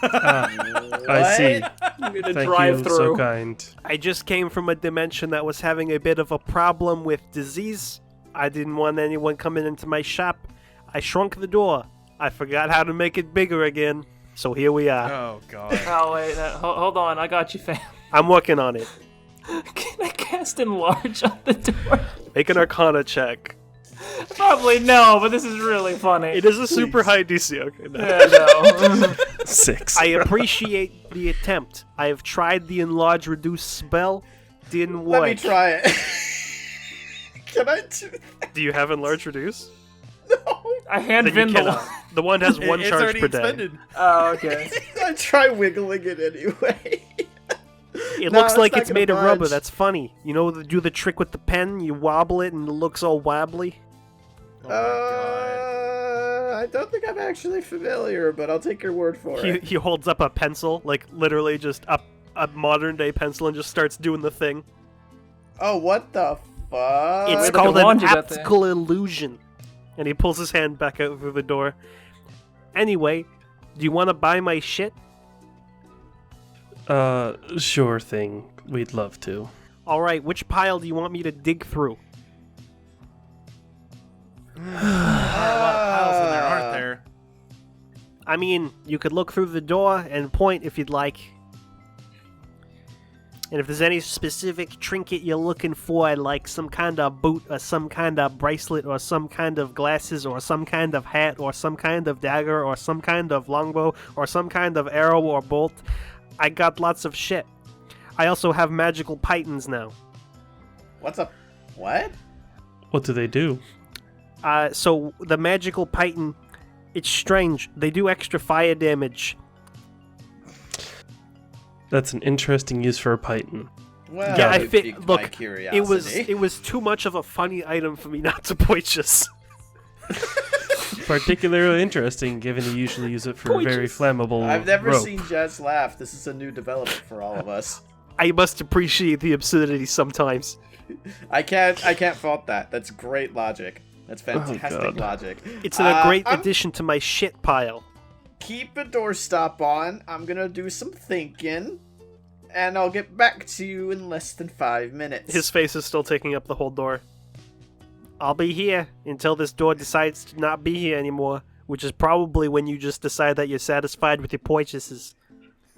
I see. I'm gonna Thank drive you, through. so kind. I just came from a dimension that was having a bit of a problem with disease. I didn't want anyone coming into my shop. I shrunk the door. I forgot how to make it bigger again. So here we are. Oh god. Oh wait, hold on. I got you, fam. I'm working on it. Can I cast enlarge on the door? Make an Arcana check. Probably no, but this is really funny. It is a super high DC. Okay, no. Yeah, no. 6. I appreciate the attempt. I have tried the enlarge reduce spell. Didn't work. Let me try it. Can I do that? Do you have enlarge reduce? No. I hand Then you Vin the cannot. The one has one It's charge already per day. expended. Oh, okay. I try wiggling it anyway. It No, looks it's like not it's gonna made of rubber. budge. That's funny. You know, do the trick with the pen. You wobble it and it looks all wobbly. Oh my god. I don't think I'm actually familiar, but I'll take your word for it. He holds up a pencil, like literally just a modern day pencil, and just starts doing the thing. Oh, what the fuck? It's Wait, called the an wand you got there. optical illusion. And he pulls his hand back out through the door. Anyway, do you want to buy my shit? Sure thing. We'd love to. Alright, which pile do you want me to dig through? There are a lot of piles in there, aren't there? I mean, you could look through the door and point if you'd like. And if there's any specific trinket you're looking for, like some kind of boot or some kind of bracelet or some kind of glasses or some kind of hat or some kind of dagger or some kind of longbow or some kind of arrow or bolt, I got lots of shit. I also have magical pythons now. What's up? What? What do they do? So the magical python, it's strange. They do extra fire damage. That's an interesting use for a python. Well, Yeah, I it think. piqued my Look, curiosity. it was too much of a funny item for me not to purchase. Particularly interesting, given you usually use it for very flammable I've never rope. seen Jazz laugh. This is a new development for all of us. I must appreciate the absurdity sometimes. I can't fault that. That's great logic. That's fantastic God. logic. It's a great I'm- addition to my shit pile. Keep a doorstop on. I'm gonna do some thinking, and I'll get back to you in less than 5 minutes. His face is still taking up the whole door. I'll be here until this door decides to not be here anymore, which is probably when you just decide that you're satisfied with your purchases.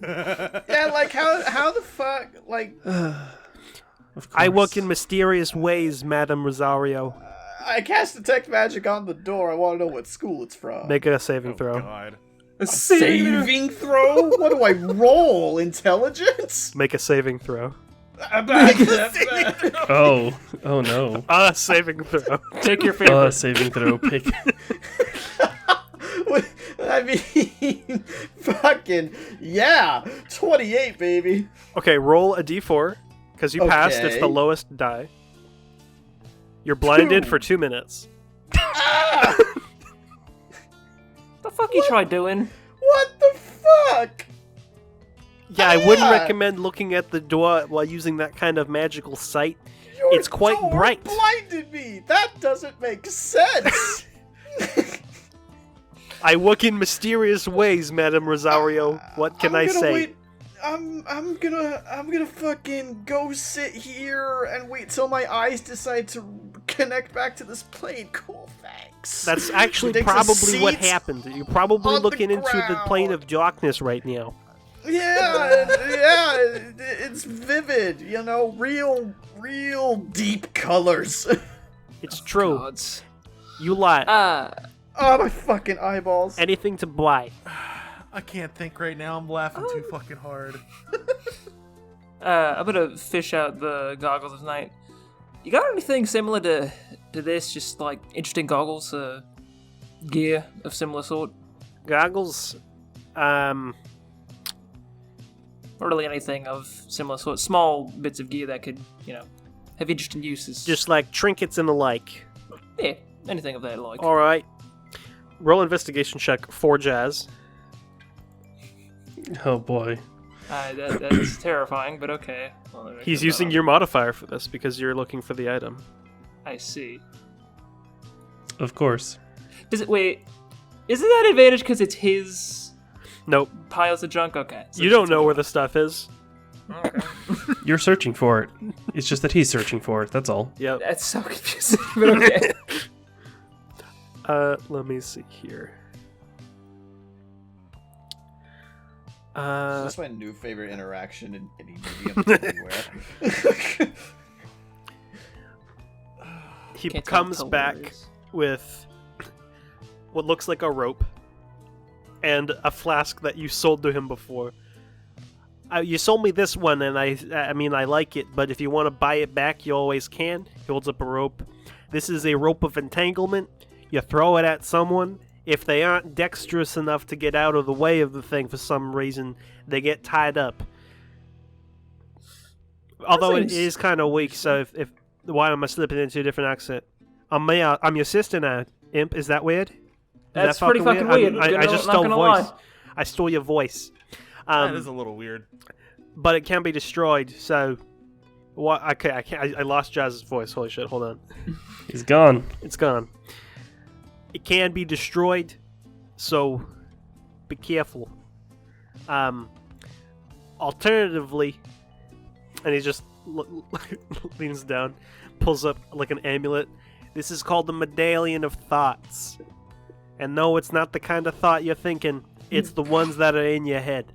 Yeah, like how the fuck, like Of I work course. in mysterious ways, Madame Rosario. I cast detect magic on the door. I want to know what school it's from. Make a saving Oh throw. god. A Saving throw? What do I roll? Intelligence? Make a saving throw. Oh no. Saving throw. Take your favorite. Saving throw. Pick. I mean, fucking, yeah. 28, baby. Okay, roll a d4, because you passed, it's the Okay. lowest die. You're blinded 2. for 2 minutes. Ah! The fuck you try doing? What the fuck? Yeah, I wouldn't Ah! recommend looking at the door while using that kind of magical sight. Your It's quite door bright. blinded me. That doesn't make sense. I work in mysterious ways, Madame Rosario. What can I gonna say? Wait. I'm gonna fucking go sit here and wait till my eyes decide to connect back to this plane. Cool, thanks. That's actually Takes a probably what seat happened. You're probably on the looking into the plane of darkness right now. Yeah, it's vivid, you know, real deep colors. It's true. Gods. You lie. Oh, my fucking eyeballs. Anything to buy. I can't think right now. I'm laughing too fucking hard. I'm gonna fish out the goggles of night. You got anything similar to this? Just like interesting goggles, gear of similar sort? Goggles. Or really anything of similar sort? Small bits of gear that could, have interesting uses. Just like trinkets and the like. yeah, anything of that like. Alright. Roll investigation check for Jazz. Oh boy. That's terrifying, but okay. Well, let me He's put that using on. your modifier for this because you're looking for the item. I see. Of course. Is it that advantage because it's his Nope. piles of junk? Okay. So You don't know where the stuff is. Okay. You're searching for it. It's just that he's searching for it. That's all. Yep. That's so confusing, but okay. Let me see here. That's my new favorite interaction in any medium anywhere. He Can't tell comes it's back hilarious. with what looks like a rope and a flask that you sold to him before. You sold me this one, and I mean, I like it, but if you want to buy it back, you always can. He holds up a rope. This is a rope of entanglement. You throw it at someone. If they aren't dexterous enough to get out of the way of the thing for some reason, they get tied up. Although it seems- is kind of weak, so if why am I slipping into a different accent? I'm your sister now, imp. Is that weird? Is That's that pretty fucking weird. I just Not stole gonna voice. lie. I stole your voice. That is a little weird. But it can be destroyed. So, what? Okay, I can't. I lost Jazz's voice. Holy shit! Hold on, He's gone. it's gone. It can be destroyed, so be careful. Alternatively, and he just leans down, pulls up like an amulet. This is called the Medallion of Thoughts. And no, it's not the kind of thought you're thinking. It's the ones that are in your head.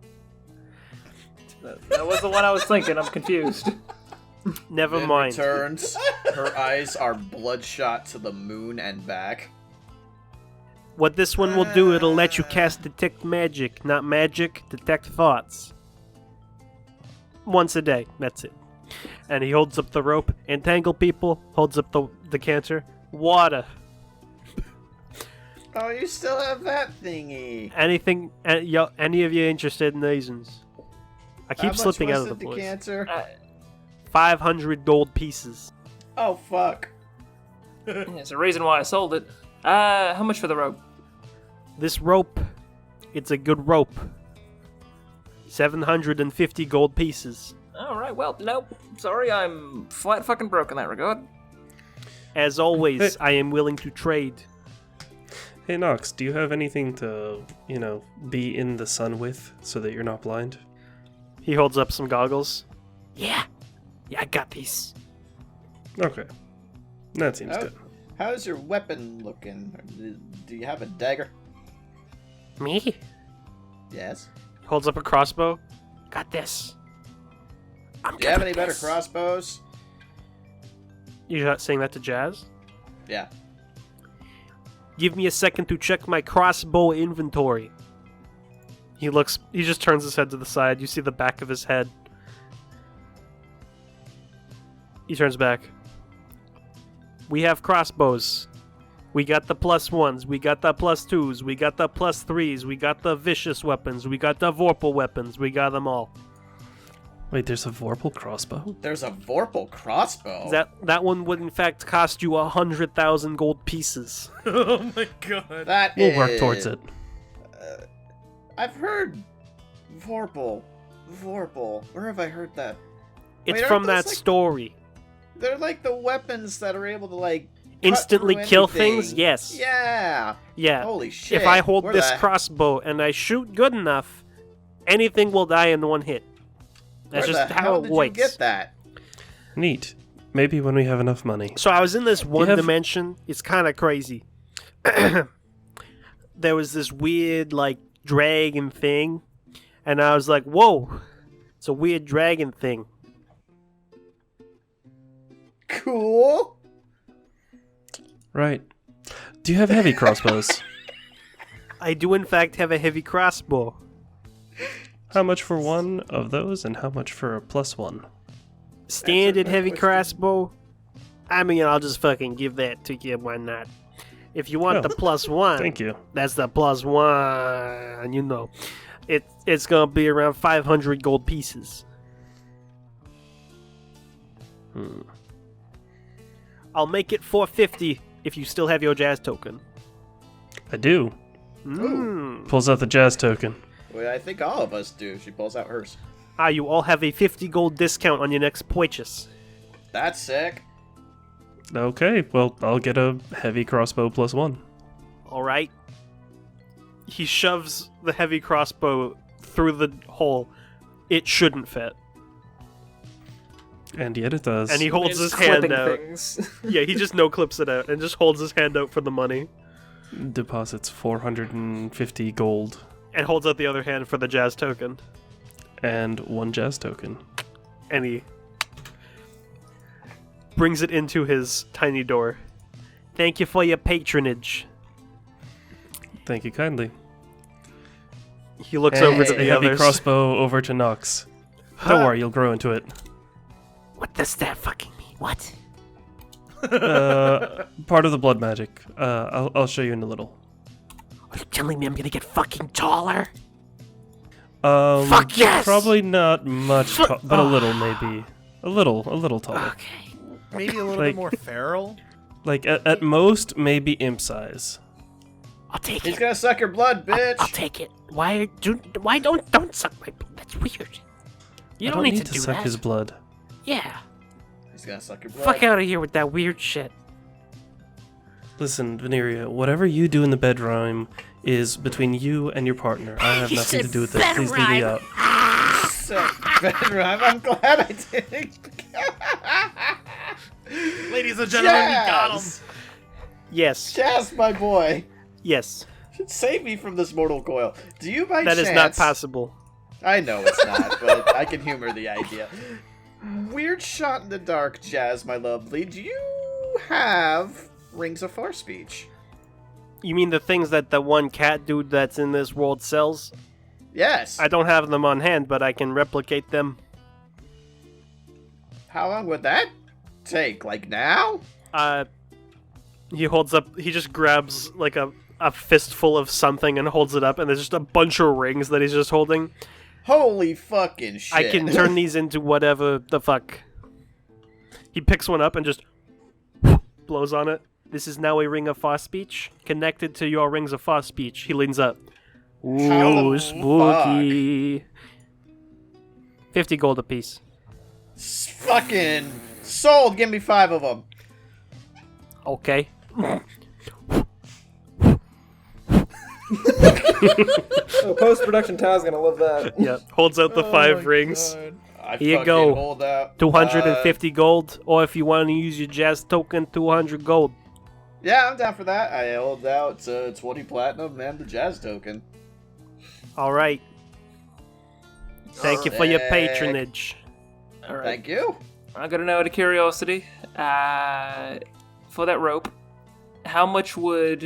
That was the one I was thinking. I'm confused. Never Then mind. returns. Her eyes are bloodshot to the moon and back. What this one will do, it'll let you cast Detect Magic. Not magic, detect thoughts. Once a day, that's it. And he holds up the rope. Entangle people, holds up the decanter. Water. Oh, you still have that thingy. Anything, any of you interested in these ones? I keep slipping out of the voice. Decanter? 500 gold pieces. Oh, fuck. There's a reason why I sold it. How much for the rope? This rope, it's a good rope. 750 gold pieces. Alright, well, nope. Sorry, I'm flat fucking broke in that regard. As always, I am willing to trade. Hey Nox, do you have anything to, be in the sun with so that you're not blind? He holds up some goggles. Yeah, I got these. Okay. That seems Oh. good. How's your weapon looking? Do you have a dagger? Me? Yes. Holds up a crossbow. Got this. I'm Do you have good any with better this. crossbows? You're not saying that to Jazz? Yeah. Give me a second to check my crossbow inventory. He just turns his head to the side. You see the back of his head. He turns back. We have crossbows. We got the +1s. We got the +2s. We got the +3s. We got the vicious weapons. We got the Vorpal weapons. We got them all. Wait, there's a Vorpal crossbow? There's a Vorpal crossbow. That one would in fact cost you 100,000 gold pieces. Oh my god. We'll work towards it. I've heard Vorpal. Where have I heard that? It's Wait, from aren't that those, like, story. They're like the weapons that are able to like Instantly cut through kill anything. things? Yes. Yeah. Yeah. Holy shit. If I hold Where this the- crossbow and I shoot good enough, anything will die in one hit. That's where just the how hell it did works. you get that? Neat. Maybe when we have enough money. So I was in this one have- dimension. It's kind of crazy. There was this weird, like, dragon thing. And I was like, whoa. It's a weird dragon thing. Cool. Right. Do you have heavy crossbows? I do, in fact, have a heavy crossbow. How much for one of those, and how much for a +1? Standard my heavy question. crossbow. I mean, I'll just fucking give that to you. Why not? If you want Oh, the +1, Thank you. that's the +1. You know, it's gonna be around 500 gold pieces. I'll make it 450 if you still have your jazz token. I do. Pulls out the jazz token. Well, I think all of us do. She pulls out hers. You all have a 50 gold discount on your next purchase. That's sick. Okay, well, I'll get a heavy crossbow +1. All right. He shoves the heavy crossbow through the hole. It shouldn't fit. And yet it does. And he holds It's his hand clipping out. things. Yeah, he just no clips it out and just holds his hand out for the money. Deposits 450 gold And holds out the other hand for the jazz token. and 1 jazz token. And he brings it into his tiny door. Thank you for your patronage. Thank you kindly. He looks over to A the heavy others. crossbow over to Nox. Don't worry, you'll grow into it. What does that fucking mean? What? Part of the blood magic. I'll show you in a little. Are you telling me I'm gonna get fucking taller? Fuck yes! Probably not much, but a little maybe. A little taller. Okay. Maybe a little Like- bit more feral. Like at most, maybe imp size. I'll take He's it. gonna suck your blood, bitch. I'll take it. Why don't suck my blood? That's weird. You I don't don't need to do suck that. his blood. Yeah. He's gonna suck your blood. Fuck out of here with that weird shit. Listen, Veneria, whatever you do in the bedroom is between you and your partner. I have nothing to do with it. Please leave me out. Suck bedroom. I'm glad I didn't. Ladies and gentlemen, we got him. Jazz. Yes. Jazz, my boy. Yes. Should save me from this mortal coil. Do you by That chance... is not possible. I know it's not, but I can humor the idea. Weird shot in the dark, Jazz, my lovely. Do you have Rings of Far Speech? You mean the things that the one cat dude that's in this world sells? Yes. I don't have them on hand, but I can replicate them. How long would that take? Like now? He holds up, he just grabs like a fistful of something and holds it up, and there's just a bunch of rings that he's just holding. Holy fucking shit. I can turn these into whatever the fuck. He picks one up and just blows on it. This is now a ring of far speech connected to your rings of far speech. He leans up. How Ooh, the spooky. 50 gold apiece. Fucking sold. Give me 5 of them. Okay. Oh, post-production Ty's gonna love that. Yeah. Holds out the 5 rings. I Here you fucking go. Hold out. 250 gold, or if you want to use your jazz token, 200 gold. Yeah, I'm down for that. I hold out 20 platinum and the jazz token. All right. Thank you for your Sick. patronage. All right. Thank you. I got to know out of curiosity, for that rope, how much would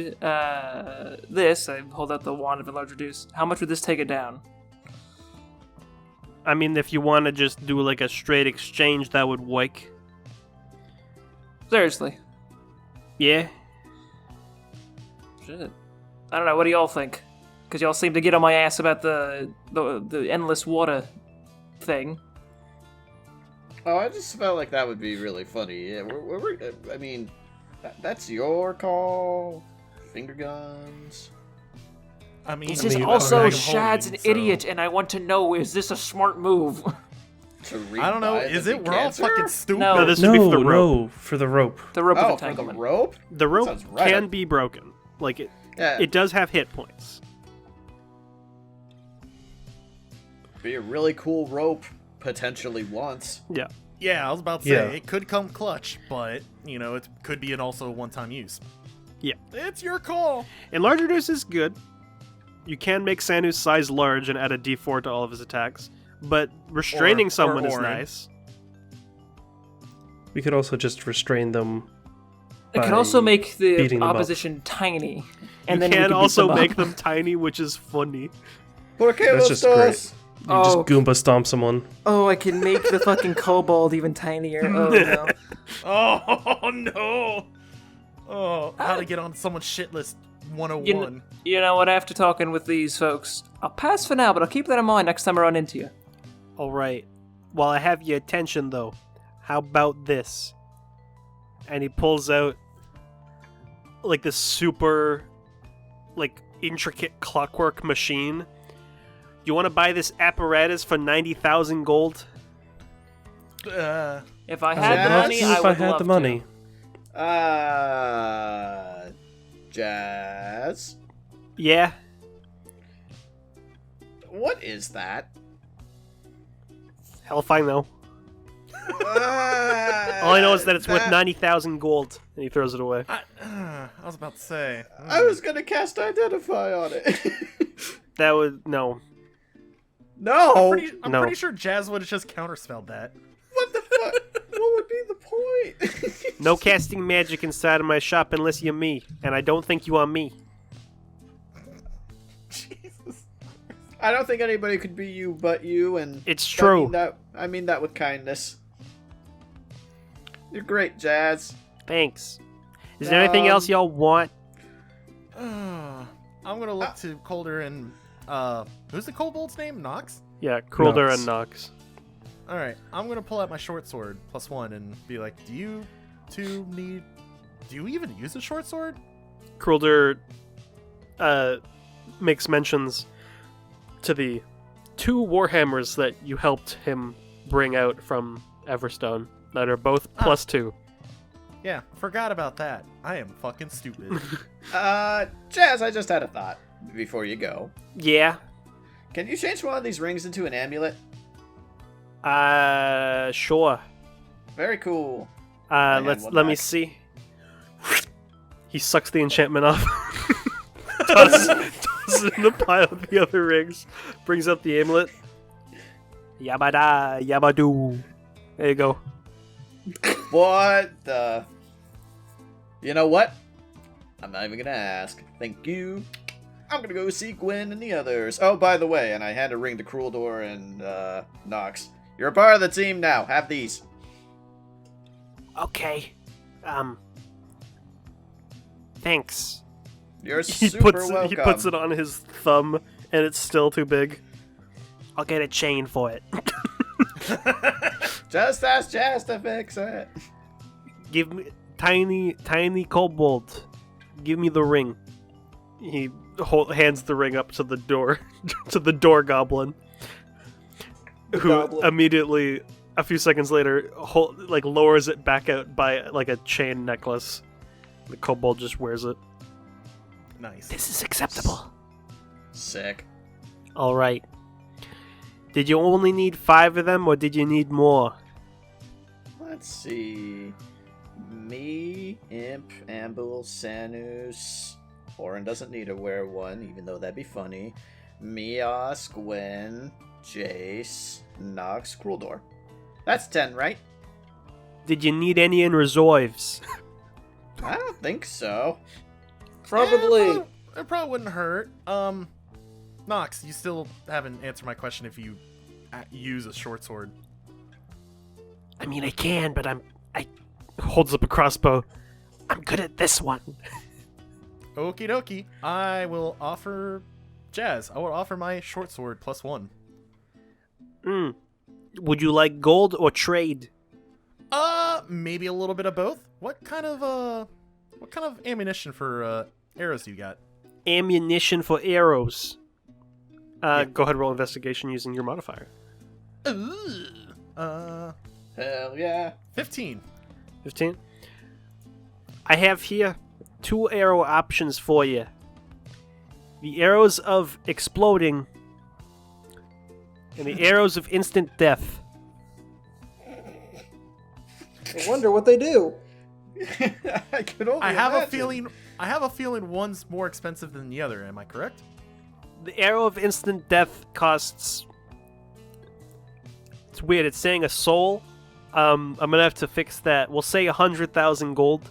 this? I hold out the wand of enlarge reduce. How much would this take it down? I mean, if you want to just do like a straight exchange, that would work. Seriously. Yeah. Shit. I don't know. What do y'all think? Because y'all seem to get on my ass about the endless water thing. Oh, I just felt like that would be really funny. Yeah, I mean, that's your call. Finger guns. I mean, This is mean, also I'm Shad's an idiot, and I want to know, is this a smart move? I don't know. Is it? We're all fucking stupid. No. This would be for the rope. No, for the rope. The rope of Oh, for the entanglement. rope? The rope Sounds right can up- be broken. Like Yeah. it does have hit points. Be a really cool rope, potentially once. Yeah. Yeah, I was about to say, Yeah. it could come clutch, but, it could be an also one-time use. Yeah. It's your call. Enlarge reduce is good. You can make Sanu's size large and add a d4 to all of his attacks, but restraining someone is Orin. nice. We could also just restrain them. It can by also make the beating them up. opposition tiny, and You then we can can also beat them make up. them tiny, which is funny. Por qué That's just great. You just Oh. Goomba stomp someone. Oh, I can make the fucking kobold even tinier. Oh no. Oh, no. Oh, how to get on someone's shit list 101. You know what? After talking with these folks, I'll pass for now, but I'll keep that in mind next time I run into you. All right. While I have your attention, though, how about this? And he pulls out like this super, like intricate clockwork machine. You want to buy this apparatus for 90,000 gold? If I Yeah, had the money, see I if would I had love the money. Jazz. Yeah. What is that? Hell if I know. All I know is that it's worth 90,000 gold, and he throws it away. I was about to say. I was gonna cast Identify on it. That would no. No! I'm No. pretty sure Jazz would have just counterspelled that. What the fuck? What would be the point? No casting magic inside of my shop unless you're me, and I don't think you are me. Jesus. I don't think anybody could be you but you, and It's true. I mean that with kindness. You're great, Jazz. Thanks. Is there anything else y'all want? I'm gonna look to Colder and who's the kobold's name? Nox? Yeah, Krulder Nox. and Nox. Alright, I'm gonna pull out my short sword, +1, and be like, do you two need... Do you even use a short sword? Krulder makes mentions to the 2 warhammers that you helped him bring out from Everstone that are both +2. Yeah, forgot about that. I am fucking stupid. Jazz, I just had a thought before you go. Yeah. Can you change one of these rings into an amulet? Sure. Very cool. I had one Let me back. see. He sucks the enchantment off. tosses it in the pile of the other rings. Brings up the amulet. Yabada, yabadoo. There you go. What the... You know what? I'm not even gonna ask. Thank you. I'm gonna go see Gwen and the others. Oh, by the way, and I hand a ring to Crueldor and Nox. You're a part of the team now. Have these. Okay. Thanks. You're He super puts welcome. it on his thumb, and it's still too big. I'll get a chain for it. Just ask Jazz to fix it. Give me tiny kobold. Give me the ring. He hands the ring up to the door, to the door goblin, who goblin. immediately, a few seconds later, lowers it back out by like a chain necklace. The kobold just wears it. Nice. This is acceptable. Sick. All right. Did you only need 5 of them, or did you need more? Let's see. Me, Imp, Ambul, Sanus. Orin doesn't need to wear one, even though that'd be funny. Mios, Gwen, Jace, Nox, Crueldor. That's 10, right? Did you need any in reserves? I don't think so. Probably. Yeah, it probably wouldn't hurt. Nox, you still haven't answered my question if you use a short sword. I mean, I can, but I holds up a crossbow. I'm good at this one. Okie dokie. I will offer Jazz. I will offer my short sword +1. Would you like gold or trade? Maybe a little bit of both. What kind of ammunition for arrows do you got? Ammunition for arrows. Go ahead and roll investigation using your modifier. Hell yeah. 15. 15. I have here 2 arrow options for you. The arrows of exploding and the arrows of instant death. I wonder what they do. I could only I have imagine. a feeling one's more expensive than the other. Am I correct? The arrow of instant death costs... It's weird, it's saying a soul. I'm gonna have to fix that. We'll say 100,000 gold.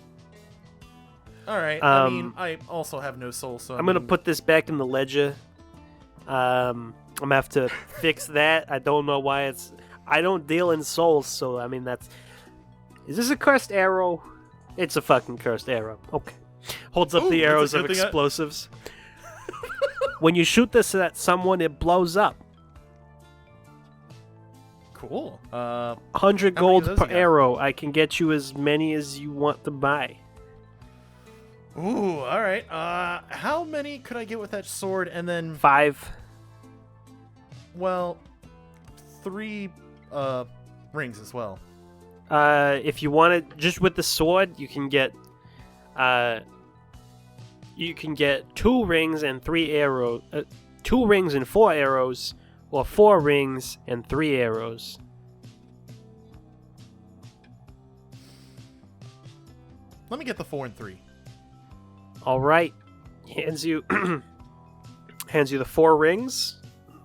Alright, I mean, I also have no soul, so I'm gonna put this back in the ledger. I'm gonna have to fix that. I don't know why it's... I don't deal in souls, so I mean that's... Is this a cursed arrow? It's a fucking cursed arrow. Okay. Holds up the that's a arrows good of thing explosives. When you shoot this at someone, it blows up. Cool. 100 How many of gold those per you got? arrow. I can get you as many as you want to buy. Ooh, alright. How many could I get with that sword and then... 5. Well, 3 rings as well. If you want it just with the sword, you can get 2 rings and 3 arrows. 2 rings and 4 arrows, or 4 rings and 3 arrows. Let me get the 4 and 3. All right, hands you the 4 rings.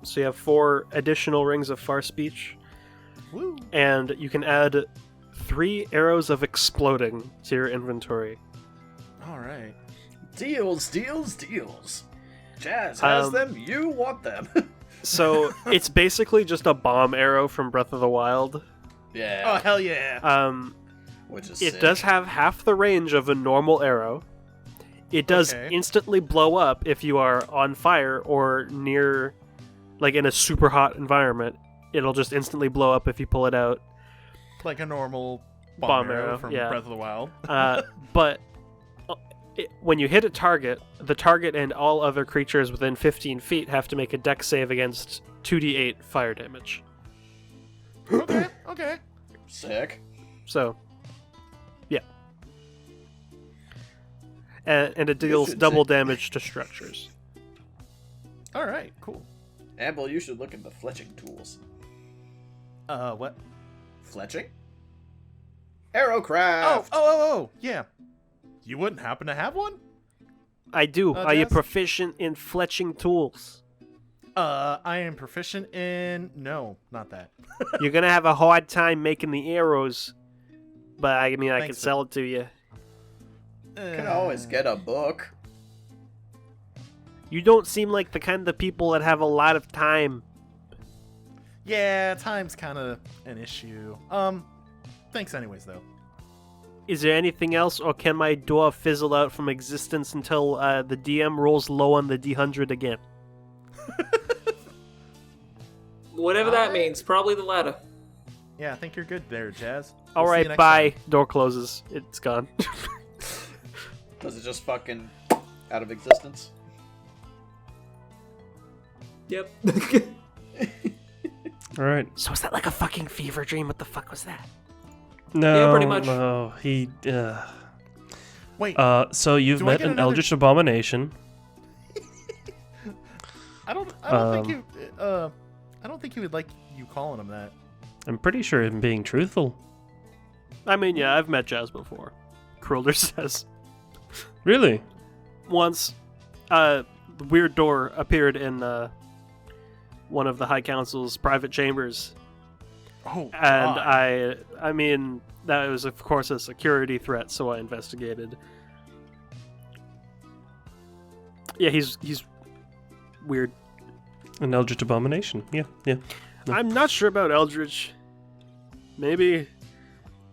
So you have 4 additional rings of far speech, Woo. and you can add 3 arrows of exploding to your inventory. Alright. Deals. Jazz has Um, them. You want them. So it's basically just a bomb arrow from Breath of the Wild. yeah. Oh, hell yeah. Which is It sick. does have half the range of a normal arrow. It does Okay. instantly blow up if you are on fire or near, like in a super hot environment. It'll just instantly blow up if you pull it out. Like a normal Bomb bomb arrow arrow, from yeah. Breath of the Wild. But when you hit a target, the target and all other creatures within 15 feet have to make a dex save against 2d8 fire damage. Okay. Sick. So, yeah. And it deals should double say- damage to structures. Alright, cool. Amble, you should look into fletching tools. What? Fletching? Arrowcraft! Oh, yeah. You wouldn't happen to have one? I do. Are you Jazz? proficient in fletching tools? I am proficient in... No, not that. You're gonna have a hard time making the arrows, but I mean, I can Thanks, sell it to you. You can always get a book. You don't seem like the kind of people that have a lot of time. Yeah, time's kind of an issue. Thanks anyways, though. Is there anything else, or can my door fizzle out from existence until the DM rolls low on the D100 again? Whatever that means. Probably the latter. Yeah, I think you're good there, Jazz. All We'll see you right, next bye. time. Door closes. It's gone. Was it just fucking out of existence? Yep. All right. So is that like a fucking fever dream? What the fuck was that? No, Yeah, pretty much. No, he. Wait, So you've Do I met get an another- eldritch abomination. I don't think you. I don't think you would like you calling him that. I'm pretty sure I'm being truthful. I mean, yeah, I've met Jazz before. Krilder says. Really? Once, the weird door appeared in one of the High Council's private chambers. Oh, And God. I mean, that was of course a security threat, so I investigated. Yeah, he's weird. An eldritch abomination. Yeah. No. I'm not sure about Eldritch. Maybe,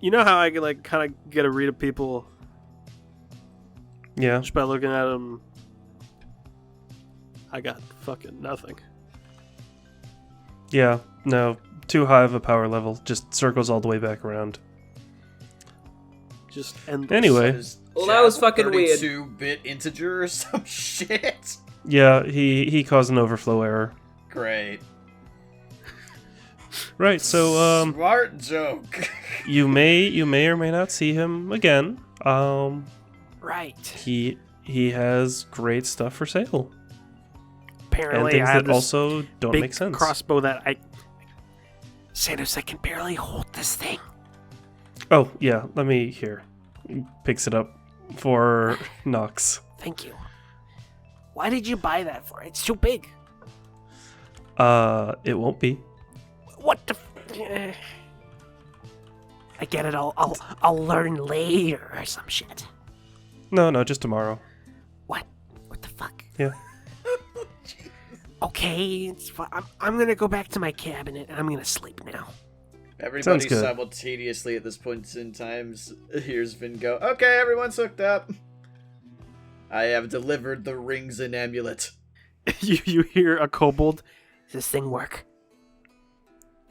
you know how I can like kind of get a read of people Yeah. just by looking at them. I got fucking nothing. Yeah. No. Too high of a power level. Just circles all the way back around. Just endless. Anyway. Is Well, that was Chad fucking weird. 32-bit integer or some shit. Yeah, he caused an overflow error. Great. Right, so Smart joke. you may or may not see him again. Right. He has great stuff for sale. Apparently, And things I have that this also don't big make sense. crossbow that I. Sanos, I can barely hold this thing. Oh, yeah, let me here. Picks it up for Nox. Thank you. Why did you buy that for? It's too big. It won't be. What the? I get it. I'll learn later or some shit. No, just tomorrow. What? What the fuck? Yeah. Okay, it's fine. I'm gonna go back to my cabinet and I'm gonna sleep now. Everybody good. simultaneously at this point in time hears Vin go, okay, everyone's hooked up. I have delivered the rings and amulet. you hear a kobold? Does this thing work?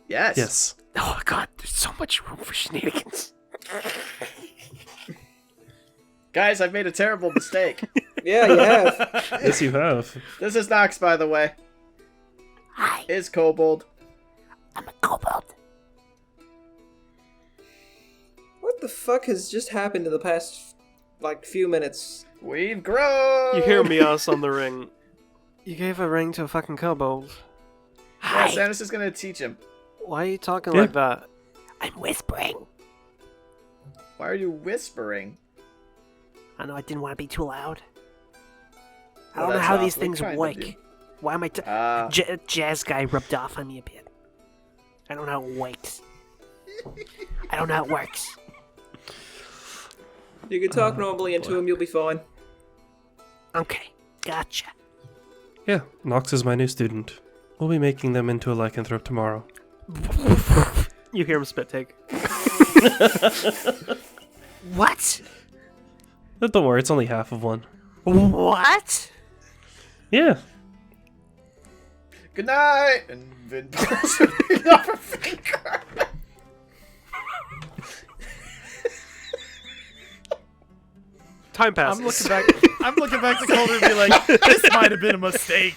Yes. Yes. Oh god, there's so much room for shenanigans. Guys, I've made a terrible mistake. Yeah, you have. Yes, you have. This is Nox, by the way. Hi, Is Kobold. I'm a kobold. What the fuck has just happened in the past, like, few minutes? We've grown! You hear Mios on the ring. You gave a ring to a fucking kobold. Yeah, Sanus is gonna teach him. Why are you talking Yeah. like that? I'm whispering. Why are you whispering? I know I didn't want to be too loud. I Well, don't know that's how these awfully things kind of work. you. Why am I Uh, Jazz guy rubbed off on me a bit. I don't know how it works. I don't know how it works. You can talk normally into him, you'll be fine. Okay, gotcha. Yeah, Nox is my new student. We'll be making them into a lycanthrope tomorrow. You hear him spit take. What? Don't worry, it's only half of one. What? Yeah. good night! And Vin pulls a ring off her finger. Time passes. I'm looking back to Calder and be like, this might have been a mistake.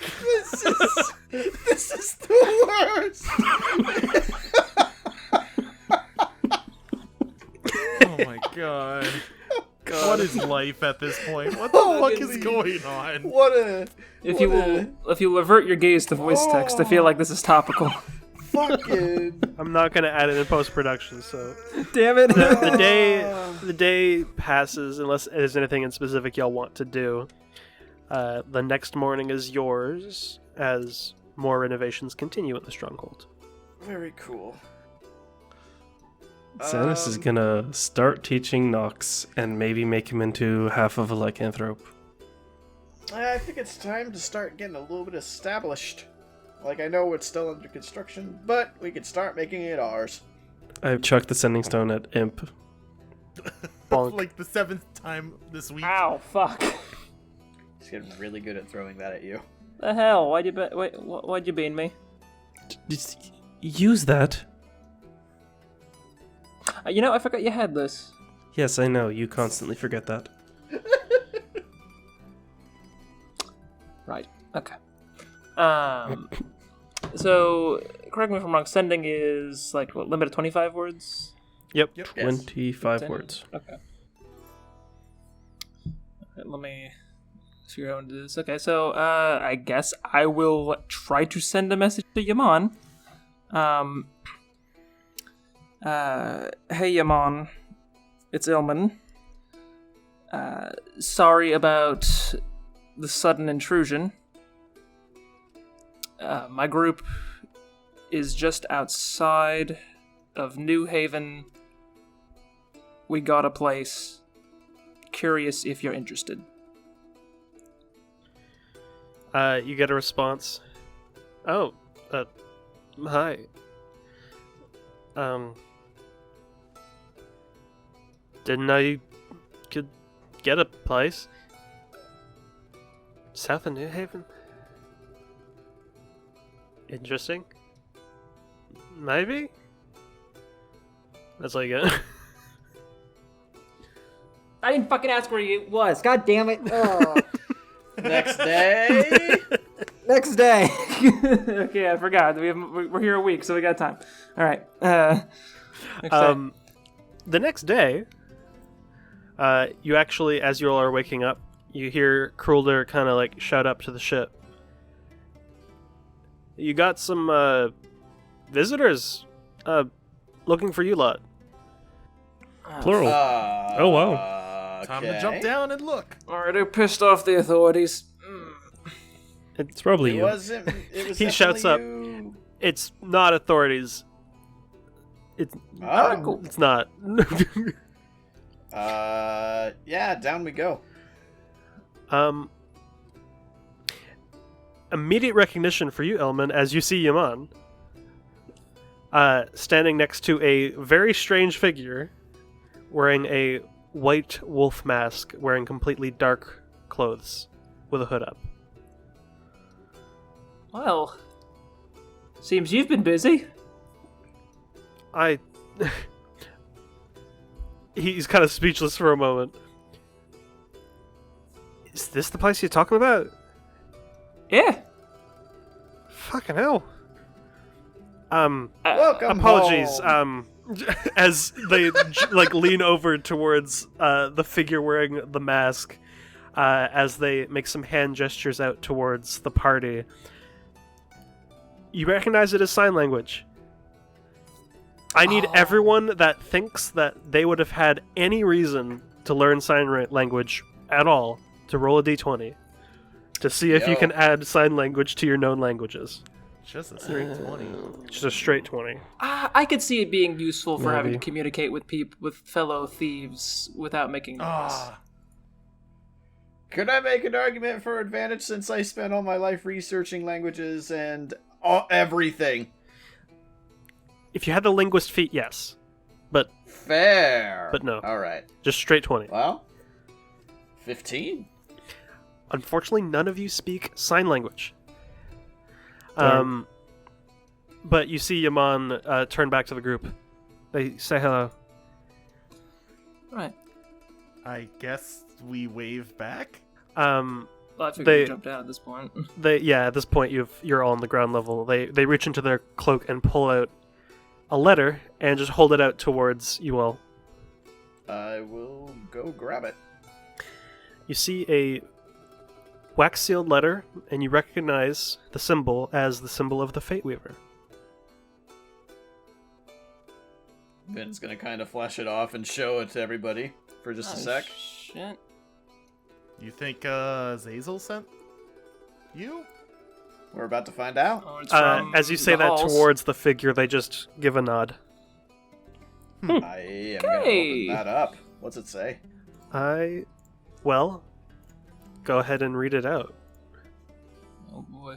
This is the worst! Oh my god. What is life at this point? What the fuck is going on? What a... If you avert your gaze to voice text, I feel like this is topical. Fucking... I'm not gonna add it in post production, so Damn it! the day passes unless there's anything in specific y'all want to do. The next morning is yours as more renovations continue in the stronghold. Very cool. Sanus is gonna start teaching Nox and maybe make him into half of a lycanthrope. I think it's time to start getting a little bit established. Like, I know it's still under construction, but we could start making it ours. I've chucked the sending stone at Imp. Bonk. Like the 7th time this week. Ow, fuck. He's getting really good at throwing that at you. The hell? Why'd you bean me? Just use that. You know, I forgot you had this. Yes, I know. You constantly forget that. Right. Okay. So, correct me if I'm wrong. Sending is like what, limited 25 words. Yep. Yes. 25 10? words. Okay. Alright, let me figure out how to do this. Okay, so I guess I will try to send a message to Yaman. Hey Yaman, it's Ilman. Sorry about the sudden intrusion. My group is just outside of New Haven. We got a place. Curious if you're interested. You get a response. Oh, hi. Didn't know you could get a place. South of New Haven? Interesting. Maybe? That's all you got. I didn't fucking ask where you was. God damn it. Oh. Next day. Next day. Okay, I forgot. We're here a week, so we got time. All right. Next day. The next day, you actually, as you all are waking up, you hear Krulder kind of like shout up to the ship. You got some visitors looking for you lot. Plural. Oh, wow. Time to jump down and look. Alright, who pissed off the authorities? It's probably It you. wasn't. It was He shouts up. you. It's not authorities. It's Oh. it's not. Yeah, down we go. Immediate recognition for you, Elman, as you see Yaman. Standing next to a very strange figure, wearing a white wolf mask, wearing completely dark clothes, with a hood up. Well, seems you've been busy. He's kind of speechless for a moment. Is this the place you're talking about? Yeah. Fucking hell. Welcome Apologies. home. As they like lean over towards the figure wearing the mask, as they make some hand gestures out towards the party. You recognize it as sign language. I need everyone that thinks that they would have had any reason to learn sign language at all to roll a d20 to see if you can add sign language to your known languages. Just a straight 20. Just a straight 20. I could see it being useful for having to Maybe. communicate with with fellow thieves without making noise. Ah, Could I make an argument for advantage since I spent all my life researching languages and everything? If you had the linguist feat, yes. But Fair. But no. All right. just straight 20. Well, 15. Unfortunately, none of you speak sign language. Darn. But you see Yaman turn back to the group. They say hello. Right. I guess we wave back? Well, I figured They- you jumped out at this point. At this point you're all on the ground level. They reach into their cloak and pull out a letter and just hold it out towards you all. I will go grab it. You see a wax sealed letter, and you recognize the symbol as the symbol of the Fate Weaver. Vin's gonna kind of flash it off and show it to everybody for just a sec. Shit. You think Zazel sent you? We're about to find out. Oh, it's from As you say the that halls. towards the figure, they just give a nod. I am gonna Okay. open that up. What's it say? Well, go ahead and read it out. Oh boy.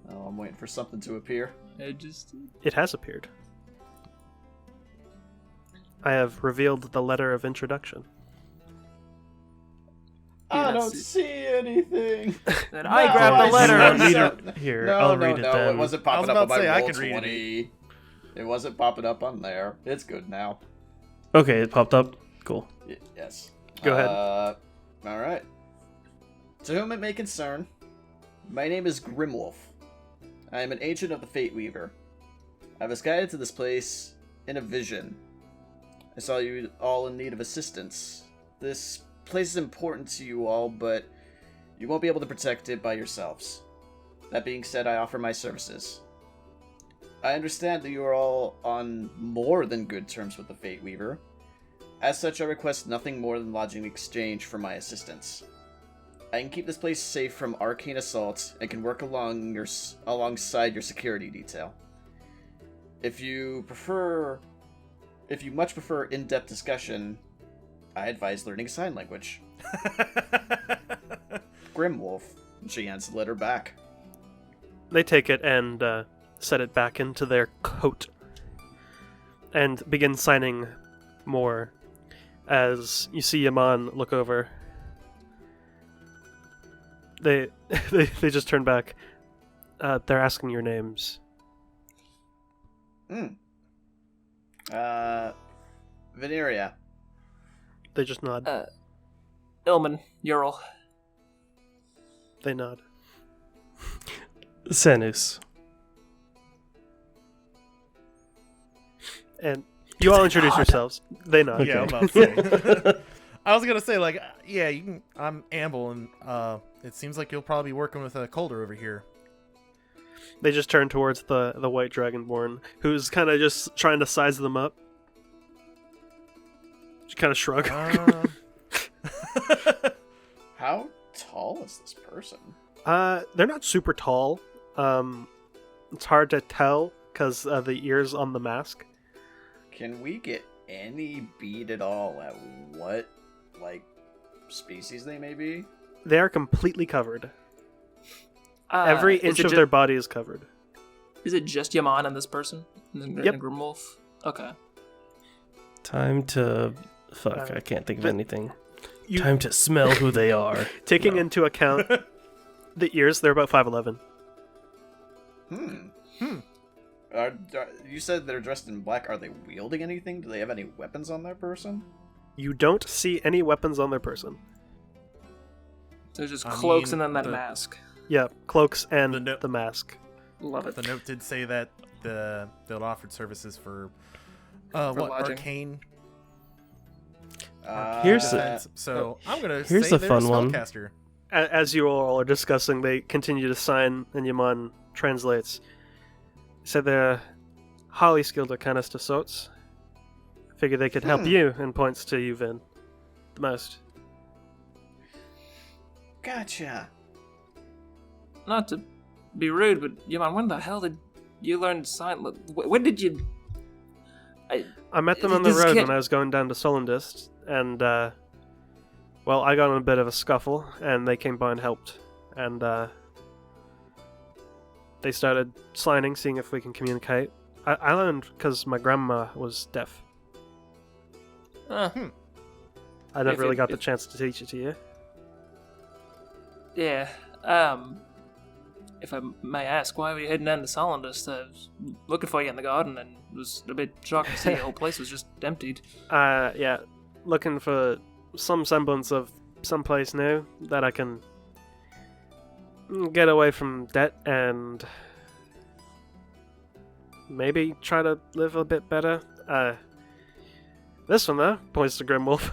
Oh, I'm waiting for something to appear. It just... It has appeared. I have revealed the letter of introduction. I that's don't it. see anything. Then I grabbed the I letter. see Read it. Here, No, I'll no, read it no, then. it wasn't I was popping up about on to my say, I roll could read it. 20. It wasn't popping up on there. It's good now. Okay, it popped up. Cool. Yes. Go ahead. All right. To whom it may concern, my name is Grimwolf. I am an agent of the Fate Weaver. I was guided to this place in a vision. I saw you all in need of assistance. This place is important to you all, but you won't be able to protect it by yourselves. That being said, I offer my services. I understand that you are all on more than good terms with the Fate Weaver. As such, I request nothing more than lodging in exchange for my assistance. I can keep this place safe from arcane assaults and can work alongside your security detail. if you much prefer in-depth discussion, I advise learning sign language. Grimwolf. She hands the letter back. They take it and set it back into their coat and begin signing more as you see Yaman look over. They just turn back. They're asking your names. Veneria. They just nod. Ilman, Ural. They nod. Senus. And you all introduce yourselves. They nod. Yeah, I'm Okay. about to say. I was gonna say, like, yeah, you can. I'm Amble, and it seems like you'll probably be working with a Calder over here. They just turn towards the white dragonborn, who's kind of just trying to size them up. Just kind of shrug. How tall is this person? They're not super tall. It's hard to tell because of the ears on the mask. Can we get any bead at all at what, like, species they may be? They are completely covered. Every inch of their body is covered. Is it just Yaman and this person? Yep. And Grimwolf? Okay. Time to... Fuck, I can't think of anything. You- Time to smell who they are. Taking into account the ears, they're about 5'11". You said they're dressed in black. Are they wielding anything? Do they have any weapons on their person? You don't see any weapons on their person. So it's just I cloaks mean, and then that the- mask. Yeah, cloaks and The the mask. Love it. The note did say that they'll offered services for what lodging. arcane Here's defense. So I'm gonna here's say a they're fun a one. spellcaster. As you all are discussing, they continue to sign, and Yaman translates. So they're highly skilled arcanist of sorts. Figure they could help you, and points to you, Vin. The most. Gotcha. Not to be rude, but Yaman, when the hell did you learn sign? When did you? I met them on the This road kid- when I was going down to Solendist, and, well, I got in a bit of a scuffle, and they came by and helped. And, they started signing, seeing if we can communicate. I learned because my grandma was deaf. I never If really it- got the if- chance to teach it to you. Yeah. If I may ask, why were you heading down to Solendist? I was looking for you in the garden and was a bit shocked to see the whole place was just emptied. Yeah, looking for some semblance of someplace new that I can get away from debt and maybe try to live a bit better. This one, though, points to Grimwolf,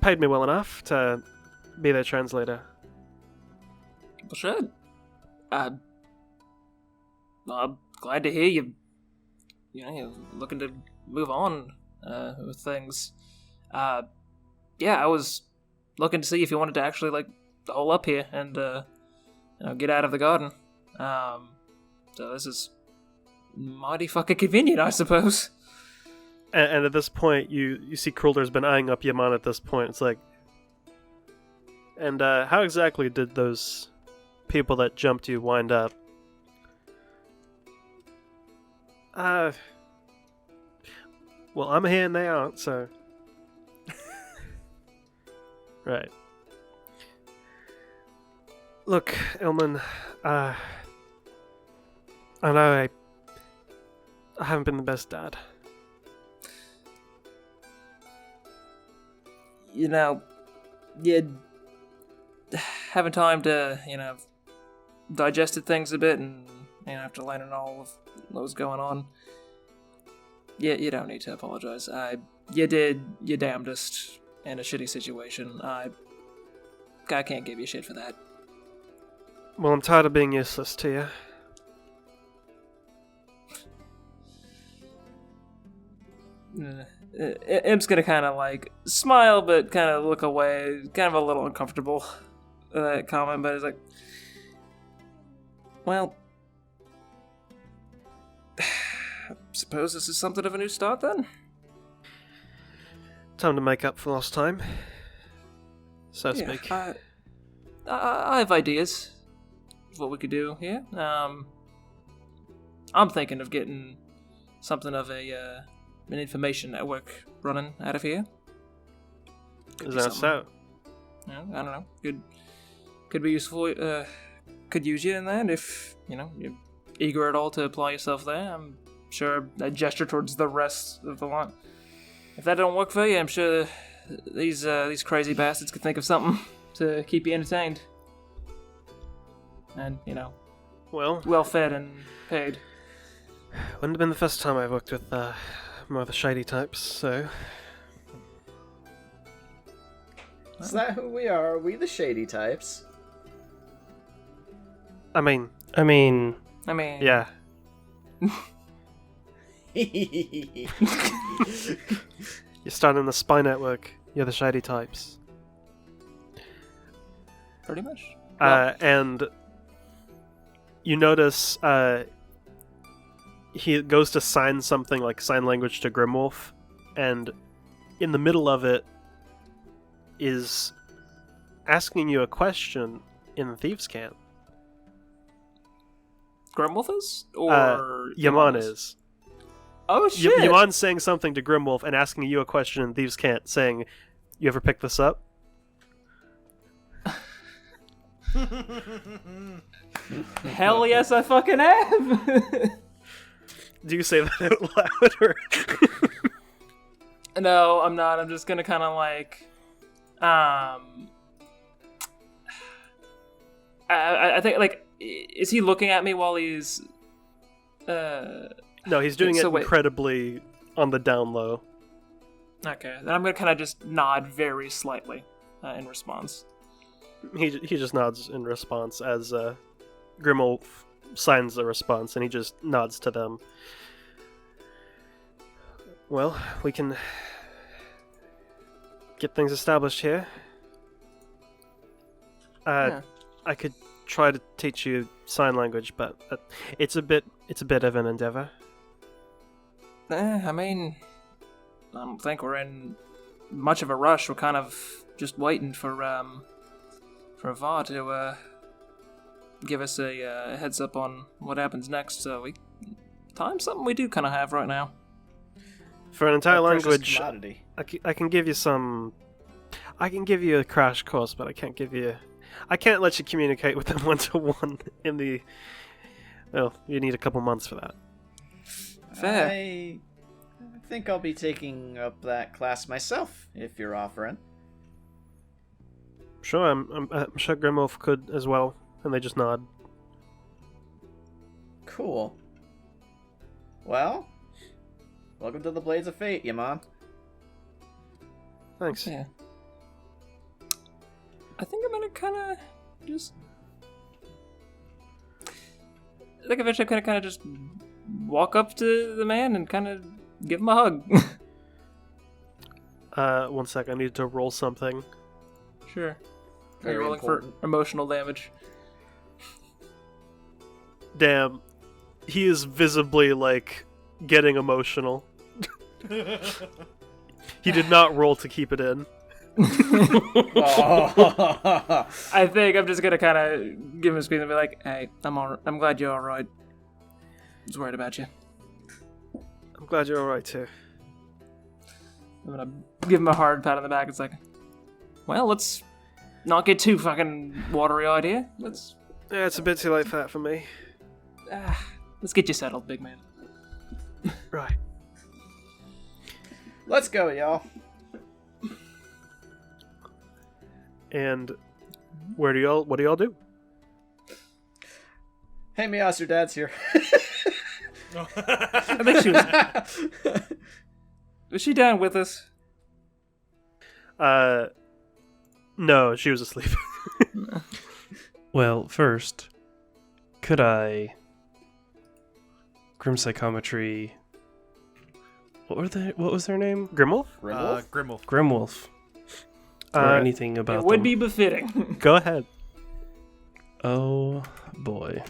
paid me well enough to be their translator. Well, sure. I'm glad to hear you. You know, you're looking to move on with things. Yeah, I was looking to see if you wanted to actually like hole up here and get out of the garden. So this is mighty fucking convenient, I suppose. And at this point, you see Krulder's been eyeing up Yaman at this point. It's like, and how exactly did those people that jumped you wind up? Well, I'm here and they aren't, so. Right. Look, Ilman, I know I haven't been the best dad. You know, you having time to, digested things a bit and, after learning all of what was going on. Yeah, you don't need to apologize. You did your damnedest in a shitty situation. I can't give you shit for that. Well, I'm tired of being useless to you. Imp's gonna kind of like smile, but kind of look away, kind of a little uncomfortable with that comment. But it's like, well, suppose this is something of a new start then? Time to make up for lost time, so to speak. I have ideas of what we could do here. I'm thinking of getting something of an information network running out of here. Is that so? Yeah, I don't know. Could be useful. Could use you in that if you're eager at all to apply yourself there. I'm sure I gesture towards the rest of the lot. If that don't work for you, I'm sure these crazy bastards could think of something to keep you entertained. And, well fed and paid. Wouldn't have been the first time I worked with more of the shady types, so... Is that who we are? Are we the shady types? I mean, Yeah. You're starting the spy network. You're the shady types. Pretty much. And you notice he goes to sign something like sign language to Grimwolf, and in the middle of it is asking you a question in the Thieves' Camp. Grimwolf is? Or Yaman is. Oh, shit! Yaman's saying something to Grimwolf and asking you a question in Thieves' Camp, saying, "You ever pick this up?" Hell yes, I fucking have! Do you say that out loud, or... No, I'm not. I'm just gonna kind of I think, is he looking at me while he's... No, he's doing it incredibly on the down low. Okay, then I'm gonna kind of just nod very slightly in response. He just nods in response as Grimwolf signs the response, and he just nods to them. Well, we can get things established here. Yeah. I could try to teach you sign language, but it's a bit of an endeavor. I mean, I don't think we're in much of a rush. We're kind of just waiting for VAR to give us a heads up on what happens next. So time's something we do kind of have right now. For an entire language, commodity. I can give you some. I can give you a crash course, but I can't let you communicate with them 1-to-1 in the. Well, you need a couple months for that. Fair. I think I'll be taking up that class myself, if you're offering. Sure, I'm sure Grimwolf could as well, and they just nod. Cool. Well, welcome to the Blades of Fate, Yaman. Thanks. Yeah. I think I'm gonna kind of just. I think eventually I'm gonna kind of just walk up to the man and kind of give him a hug. 1 sec, I need to roll something. Sure. Are Very you rolling important. for emotional damage? Damn, he is visibly getting emotional. He did not roll to keep it in. I think I'm just gonna kind of give him a squeeze and be like, "Hey, I'm glad you're all right. I was worried about you." I'm glad you're alright too. I'm gonna give him a hard pat on the back. It's like, well, let's not get too fucking watery-eyed here. Yeah, it's a bit too late for that for me. Let's get you settled, big man. Right. Let's go, y'all. And what do y'all do? Hey, Mias, your dad's here. I think she was she down with us? No, she was asleep. Well, first, could I... Grim Psychometry... What was their name? Grimwolf? Grimwolf. Grimwolf. Or anything about It would them. be befitting. Go ahead. Oh, boy.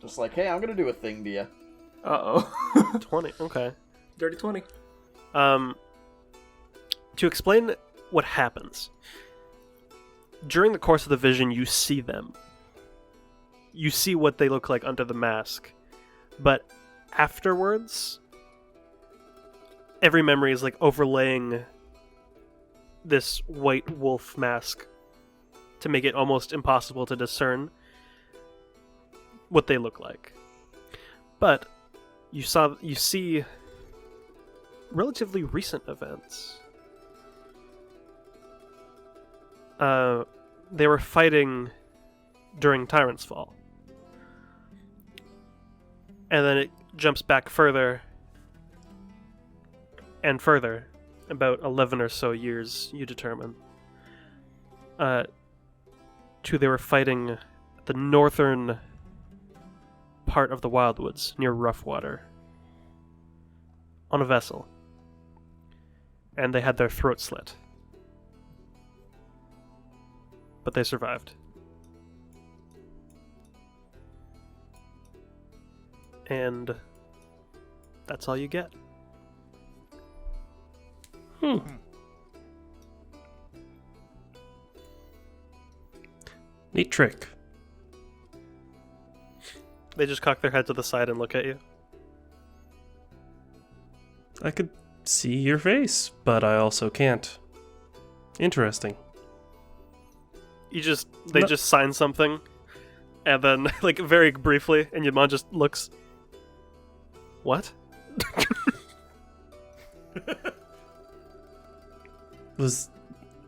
Just like, hey, I'm gonna do a thing to you. Uh-oh. 20. Okay. Dirty 20. To explain what happens, during the course of the vision, you see them. You see what they look like under the mask. But afterwards, every memory is like overlaying this white wolf mask to make it almost impossible to discern what they look like. But you see relatively recent events. They were fighting during Tyrant's Fall. And then it jumps back further and further, about 11 or so years, you determine. They were fighting the northern part of the Wildwoods, near Roughwater, on a vessel. And they had their throat slit. But they survived. And that's all you get. Neat trick. They just cock their head to the side and look at you. I could see your face, but I also can't. Interesting. They just sign something, and then, like, very briefly, and your mom just looks. What? Was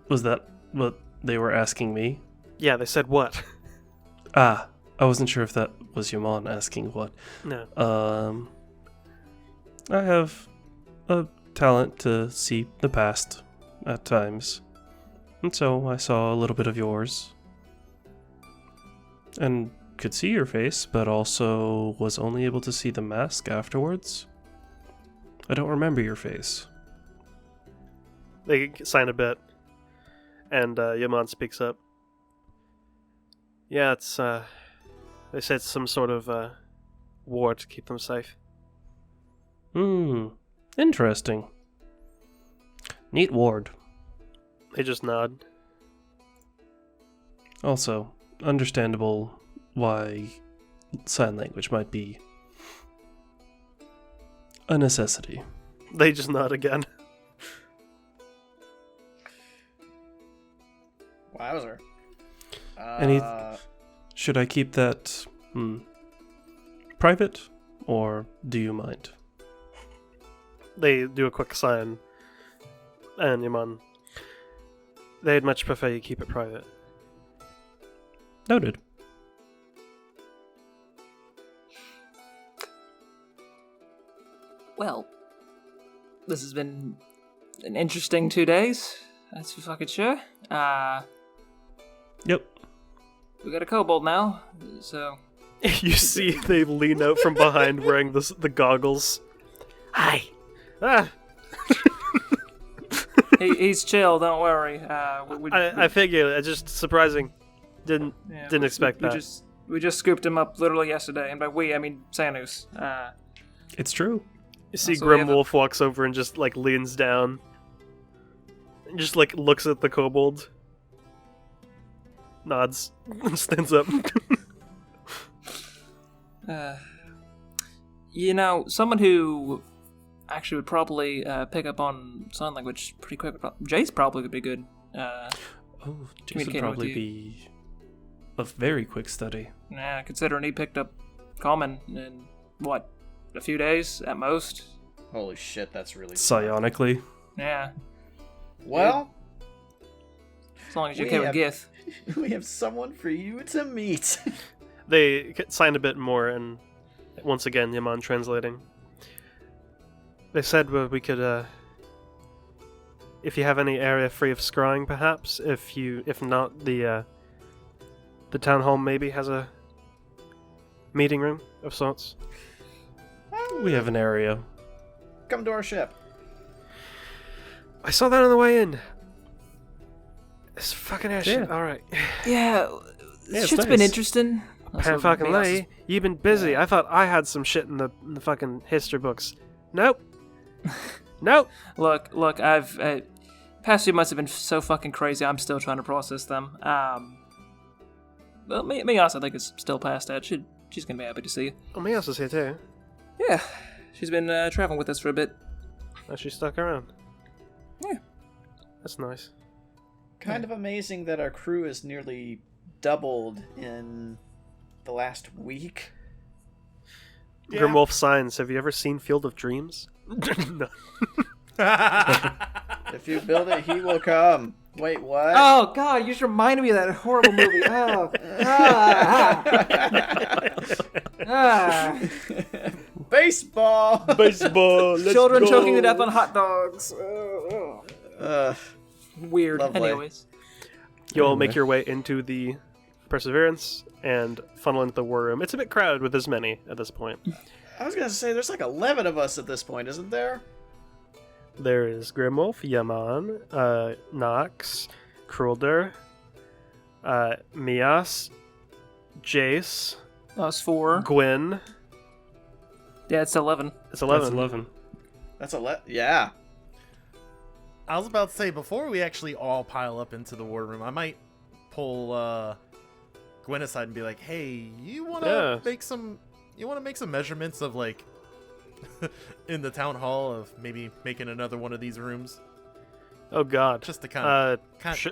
that what they were asking me? Yeah, they said what? Ah, I wasn't sure if that was Yaman asking what. No. I have a talent to see the past at times. And so I saw a little bit of yours. And could see your face, but also was only able to see the mask afterwards. I don't remember your face. They sign a bit, and Yaman speaks up. Yeah, it's, they said some sort of, ward to keep them safe. Interesting. Neat ward. They just nod. Also, understandable why sign language might be a necessity. They just nod again. Wowzer. Should I keep that private, or do you mind? They do a quick sign, and Yaman, they'd much prefer you keep it private. Noted. Well, this has been an interesting 2 days. That's for fucking sure. Yep. We got a kobold now, so... You see they lean out from behind wearing the goggles. Hi! Ah! He's chill, don't worry. I figure, it's just surprising. Didn't expect that. We just scooped him up literally yesterday, and by we, I mean Sanus. It's true. You see Also, Grim Wolf walks over and just, like, leans down. And just, like, looks at the kobold. Nods. And stands up. Someone who actually would probably pick up on sign language pretty quick. Jace probably would be good. Jace would Communicating probably with you. be a very quick study. Nah, considering he picked up Common in, what, a few days at most? Holy shit, that's really... Psionically. Yeah, Well, as long as you're We okay with have- Gith. we have someone for you to meet. They sign a bit more, and once again, Yaman translating. They said we could, if you have any area free of scrying, perhaps. If not, the town hall maybe has a meeting room of sorts. We have an area. Come to our ship. I saw that on the way in. This fucking airship. Yeah. All right. Yeah, Yeah, it's shit's been nice. interesting. Can't fucking lie. You've been busy. Yeah. I thought I had some shit in the fucking history books. Nope. Nope. Look, I've past few months have been so fucking crazy. I'm still trying to process them. Well, me also think it's still past that. She's gonna be happy to see you. Oh, Mios is here too. Yeah, she's been traveling with us for a bit. Oh, she stuck around. Yeah. That's nice. Kind of amazing that our crew has nearly doubled in the last week. Yeah. Grimwolf signs. Have you ever seen Field of Dreams? No. If you build it, he will come. Wait, what? Oh God, you just reminded me of that horrible movie. Oh. Baseball! Baseball. Let's Children go. choking to death on hot dogs. Weird. Lovely. Anyways. You all make your way into the Perseverance and funnel into the war room. It's a bit crowded with this many at this point. I was gonna say, there's like 11 of us at this point, isn't there? There is Grimwolf, Yaman, Nox, Krulder, Mias, Jace, Us 4. Gwyn. Yeah, it's 11. It's 11. That's 11. That's yeah. I was about to say, before we actually all pile up into the war room, I might pull Gwen aside and be like, "Hey, you want to make some measurements of like in the town hall of maybe making another one of these rooms, Oh God. just to kind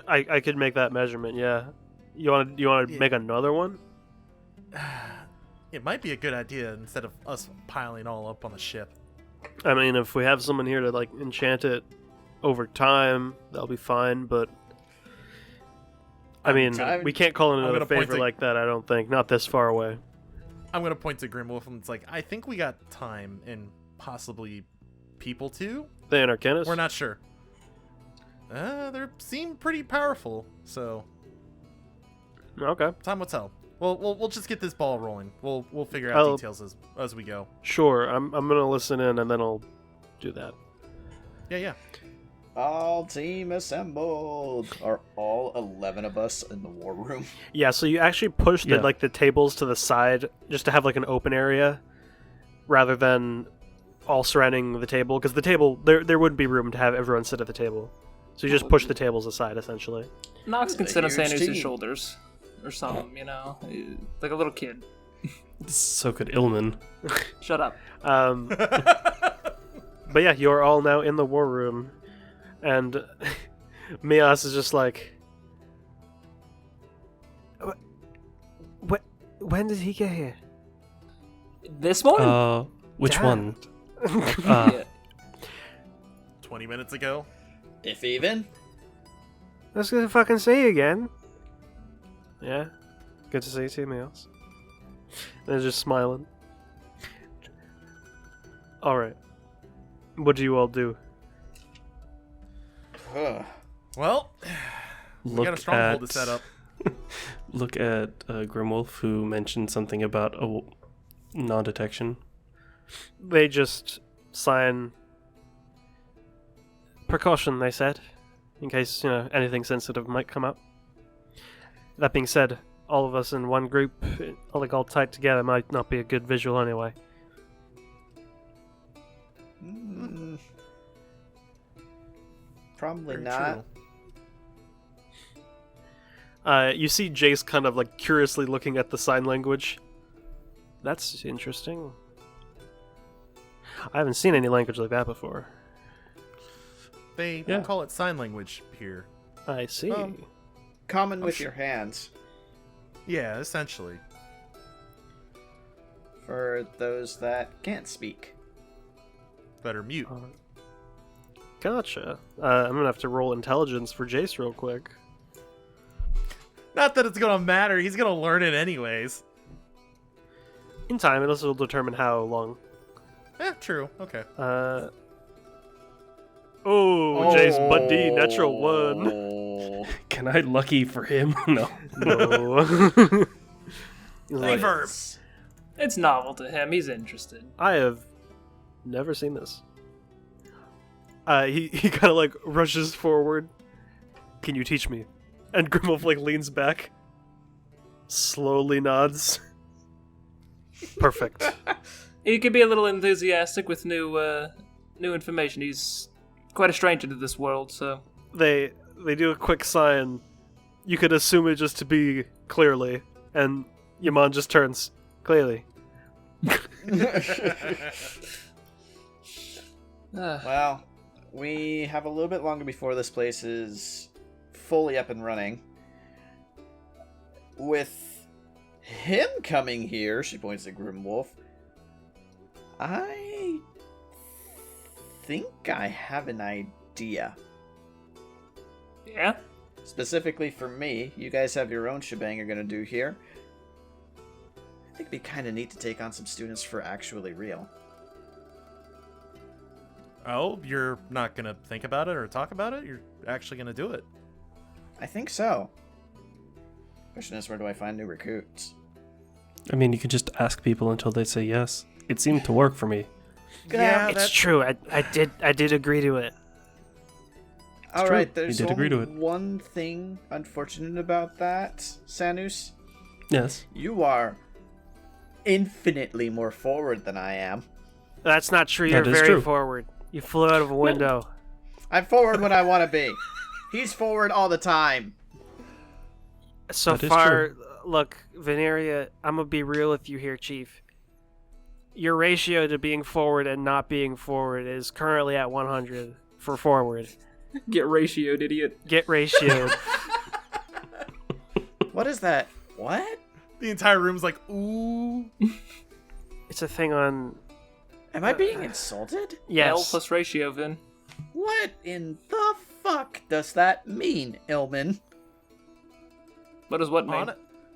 I could make that measurement. Yeah. You want to Yeah. make another one? it might be a good idea instead of us piling all up on the ship." I mean, if we have someone here to like enchant it over time, that'll be fine. But I mean, we can't call in I'm another gonna point favor to- like that. I don't think. Not this far away. I'm gonna point to Grimwolf and it's like, I think we got time and possibly people too. The Anarchists. We're not sure. They seem pretty powerful, so Okay. time will tell. We'll just get this ball rolling. We'll figure out Oh. details as we go. Sure. I'm gonna listen in and then I'll do that. Yeah. All team assembled. Are all 11 of us in the war room? Yeah. So you actually push Yeah. the tables to the side just to have like an open area, rather than all surrounding the table, because the table there would be room to have everyone sit at the table. So you just push the tables aside essentially. Nox can It's a sit on huge Sanus's team. shoulders. Or something, you know? Like a little kid. So could Ilman. Shut up. But yeah, you're all now in the war room, and Mias is just like, when did he get here? This morning? Which Dad. one? Yeah. 20 minutes ago. If even. Let's get to fucking see you again. Yeah, good to see you too, Mias. And they're just smiling. All right, what do you all do? Ugh. Well, we got a stronghold to set up. Look at Grimwolf, who mentioned something about a non-detection. They just sign precaution, they said, in case, anything sensitive might come up. That being said, all of us in one group, all tight together, might not be a good visual anyway. Mm. Probably Very not. true. You see Jace kind of curiously looking at the sign language. That's interesting. I haven't seen any language like that before. They Yeah. call it sign language here. I see. Common with your hands. Yeah, essentially. For those that can't speak. Better mute. Gotcha. I'm gonna have to roll intelligence for Jace real quick. Not that it's gonna matter. He's gonna learn it anyways. In time, it also will determine how long. True. Okay. Jace Buddy, natural one. Oh. Can I lucky for him? No. No. He's like, Reverb. It's novel to him. He's interested. I have never seen this. He kind of rushes forward. Can you teach me? And Grimwolf leans back, slowly nods, Perfect. He can be a little enthusiastic with new information. He's quite a stranger to this world, so... They do a quick sign. You could assume it just to be clearly, and Yaman just turns clearly. Well, we have a little bit longer before this place is fully up and running. With him coming here, she points at Grimwolf, I think I have an idea. Yeah? Specifically for me, you guys have your own shebang you're going to do here. I think it'd be kind of neat to take on some students for actually real. Oh, you're not gonna think about it or talk about it? You're actually gonna do it? I think so. Question is, where do I find new recruits? I mean, you could just ask people until they say yes. It seemed to work for me. Yeah, It's true. I did agree to it. All true. right, there's You did agree to only it. one thing unfortunate about that, Sanus. Yes. You are infinitely more forward than I am. That's not true. That You're is very true. forward. You flew out of a window. I'm forward when I want to be. He's forward all the time. So That is far, true. look, Veneria, I'm gonna be real with you here, Chief. Your ratio to being forward and not being forward is currently at 100 for forward. Get ratioed, idiot. Get ratioed. What is that? What? The entire room's like, ooh. It's a thing on... Am I being insulted? L Yes. plus ratio, Vin. What in the fuck does that mean, Ilman? What does what mean?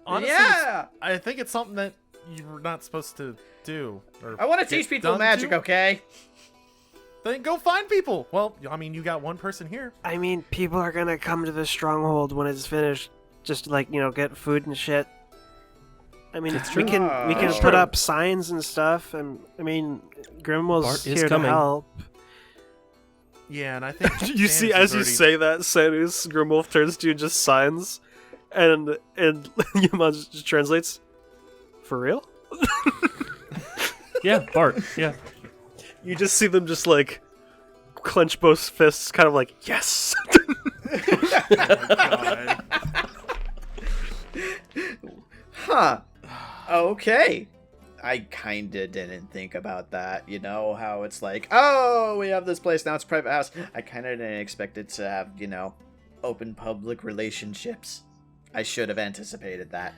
Honestly, yeah! I think it's something that you're not supposed to do. Or I want to get teach people done magic, to. okay? Then go find people. Well, I mean, you got one person here. I mean, people are gonna come to the stronghold when it's finished, just to, like, get food and shit. I mean, It's we true. can It's put true. up signs and stuff, and I mean, Grimwell's Bart is here coming. to help. Yeah, and I think You see, as you say that, Sanus, Grimwolf turns to you and just signs, and Yaman just translates. For real? Yeah, Bart. Yeah. You just see them just like clench both fists, kind of like yes. God. Huh. Okay. I kinda didn't think about that. You know, how it's like, oh, we have this place, now it's a private house. I kinda didn't expect it to have, open public relationships. I should have anticipated that.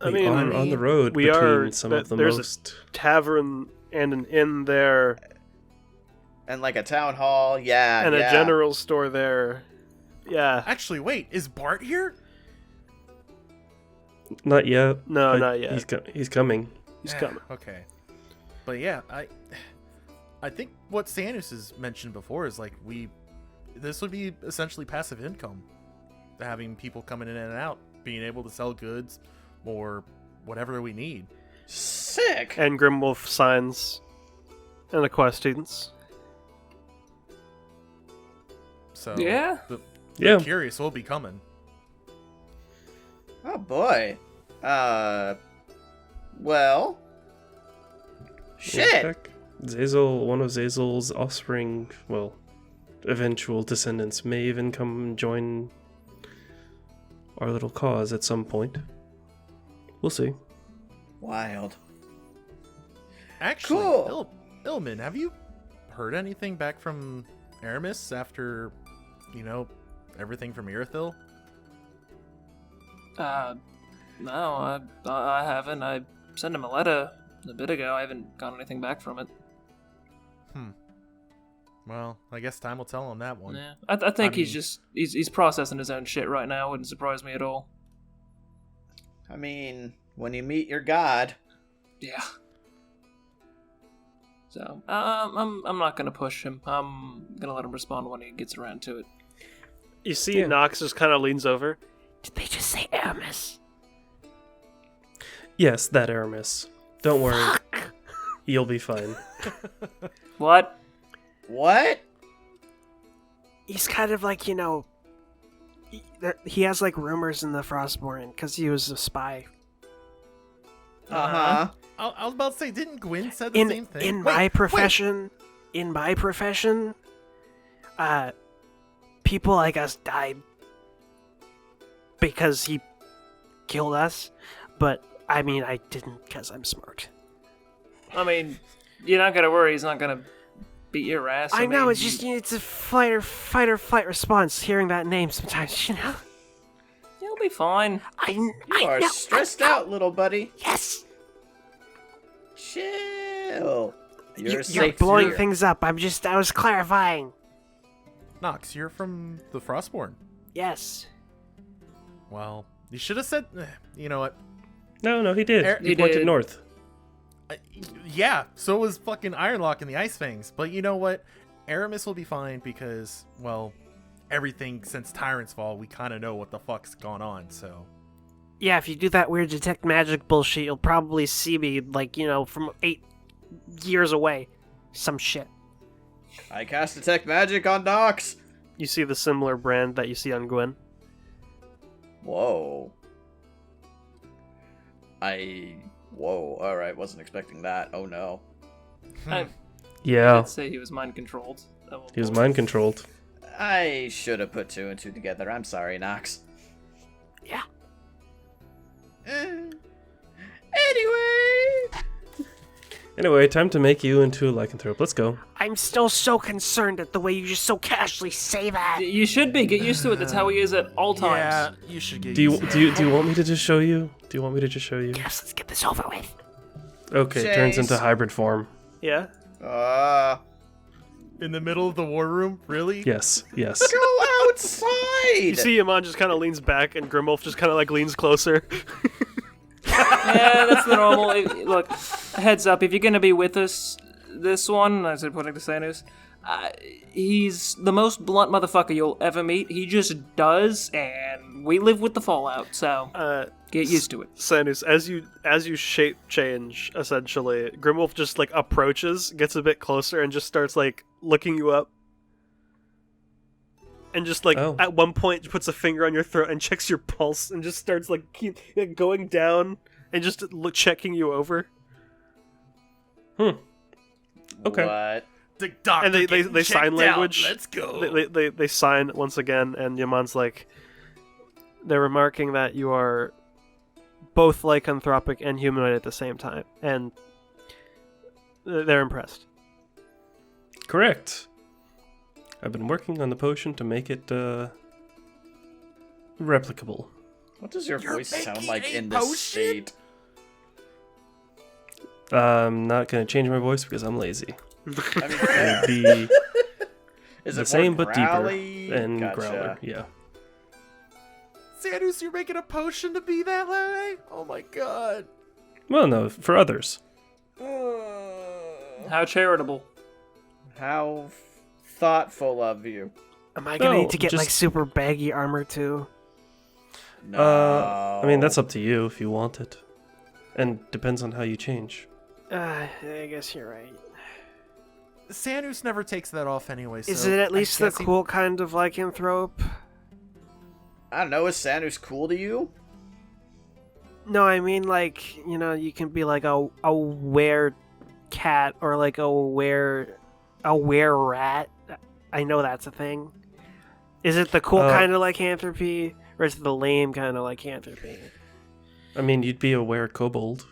I We mean, are on the road we between are. some of the There's most. a tavern and an inn there, And like a town hall, yeah. and yeah. a general store there. Yeah. Actually, wait, is Bart here? Not yet. No, but not yet. He's coming. He's coming. Okay. But yeah, I think what Sanus has mentioned before is like this would be essentially passive income. Having people coming in and out, being able to sell goods or whatever we need. Sick! And Grimwolf signs and acquire students. So Yeah? Yeah. Curious will be coming. Oh boy. Well. Shit! Check. Zazel, one of Zazel's offspring, well, eventual descendants, may even come and join our little cause at some point. We'll see. Wild. Actually, Cool. Ilman, have you heard anything back from Aramis after, everything from Irithyll? No, I haven't. I sent him a letter a bit ago. I haven't got anything back from it. Well, I guess time will tell on that one. Yeah, I think I he's mean- just he's processing his own shit right now. Wouldn't surprise me at all. I mean, when you meet your god. Yeah. So I'm not gonna push him. I'm gonna let him respond when he gets around to it. You see, Yeah. Nox just kind of leans over. Did they just say Aramis? Yes, that Aramis. Don't worry. You'll be fine. What? What? He's kind of like, he has like rumors in the Frostborn because he was a spy. Uh-huh. I was about to say, didn't Gwyn said the same thing? In my profession, people like us died because he killed us, but I mean, I didn't because I'm smart. I mean, you're not gonna worry. He's not gonna beat your ass. I know, mean, it's just, it's a fight or flight response hearing that name sometimes, You'll be fine. You are stressed out, little buddy. Yes! Chill. You're You're safe blowing here. things up. I was clarifying. Nox, you're from the Frostborn. Yes. Well, you should have said. You know what? No, he did. He He pointed did. north. Yeah, so was fucking Ironlock and the Ice Fangs. But you know what? Aramis will be fine because, well, everything since Tyrant's Fall, we kind of know what the fuck's gone on, so. Yeah, if you do that weird detect magic bullshit, you'll probably see me, from 8 years away. Some shit. I cast Detect Magic on Nox. You see the similar brand that you see on Gwen? Whoa. Whoa, alright, wasn't expecting that. Oh no. Yeah, I'd say he was mind controlled. he was mind controlled. I should have put 2 and 2 together. I'm sorry, Nox. Yeah. Anyway. Anyway, time to make you into a lycanthrope. Let's go. I'm still so concerned at the way you just so casually say that. You should be. Get used to it. That's how he is at all times. Yeah, you should get Do you used to do you want me to just show you? Do you want me to just show you? Yes, let's get this over with. Okay, it turns Chase. into hybrid form. Yeah? in the middle of the war room? Really? Yes. Go outside! You see Yaman just kind of leans back and Grimwolf just kind of leans closer. Yeah, that's the normal. Look, heads up, if you're gonna be with us this one, I said pointing to Sanus, he's the most blunt motherfucker you'll ever meet. He just does, and we live with the fallout, so get used to it. Sanus, as you shape change, essentially, Grimwolf just approaches, gets a bit closer, and just starts looking you up. And just at one point puts a finger on your throat and checks your pulse and just starts keep going down and just checking you over. Okay. What? The doctor And they getting sign checked out. language. Let's go. They sign once again, and Yaman's they're remarking that you are both lycanthropic and humanoid at the same time, and they're impressed. Correct. I've been working on the potion to make it replicable. What does your You're voice sound making like a in this potion? state? I'm not gonna change my voice because I'm lazy. I mean, It'd be is the it same more but deeper growly? and Gotcha. growler. Yeah. Sanus, you're making a potion to be that way? Oh my god. Well, no, for others. How charitable. How thoughtful of you. Am I gonna No, need to get just- super baggy armor too? No. I mean, that's up to you if you want it, and depends on how you change. I guess you're right. Sanus never takes that off anyway. Is so it at I least the guess he- cool kind of lycanthrope? I don't know. Is Sanus cool to you? No, I mean you can be a were cat or a were rat. I know that's a thing. Is it the cool kind of lycanthropy, or is it the lame kind of lycanthropy? I mean, you'd be a were kobold.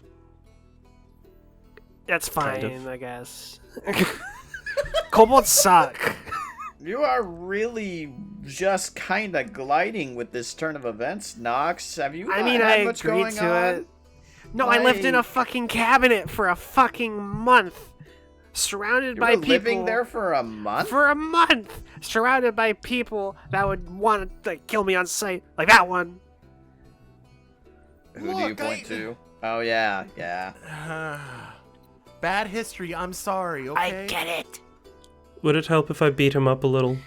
That's fine, Kind of. I guess. Kobolds suck. You are really just kind of gliding with this turn of events, Nox. Have you not I had agreed much going to on? it. No, I lived in a Like- fucking cabinet for a fucking month, surrounded You by were people. living there for a month? For a month, surrounded by people that would want to kill me on sight, like that one. Who do you Look, point to? Oh, yeah. Bad history, I'm sorry, okay? I get it. Would it help if I beat him up a little?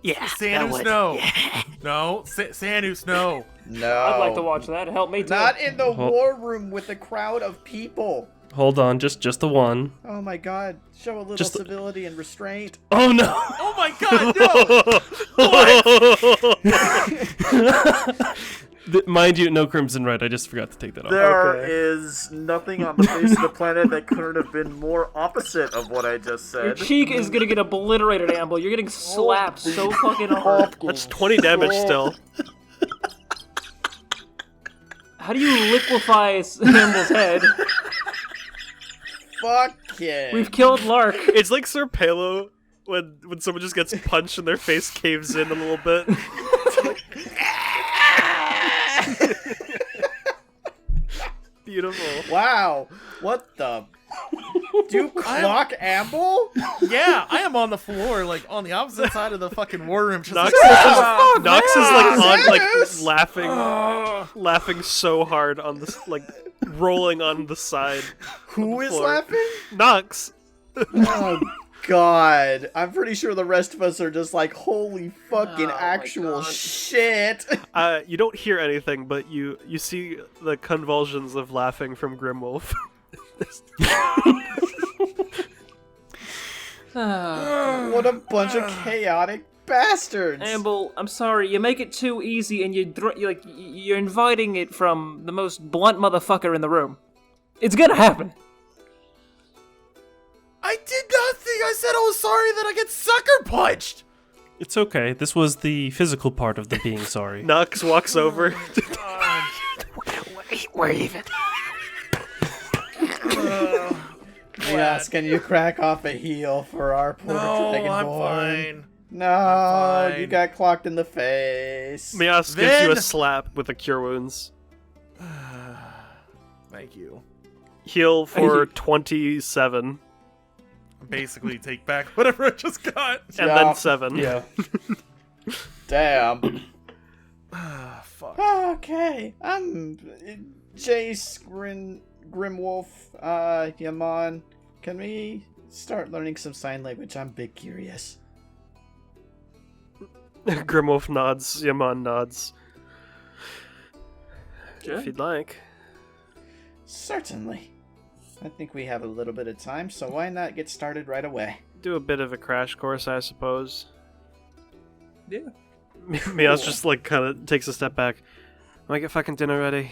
Yeah, that Sanus, would. no. Yeah. No, Sanus, no. No. I'd like to watch that. Help me too. Not in the Hold- war room with a crowd of people. Hold on, just the one. Oh my god. Show a little Just the- civility and restraint. Oh no! Oh my god, no! What? Mind you, no Crimson Red. I just forgot to take that off. There Okay. is nothing on the face of the planet that couldn't have been more opposite of what I just Your said. cheek is gonna get obliterated, Amble. You're getting slapped so fucking hard. That's 20 damage still. How do you liquefy Amble's head? Fuck yeah. We've killed Lark. It's like Sir Palo when someone just gets punched and their face caves in a little bit. Beautiful. Wow. What the? Do you clock Amble? Yeah, I am on the floor, like on the opposite side of the fucking war room. Just Nox, like, Nox is like on, like Yes! laughing so hard on this, like rolling on the side. Who is floor. laughing? Nox. Oh God. I'm pretty sure the rest of us are just like, holy fucking Oh, my actual God. shit. You don't hear anything, but you see the convulsions of laughing from Grimwolf. What a bunch of chaotic bastards. Amble, I'm sorry. You make it too easy, and you're inviting it from the most blunt motherfucker in the room. It's gonna happen. I did nothing. I said I was sorry that I get sucker punched. It's okay. This was the physical part of the being sorry. Nox walks over. We're even. Yes, can you crack off a heel for our poor No, dragonborn? I'm fine. No, I'm fine. you got clocked in the face. Mias gives you a Then- slap with a Cure Wounds. Thank you. Heal for 27, Basically, take back whatever I just got. and Yeah. then 7. Yeah. Damn. Fuck. Okay, I'm Jace Grimwolf. Yaman, can we start learning some sign language? I'm big curious. Grimwolf nods, Yaman nods. Sure. If you'd like. Certainly. I think we have a little bit of time, so why not get started right away? Do a bit of a crash course, I suppose. Yeah. Mias just like kind of takes a step back. Am I get fucking dinner ready?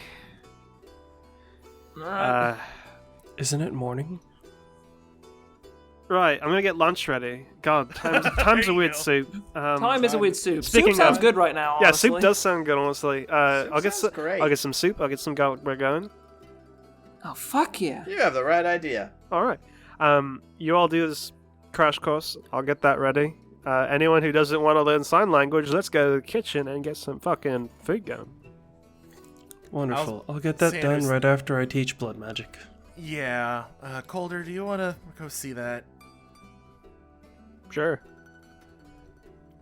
Alright. Isn't it morning? Right, I'm gonna get lunch ready. God, time's a weird go. soup. Time is a weird soup. Speaking Soup sounds of- good right now, Yeah, honestly. soup does sound good, honestly. I'll get sounds great. I'll get some soup. I'll get some garlic bread going. Oh, fuck yeah. You have the right idea. All right. You all do this crash course. I'll get that ready. Anyone who doesn't want to learn sign language, let's go to the kitchen and get some fucking food going. Wonderful. I'll get that Sanders- done right after I teach blood magic. Yeah. Calder, do you want to go see that? Sure.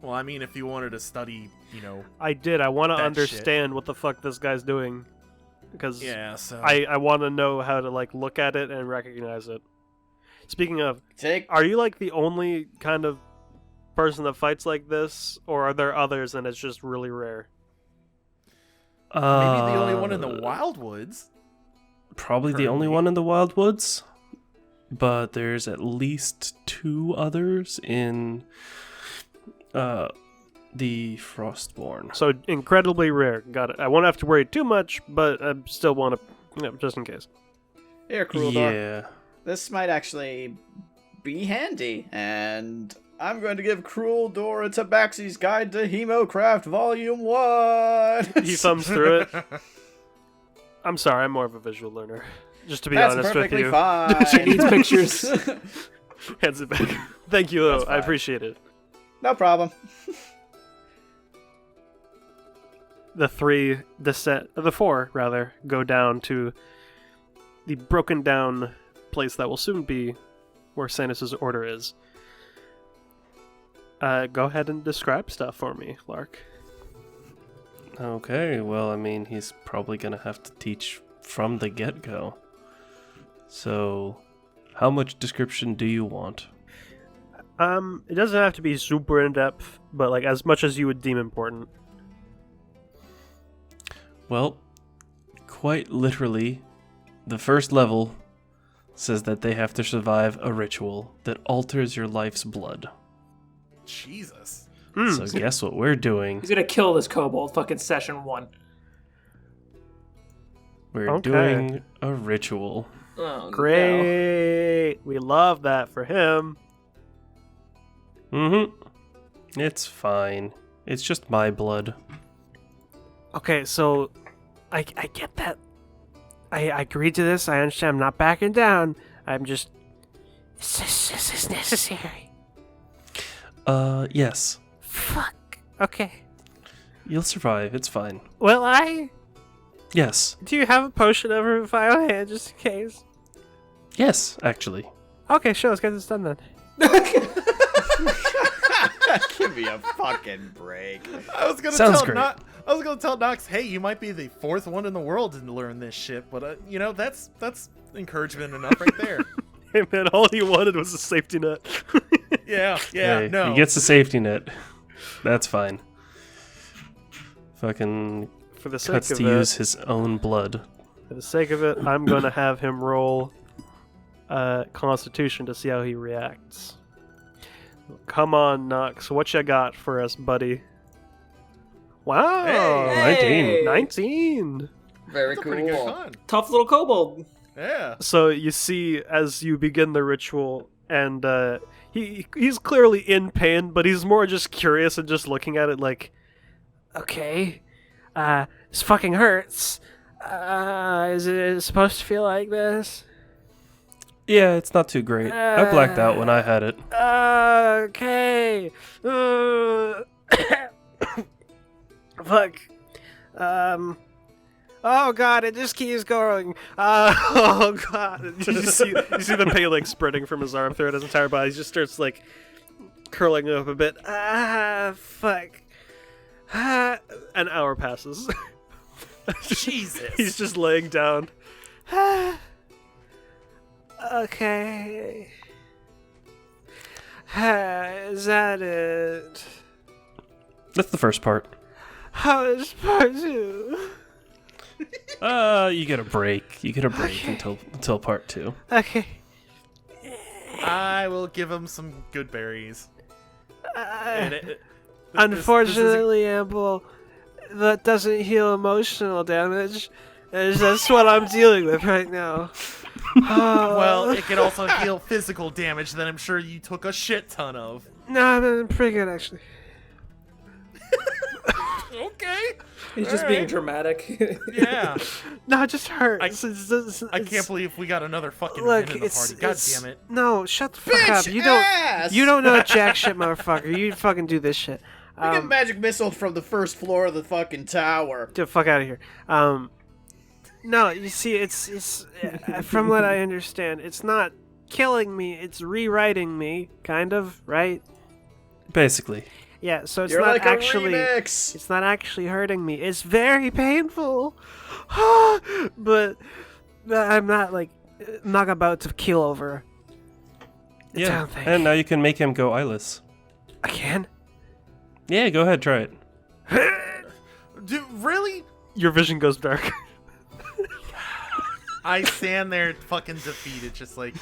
Well, I mean, if you wanted to study, you know. I did. I want to That understand what the fuck this guy's doing. Because Yeah, so. I want to know how to like look at it and recognize it. Speaking of, Take are you like the only kind of person that fights like this, or are there others and it's just really rare? Maybe the only one in the Wildwoods. Probably the only currently. one in the Wildwoods. But there's at least 2 others in the Frostborn. So incredibly rare. Got it. I won't have to worry too much, but I still want to, just in case. here, Crueldor. Yeah. This might actually be handy, and I'm going to give Crueldor a Tabaxi's Guide to Hemocraft Volume 1! He thumbs through it. I'm sorry, I'm more of a visual learner. Just to be That's honest with perfectly you. fine. She needs pictures. Hands it back. Thank you, though. That's I fine. appreciate it. No problem. The 4 rather, go down to the broken down place that will soon be where Sanus's order is. Go ahead and describe stuff for me, Lark. Okay, well, I mean, he's probably gonna have to teach from the get-go. So, how much description do you want? It doesn't have to be super in-depth, but like as much as you would deem important. Well, quite literally, the first level says that they have to survive a ritual that alters your life's blood. Jesus. So guess what we're doing? He's gonna kill this kobold fucking session 1. We're Okay. doing a ritual. Oh, Great. We love that for him. Mm-hmm. It's fine. It's just my blood. Okay, so I get that. I agreed to this. I understand. I'm not backing down. I'm just. Is this necessary? Yes. Fuck. Okay. You'll survive. It's fine. Will I? Yes. Do you have a potion over in file hand just in case? Yes, actually. Okay, sure. Let's get this done then. Give me a fucking break. I was gonna Sounds tell great. I was gonna tell Nox, hey, you might be the 4th one in the world to learn this shit, but you know that's encouragement enough right there. Hey man, all he wanted was a safety net. Yeah, Hey, no. He gets the safety net. That's fine. Fucking For the sake cuts of to it, use his own blood. for the sake of it, I'm gonna have him roll Constitution to see how he reacts. Come on, Nox. What you got for us, buddy? Wow. Hey! 19. Very That's a cool. pretty good con. Tough little kobold. Yeah. So you see, as you begin the ritual, and he's clearly in pain, but he's more just curious and just looking at it like, okay, this fucking hurts. Is it supposed to feel like this? Yeah, it's not too great. I blacked out when I had it. Okay. Fuck. Oh god, it just keeps going. Oh god. You see the pain like spreading from his arm throughout his entire body. He just starts like curling up a bit. Fuck. An hour passes. Jesus. He's just laying down. Okay. Is that it? That's the first part. How is part 2? You get a break. You get a break until part 2. Okay. I will give him some good berries. Unfortunately, Amble, that doesn't heal emotional damage. That's what I'm dealing with right now. Well, it can also heal physical damage that I'm sure you took a shit ton of. No, I'm pretty good actually. Okay. He's just being dramatic. Yeah. No, it just hurts. I can't believe we got another fucking Look, win in the it's, party. God it's damn it. No, shut the fuck Bitch up. You ass! don't know jack shit, motherfucker. You fucking do this shit. We get magic missiles from the first floor of the fucking tower. Get the fuck out of here. No, you see, it's from what I understand, it's not killing me. It's rewriting me, kind of, right? Basically. Yeah. So it's You're not like actually. a remix. It's not actually hurting me. It's very painful, but I'm not about to keel over. The Yeah. damn thing. And now you can make him go eyeless. I can. Yeah, go ahead, try it. Dude, really? Your vision goes dark. I stand there fucking defeated, just like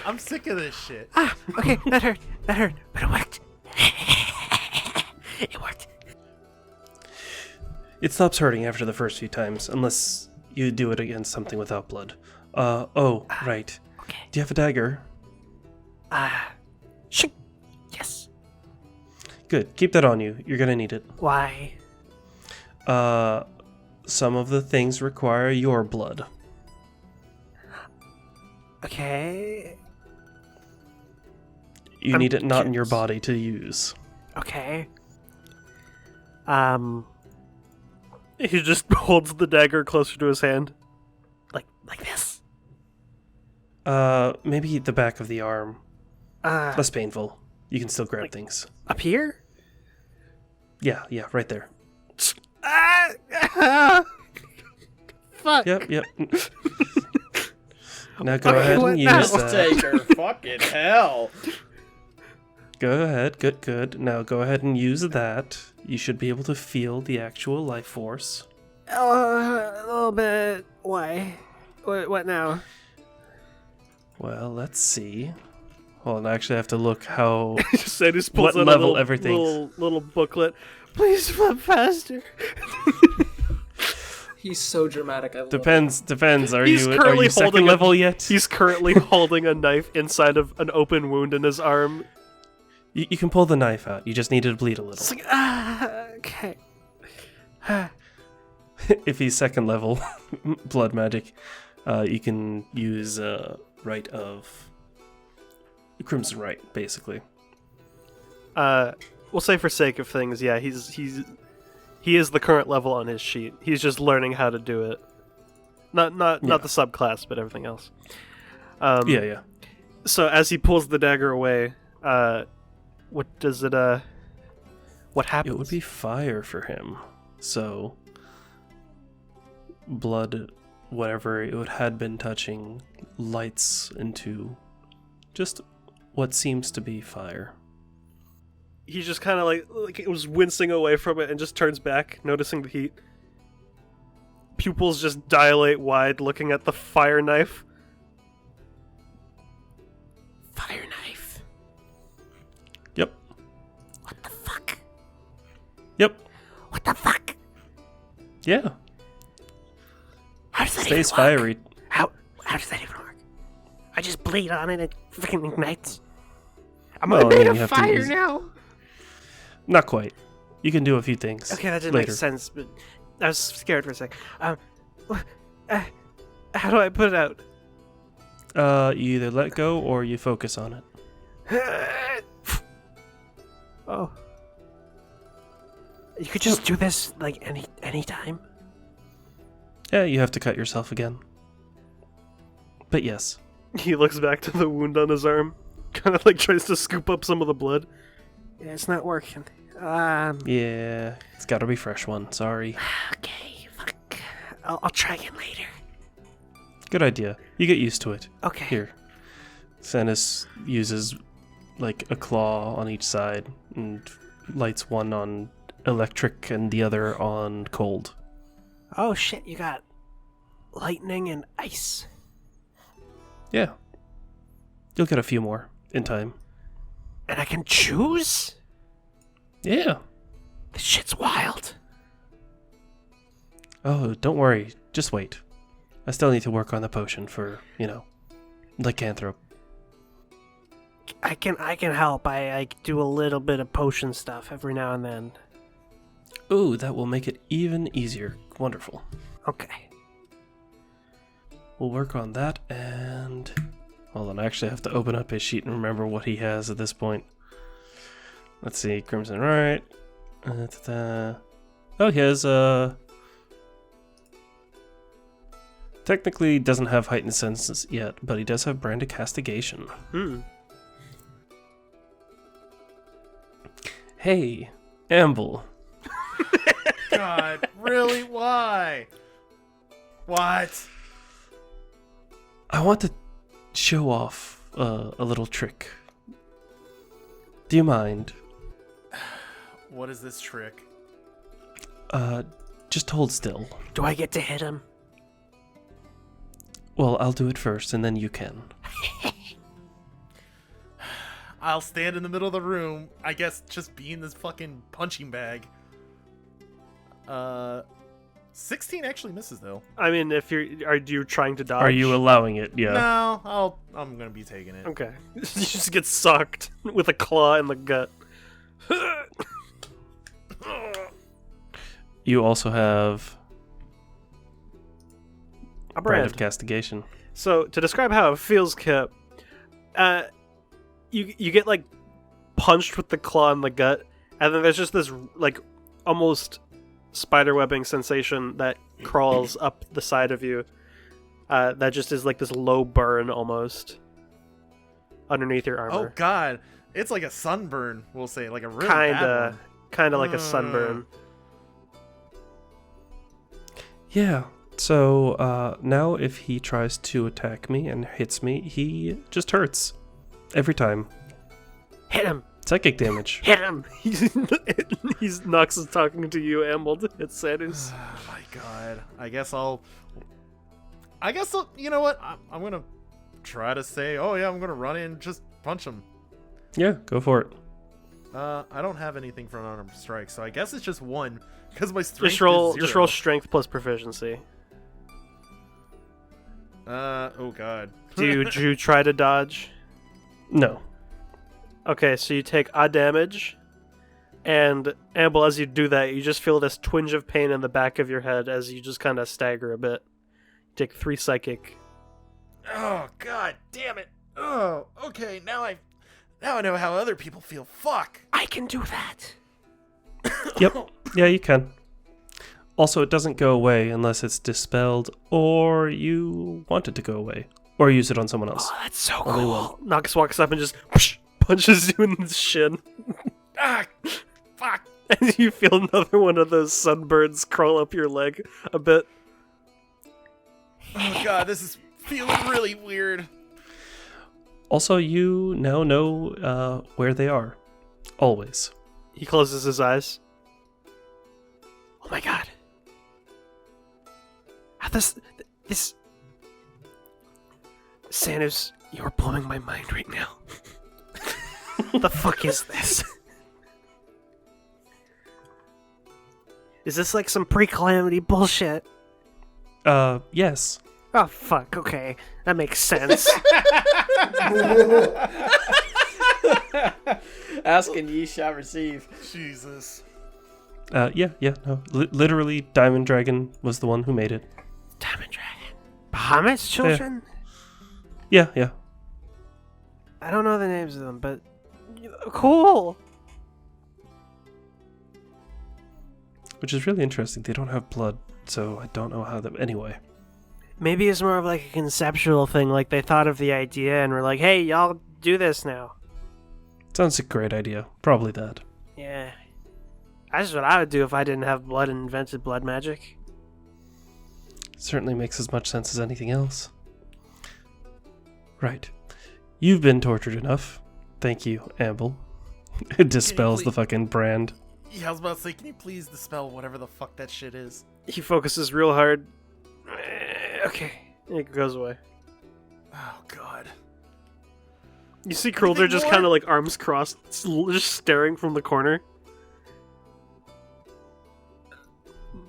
I'm sick of this shit. Okay, that hurt, but it worked. It worked. It stops hurting after the first few times, unless you do it against something without blood. Right. Okay. Do you have a dagger? Shink. Yes. Good. Keep that on you. You're gonna need it. Why? Some of the things require your blood. Okay. You I'm need it not in your curious. body to use. Okay. He just holds the dagger closer to his hand. Like this. Maybe the back of the arm. Uh, Less painful. You can still grab things. up here? Yeah, right there. Fuck. Yep. Now go Okay, ahead what and now? use that. Taker, fucking hell. Go ahead. Good. Now go ahead and use that. You should be able to feel the actual life force. A little bit. Why? What now? Well, let's see. Hold on, I actually have to look how... Sadie pulls What out level a little, everything's- little booklet. Please flip faster. He's so dramatic. I love Depends. Are He's you currently second holding level yet? He's currently holding a knife inside of an open wound in his arm. You can pull the knife out. You just need it to bleed a little. It's like, okay. If he's second level blood magic, you can use Rite of Crimson Rite, basically. We'll say for sake of things, yeah, he is the current level on his sheet. He's just learning how to do it. Not the subclass, but everything else. Yeah. So as he pulls the dagger away, what does it? What happens? It would be fire for him. So blood, whatever it had been touching, lights into just what seems to be fire. He just kind of like it was wincing away from it and just turns back, noticing the heat. Pupils just dilate wide, looking at the fire knife. Fire knife. Yep. What the fuck? Yep. What the fuck? Yeah. How does that Stays even work? fiery. How does that even work? I just bleed on it and it freaking ignites. I'm Well, I made mean, of you have to fire use- now. Not quite. You can do a few things. Okay, that didn't later. make sense, but I was scared for a sec. How do I put it out? You either let go or you focus on it. Oh. You could just do this like any time. Yeah, you have to cut yourself again. But yes. He looks back to the wound on his arm, kind of like tries to scoop up some of the blood. Yeah, it's not working. Yeah, it's got to be fresh one. Sorry. Okay, fuck. I'll try again later. Good idea. You get used to it. Okay. Here. Sanus uses like a claw on each side and lights one on electric and the other on cold. Oh shit, you got lightning and ice. Yeah. You'll get a few more in time. And I can choose? Yeah. This shit's wild. Oh, don't worry. Just wait. I still need to work on the potion for, lycanthrope. I can help. I do a little bit of potion stuff every now and then. Ooh, that will make it even easier. Wonderful. Okay. We'll work on that and... Hold on, I actually have to open up his sheet and remember what he has at this point. Let's see, Crimson Right. Oh, he has, technically doesn't have heightened senses yet, but he does have Brand of Castigation. Hey, Amble. God, really? Why? What? I want to show off a little trick. Do you mind? What is this trick? Just hold still. Do I get to hit him? Well, I'll do it first, and then you can. I'll stand in the middle of the room. I guess just being this fucking punching bag. 16 actually misses though. I mean, if are you trying to dodge? Are you allowing it? Yeah. No, I'm gonna be taking it. Okay. You just get socked with a claw in the gut. You also have A Brand of brand. Castigation. So to describe how it feels, Kip, you get like punched with the claw in the gut, and then there's just this like almost spiderwebbing sensation that crawls up the side of you. That just is like this low burn almost underneath your armor. Oh god, it's like a sunburn. We'll say like a really bad one. Kinda like a sunburn. Yeah. So now if he tries to attack me and hits me, he just hurts. Every time. Hit him! Psychic damage. Hit him! He's Nox is talking to you, Amble. It's Sanus. Oh my god. I guess I'll. You know what? I'm gonna try to say, oh yeah, I'm gonna run in and just punch him. Yeah, go for it. I don't have anything for an unarmed strike, so I guess it's just 1 because my strength Just roll. is 0. Just roll strength plus proficiency. Oh god. Did you try to dodge? No. Okay, so you take a damage, and Amble, as you do that, you just feel this twinge of pain in the back of your head as you just kind of stagger a bit. You take 3 psychic. Oh god, damn it. Oh, okay. Now I know how other people feel. Fuck. I can do that. Yep. Yeah, you can. Also, it doesn't go away unless it's dispelled or you want it to go away. Or use it on someone else. Oh, that's so Only cool. Nox walks up and just whoosh, punches you in the shin. Ah, fuck. And you feel another one of those sunburns crawl up your leg a bit. Oh god, this is feeling really weird. Also, you now know where they are. Always. He closes his eyes. Oh my god. How this... Sanus, you're blowing my mind right now. What the fuck is this? Is this like some pre-calamity bullshit? Yes. Oh fuck, okay. That makes sense. Ask and ye shall receive. Jesus. Yeah, no. Literally, Diamond Dragon was the one who made it. Diamond Dragon. Bahamut's children? Yeah. I don't know the names of them, but... Cool! Which is really interesting. They don't have blood, so I don't know how that... Anyway. Maybe it's more of like a conceptual thing, like they thought of the idea and were like, hey, y'all do this now. Sounds a great idea. Probably that. Yeah. That's what I would do if I didn't have blood and invented blood magic. Certainly makes as much sense as anything else. Right. You've been tortured enough. Thank you, Amble. It dispels the fucking brand. Yeah, I was about to say, can you please dispel whatever the fuck that shit is? He focuses real hard. Okay. It goes away. Oh god. You see Krulder just more? kind of like arms crossed, just staring from the corner.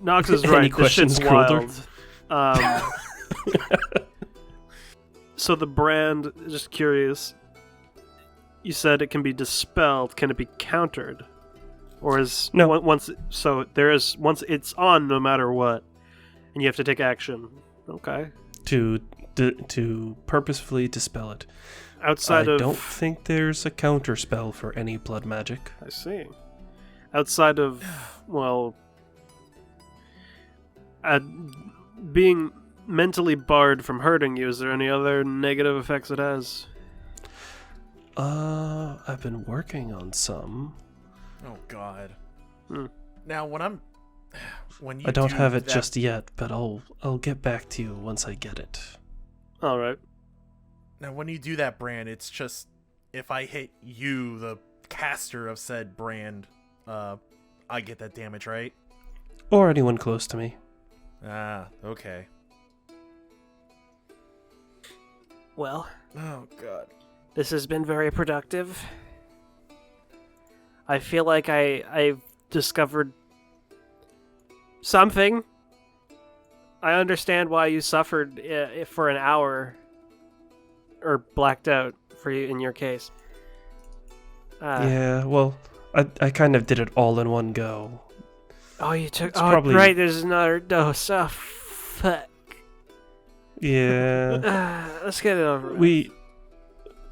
Nox is Any right. This questions, shit's Krulder? wild. So the brand, just curious. You said it can be dispelled. Can it be countered, or is No. Once it's on, no matter what, and you have to take action. Okay. To purposefully dispel it. Outside I of don't think there's a counter spell for any blood magic. I see. Outside of, well, being mentally barred from hurting you, is there any other negative effects it has? I've been working on some. Oh god. Hmm. Now when you I don't have it that- just yet, but I'll get back to you once I get it. All right. Now when you do that brand, it's just if I hit you, the caster of said brand, I get that damage, right? Or anyone close to me. Ah, okay. Well, Oh god. this has been very productive. I feel like I've discovered something. I understand why you suffered for an hour, or blacked out for you in your case. Yeah, well, I kind of did it all in one go. Oh, you took. It's Oh, probably- right. There's another dose. Oh, fuck. Yeah. Let's get it over with.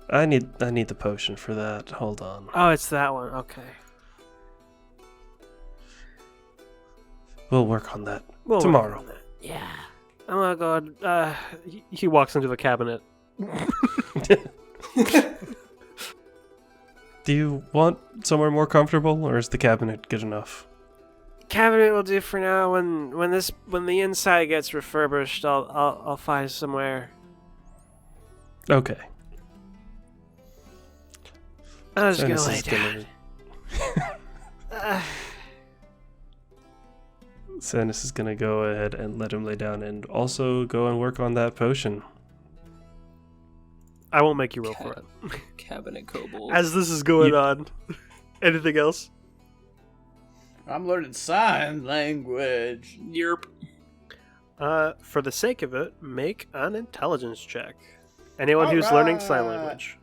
I need the potion for that. Hold on. Oh, it's that one. Okay. We'll work on that We'll work tomorrow. on that. Yeah. Oh my god. He walks into the cabinet. Do you want somewhere more comfortable, or is the cabinet good enough? Cabinet will do for now. When the inside gets refurbished, I'll find somewhere. Okay. I'm just gonna Sanus lay is down. Sanus is gonna go ahead and let him lay down, and also go and work on that potion. I won't make you roll for it. Cabinet kobold. As this is going on, Anything else? I'm learning sign language. Yerp. For the sake of it, make an intelligence check. Anyone who's learning sign language.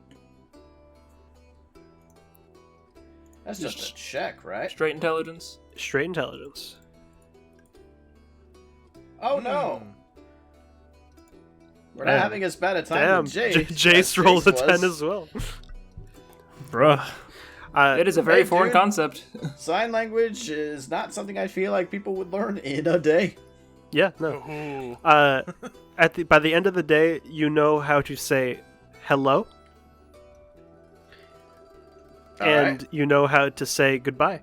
That's just a check, right? Straight intelligence. Straight intelligence. Oh no! We're not having as bad a time Damn, with Jace. Jace rolled a 10 as well. Bruh. It is a very Hey, foreign dude. concept. Sign language is not something I feel like people would learn in a day. Yeah, no. Ooh. By the end of the day, you know how to say hello, and you know how to say goodbye.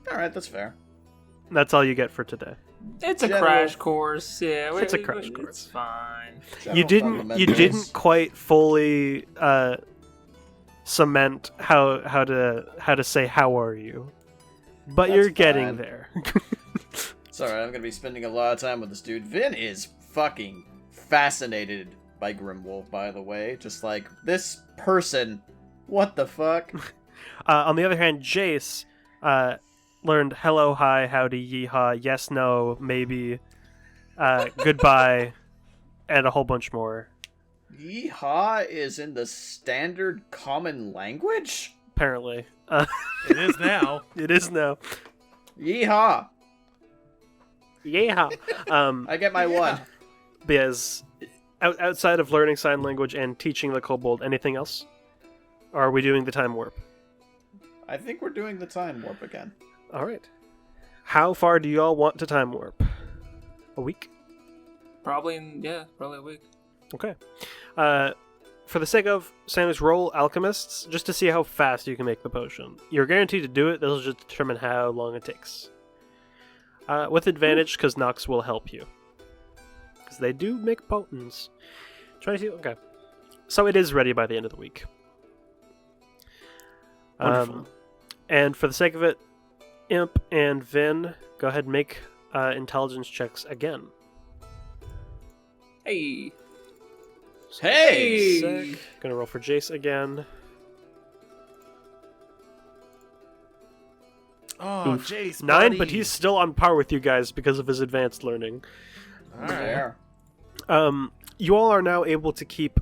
Alright, that's fair. That's all you get for today. It's a General- crash course. Yeah, It's a crash course. It's fine. You didn't quite fully cement how to say how are you, but That's you're getting fine. there. It's alright, I'm gonna be spending a lot of time with this dude. Vin is fucking fascinated by Grimwolf, by the way. Just like, this person, what the fuck? On the other hand, Jace learned hello, hi, howdy, yeehaw, yes, no, maybe, goodbye, and a whole bunch more. Yeehaw is in the standard common language? Apparently, It is now. it is now. Yeehaw! Yeehaw. I get my one. Because outside of learning sign language and teaching the kobold, anything else? Or are we doing the time warp? I think we're doing the time warp again. All right. How far do you all want to time warp? A week? Probably a week. Okay. For the sake of Samus, roll alchemists just to see how fast you can make the potion. You're guaranteed to do it. This will just determine how long it takes. With advantage, because Nox will help you. Because they do make potents. 22? Okay. So it is ready by the end of the week. Wonderful. And for the sake of it, Imp and Vin, go ahead and make intelligence checks again. Hey. Hey! Sick. Gonna roll for Jace again. Oh, Oof. Jace, 9, buddy. but he's still on par with you guys because of his advanced learning. All There. You all are now able to keep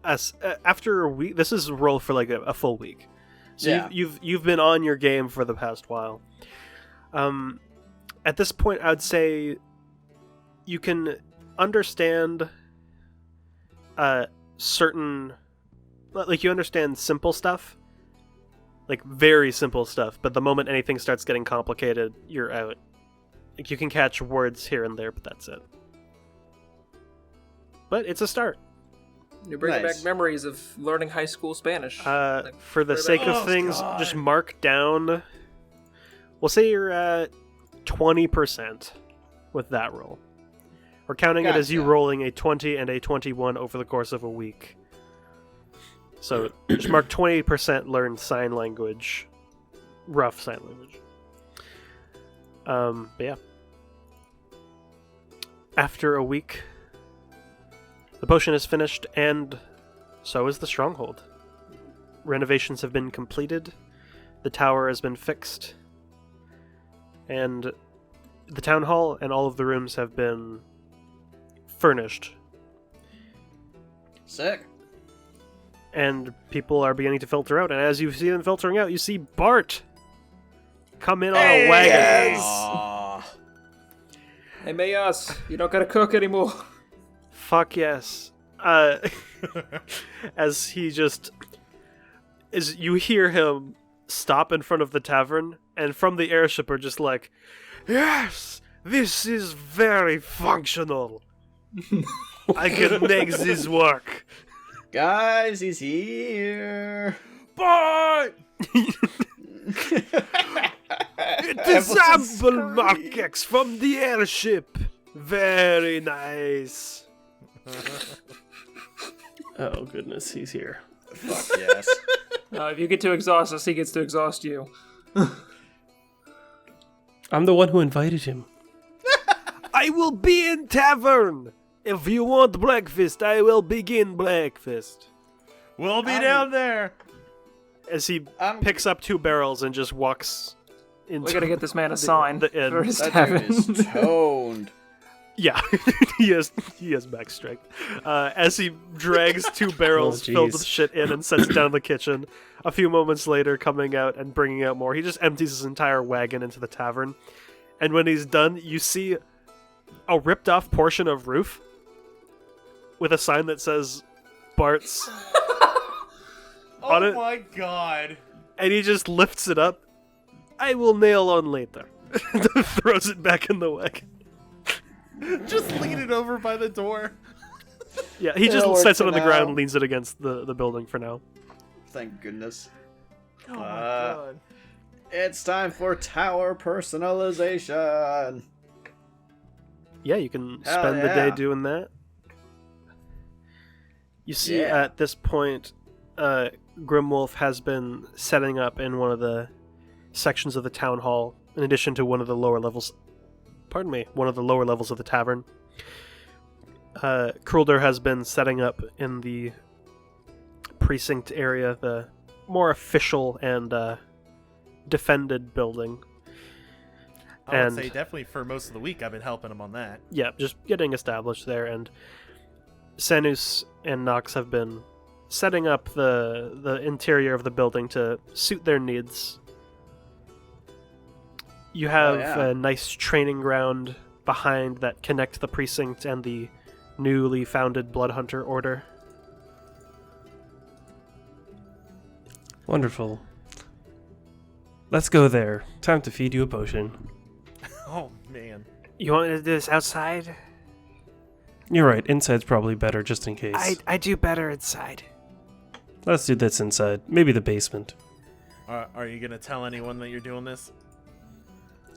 us after a week. This is a roll for like a full week, so Yeah. you've been on your game for the past while. At this point, I'd say you can understand certain, like you understand simple stuff, like very simple stuff. But the moment anything starts getting complicated, you're out. Like you can catch words here and there, but that's it. But it's a start. You're bringing Nice. back memories of learning high school Spanish. For the sake of things, God. just mark down. We'll say you're at 20% with that roll. We're counting it as you Gotcha. rolling a 20 and a 21 over the course of a week. So just mark 20% learned sign language. Rough sign language. But yeah. After a week, the potion is finished, and so is the stronghold. Renovations have been completed, the tower has been fixed, and the town hall and all of the rooms have been furnished. Sick. And people are beginning to filter out, and as you see them filtering out, you see Bart come in on a wagon. Aw. Hey, Mayos, you don't gotta cook anymore. Fuck yes. As he just... As you hear him stop in front of the tavern, and from the airship are just like, yes, this is very functional. I can make this work. Guys, he's here. Bart! It is ample markets from the airship. Very nice. Oh, goodness, he's here. Fuck yes. If you get to exhaust us, he gets to exhaust you. I'm the one who invited him. I will be in tavern. If you want breakfast, I will begin breakfast. We'll be down there. as he I'm- picks up 2 barrels and just walks into We gotta get this man a sign the inn. for his That tavern. dude is toned. Yeah, he has max strength. As he drags 2 barrels Oh, filled jeez. with shit in and sets it down in the kitchen. A few moments later, coming out and bringing out more, he just empties his entire wagon into the tavern. And when he's done, you see a ripped off portion of roof with a sign that says Bart's on it, my god. and he just lifts it up. I will nail on later. Throws it back in the wagon. Just lean it over by the door. Yeah, he It'll just work sets it for on the ground now. and leans it against the building for now. Thank goodness. Oh my Uh, god. It's time for tower personalization. Yeah, you can Hell spend the day yeah. doing that. You see, Yeah. at this point, Grimwolf has been setting up in one of the sections of the town hall, in addition to one of the lower levels. Pardon me, one of the lower levels of the tavern. Krulder has been setting up in the precinct area, the more official and defended building. I would and- say definitely for most of the week I've been helping him on that. Yeah, just getting established there, and Sanus and Nox have been setting up the interior of the building to suit their needs. You have yeah. a nice training ground behind that connect the precinct and the newly founded Blood Hunter Order. Wonderful. Let's go there. Time to feed you a potion. Oh man. You want to do this outside? You're right, inside's probably better just in case. I do better inside. Let's do this inside. Maybe the basement. Are you gonna tell anyone that you're doing this?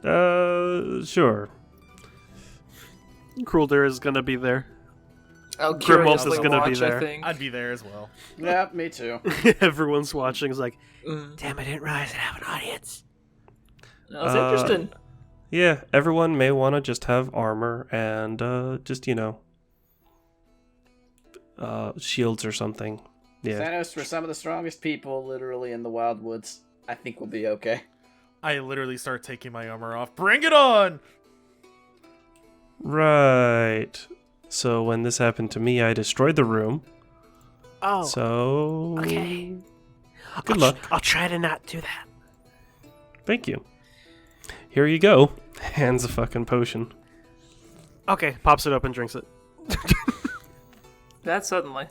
Sure. Krulder is gonna be there. I'll Grimwolf is curiously gonna be watch, there. I think. I'd be there as well. Yeah, me too. Everyone's watching. Is like, Mm. damn, I didn't realize I'd have an audience. That was Uh, interesting. Yeah, everyone may want to just have armor and, just, shields or something. Yeah. Thanos, we're some of the strongest people literally in the Wild Woods. I think we'll be okay. I literally start taking my armor off. Bring it on! Right. So when this happened to me, I destroyed the room. Oh, So... okay. Good luck. I'll try to not do that. Thank you. Here you go. Hands a fucking potion. Okay, pops it open, drinks it. That suddenly.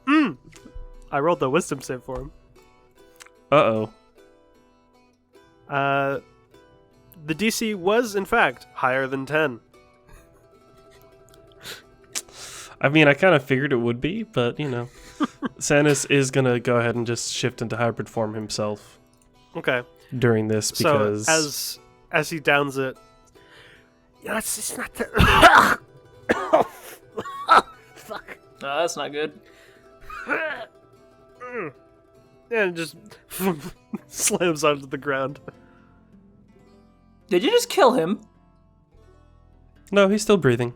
I rolled the wisdom save for him. Uh-oh. The DC was, in fact, higher than 10. I mean, I kind of figured it would be, but, Sanus is going to go ahead and just shift into hybrid form himself Okay, during this because... so as he downs it, it's not that. Fuck. No, that's not good. And just slams onto the ground. Did you just kill him? No, he's still breathing.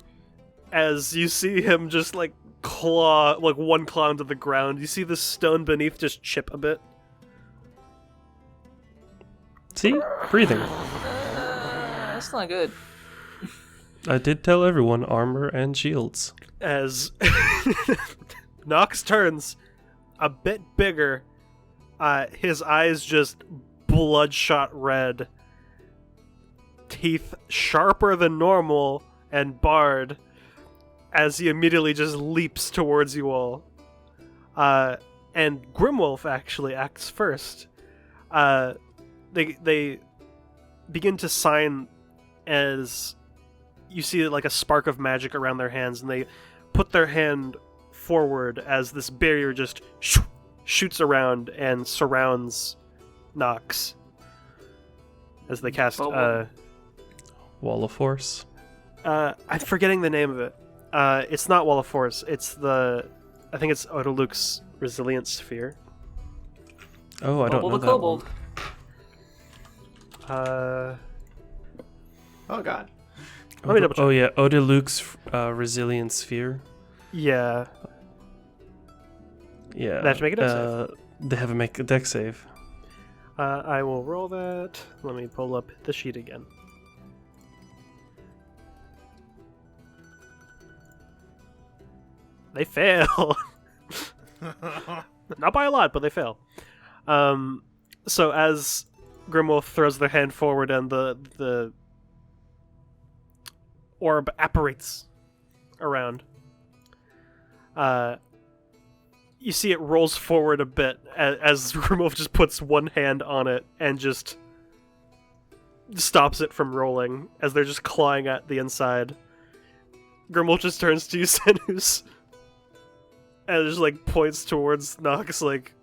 As you see him just claw, one claw into the ground, you see the stone beneath just chip a bit. See? Breathing. That's not good. I did tell everyone armor and shields. As Nox turns a bit bigger, his eyes just bloodshot red, teeth sharper than normal, and barred, as he immediately just leaps towards you all. And Grimwolf actually acts first. They begin to sign as you see a spark of magic around their hands, and they put their hand forward as this barrier just shoots around and surrounds Nox as they cast Wall of Force. I'm forgetting the name of it. It's not Wall of Force. It's I think it's Odaluk's Resilience Sphere. Oh, I don't know the that kobold. one. Oh god. Let me double check. Oh yeah, Odeluke's Resilience Sphere. Yeah. Yeah. That should make it a They have to make a deck save. I will roll that. Let me pull up the sheet again. They fail. Not by a lot, but they fail. So as Grimwolf throws their hand forward and the orb apparates around, you see it rolls forward a bit as Grimwolf just puts one hand on it and just stops it from rolling as they're just clawing at the inside. Grimwolf just turns to you, Senus, and just like points towards Nox like,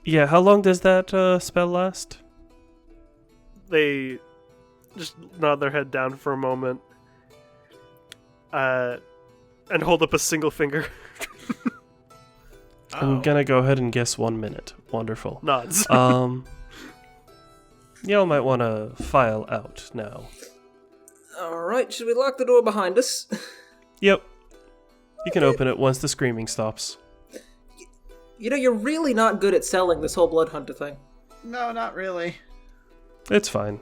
Yeah, how long does that spell last? They just nod their head down for a moment, and hold up a single finger. I'm gonna go ahead and guess 1 minute. Wonderful. Nods. Y'all might want to file out now. Alright, should we lock the door behind us? Yep. You can open it once the screaming stops. You know, you're really not good at selling this whole blood hunter thing. No, not really. It's fine.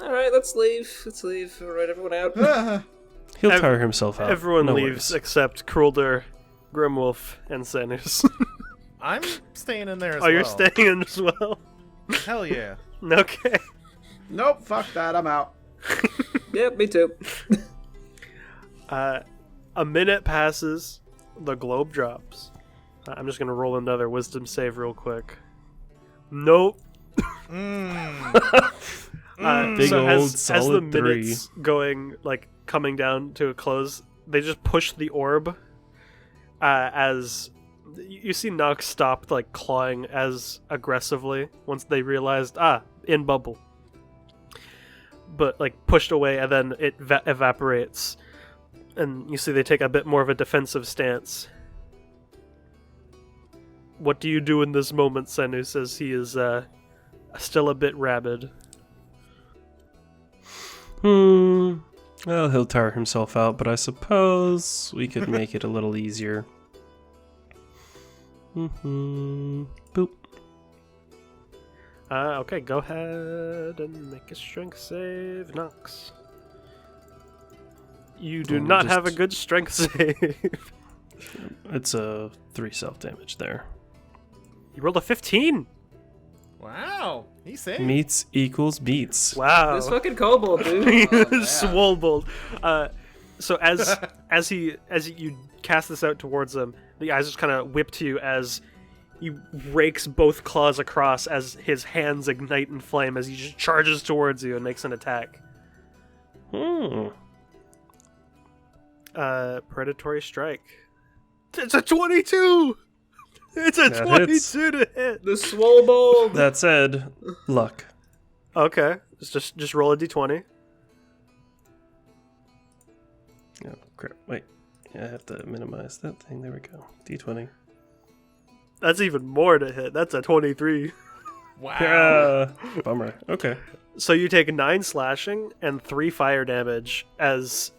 Alright, let's leave. Alright, everyone out. He'll tire himself out. Everyone No leaves worries. except Krulder, Grimwolf, and Senus. I'm staying in there as well. Oh, you're staying in as well? Hell yeah. Okay. Nope, fuck that, I'm out. Yep, me too. A minute passes. The globe drops. I'm just gonna roll another wisdom save real quick. Nope. Big So old as the solid 3. minutes coming down to a close, they just push the orb. As you see, Nox stopped clawing as aggressively once they realized in bubble. But pushed away, and then it evaporates, and you see they take a bit more of a defensive stance. What do you do in this moment? Senu says he is still a bit rabid. Well, he'll tire himself out, but I suppose we could make it a little easier. Boop. Okay, go ahead and make a strength save, Nox. You do not have a good strength save. It's a 3 self-damage there. You rolled a 15. Wow. He saved. Meets equals beats. Wow. This fucking kobold, dude. Swollebold. So as you cast this out towards him, the eyes just kind of whip to you as he rakes both claws across as his hands ignite in flame as he just charges towards you and makes an attack. Predatory strike. It's a 22. It's a That 22 hits. to hit. The swollebold. That said, luck. Okay, just roll a d20. Oh, crap. Wait. I have to minimize that thing. There we go. D20. That's even more to hit. That's a 23. Wow. Bummer. Okay. So you take 9 slashing and 3 fire damage as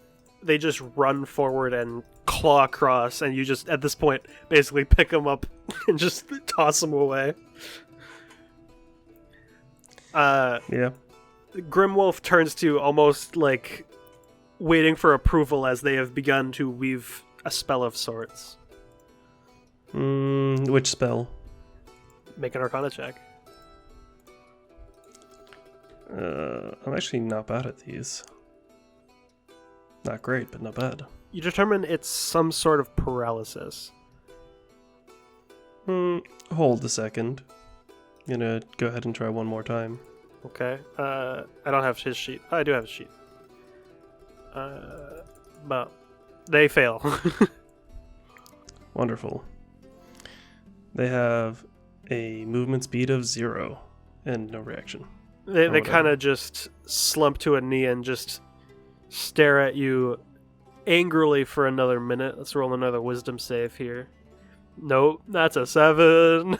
they just run forward and claw across, and you just, at this point, basically pick them up and just toss them away. Yeah. Grimwolf turns to almost waiting for approval as they have begun to weave a spell of sorts. Which spell? Make an Arcana check. I'm actually not bad at these. Not great, but not bad. You determine it's some sort of paralysis. Hold a second. Gonna go ahead and try one more time. Okay. I don't have his sheet. I do have his sheet. But they fail. Wonderful. They have a movement speed of 0 and no reaction. They whatever. kind of just slump to a knee and just stare at you angrily for another minute. Let's roll another wisdom save here. Nope, that's a 7.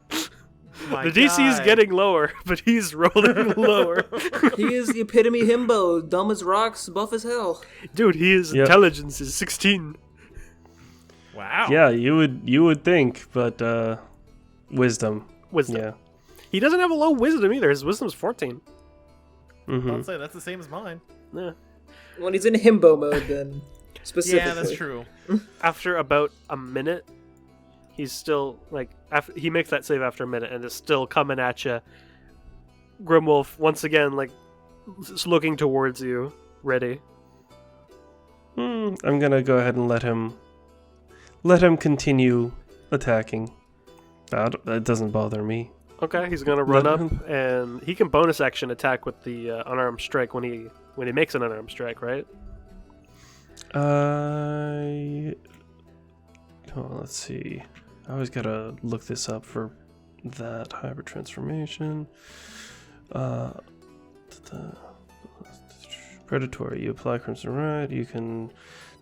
The DC is getting lower, but he's rolling lower. He is the epitome himbo, dumb as rocks, buff as hell. Dude, his Yep. intelligence is 16. Wow. Yeah, you would think, but wisdom. Wisdom. Yeah. He doesn't have a low wisdom either. His wisdom's 14. Mm-hmm. I'll say that's the same as mine. Yeah. When he's in himbo mode, then specifically. Yeah, that's true. After about a minute, he's still like he makes that save after a minute and is still coming at you. Grimwolf once again like looking towards you, ready. I'm gonna go ahead and let him continue attacking. That doesn't bother me. Okay, he's gonna run Let up him- and he can bonus action attack with the unarmed strike when he makes an unarmed strike, right? Let's see. I always gotta look this up for that hybrid transformation. Predatory. You apply Crimson Red. You can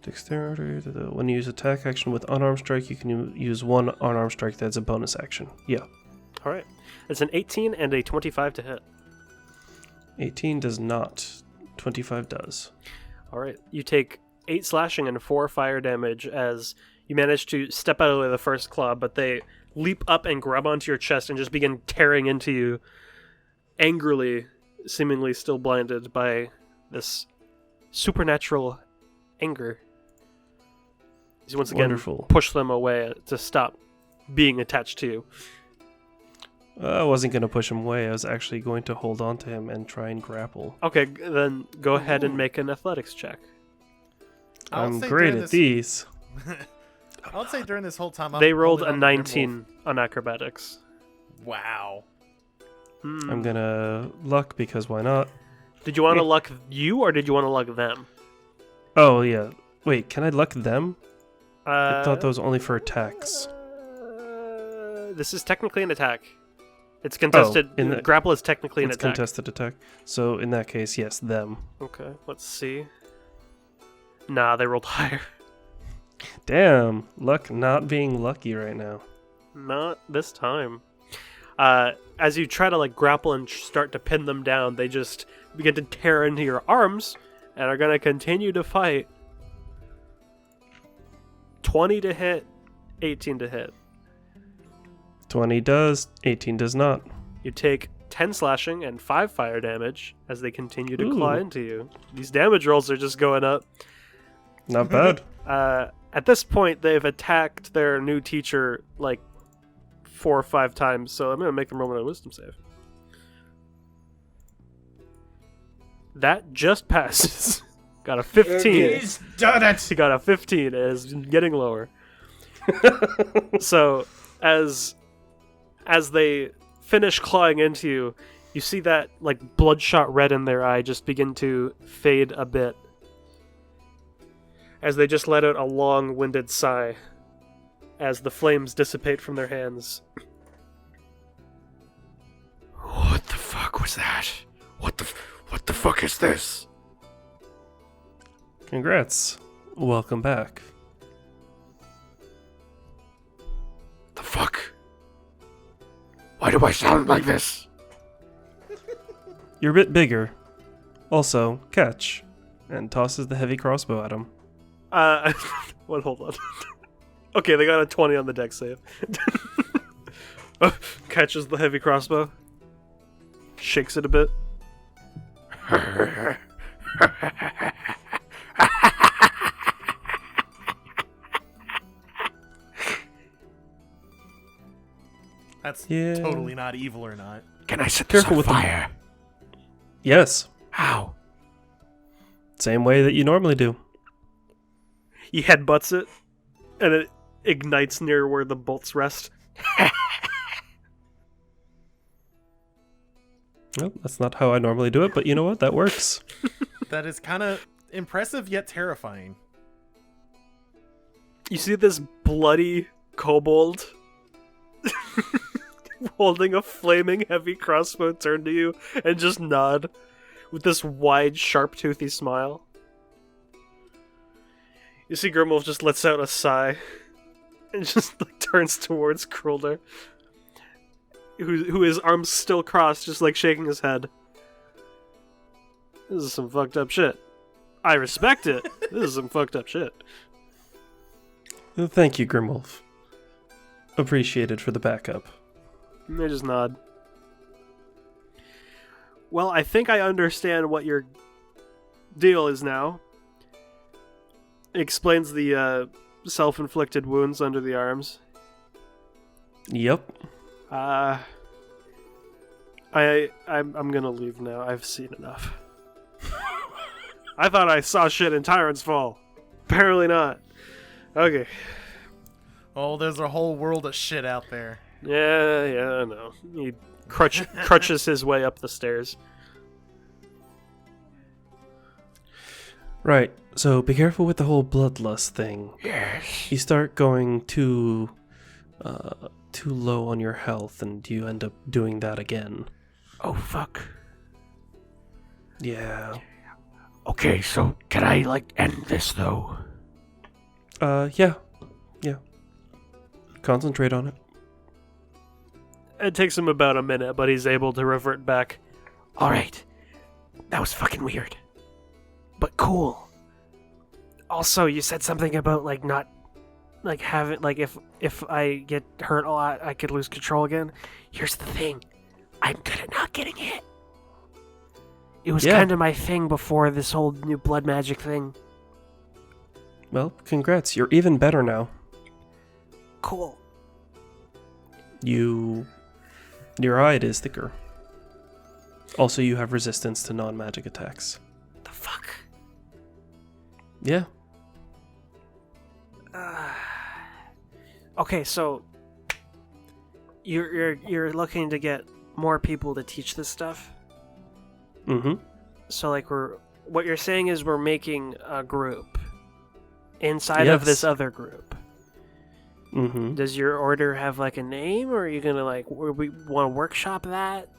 dexterity. When you use attack action with unarmed strike, you can use one unarmed strike. That's a bonus action. Yeah. All right, it's an 18 and a 25 to hit. 18 does not. 25 does. All right, you take 8 slashing and 4 fire damage as you manage to step out of the first claw, but they leap up and grab onto your chest and just begin tearing into you, angrily, seemingly still blinded by this supernatural anger. You once again Wonderful. push them away to stop being attached to you. I wasn't going to push him away. I was actually going to hold on to him and try and grapple. Okay, then go ahead and make an athletics check. I'm great at these. I would say during this whole time, They rolled holding a on to Grimwolf. 19 on acrobatics. Wow. I'm going to luck because why not? Did you want to luck you or did you want to luck them? Oh, yeah. Wait, can I luck them? I I thought that was only for attacks. This is technically an attack. It's contested. in the- Grapple is technically an It's attack. contested attack. So in that case, yes, them. Okay, let's see. Nah, they rolled higher. Damn, luck not being lucky right now. Not this time. As you try to like grapple and start to pin them down, they just begin to tear into your arms and are going to continue to fight. 20 to hit, 18 to hit. 20 does, 18 does not. You take 10 slashing and 5 fire damage as they continue to claw Ooh. into you. These damage rolls are just going up. Not bad. At this point, they've attacked their new teacher like 4 or 5 times, so I'm going to make them roll a wisdom save. That just passes. Got a 15. He's done it! He got a 15. It is getting lower. So, as they finish clawing into you, you see that like bloodshot red in their eye just begin to fade a bit as they just let out a long-winded sigh as the flames dissipate from their hands. What the fuck was that? What the fuck is this? Congrats. Welcome back. The fuck? Why do I sound like this? You're a bit bigger. Also, catch. And tosses the heavy crossbow at him. Well, hold on. Okay, they got a 20 on the deck save. Catches the heavy crossbow. Shakes it a bit. That's Yeah. totally not evil or not. Can I set this Careful on with them. fire? Yes. How? Same way that you normally do. He headbutts it, and it ignites near where the bolts rest. Well, that's not how I normally do it, but you know what? That works. That is kind of impressive yet terrifying. You see this bloody kobold holding a flaming heavy crossbow turned to you and just nod with this wide, sharp-toothy smile. You see Grimwolf just lets out a sigh and just like turns towards Krulder, who his arms still crossed, just like shaking his head. This is some fucked up shit. I respect it. This is some fucked up shit. Thank you, Grimwolf. Appreciated for the backup. They just nod. Well, I think I understand what your deal is now. It explains the self-inflicted wounds under the arms. Yep. I'm gonna leave now. I've seen enough. I thought I saw shit in Tyrant's Fall. Apparently not. Okay. Oh, there's a whole world of shit out there. Yeah, I know. He crutches his way up the stairs. Right, so be careful with the whole bloodlust thing. Yes. You start going too low on your health, and you end up doing that again. Oh, fuck. Yeah. Okay, so can I, end this, though? Yeah. Concentrate on it. It takes him about a minute, but he's able to revert back. Alright. That was fucking weird. But cool. Also, you said something about, not... having... if I get hurt a lot, I could lose control again. Here's the thing. I'm good at not getting hit. It was kind of my thing before this whole new blood magic thing. Well, congrats. You're even better now. Cool. Your hide is thicker. Also, you have resistance to non-magic attacks. The fuck? Yeah. Okay, so you're looking to get more people to teach this stuff? Mm-hmm. So what you're saying is we're making a group inside of this other group. Mm-hmm. Does your order have a name, or are you gonna we want to workshop that?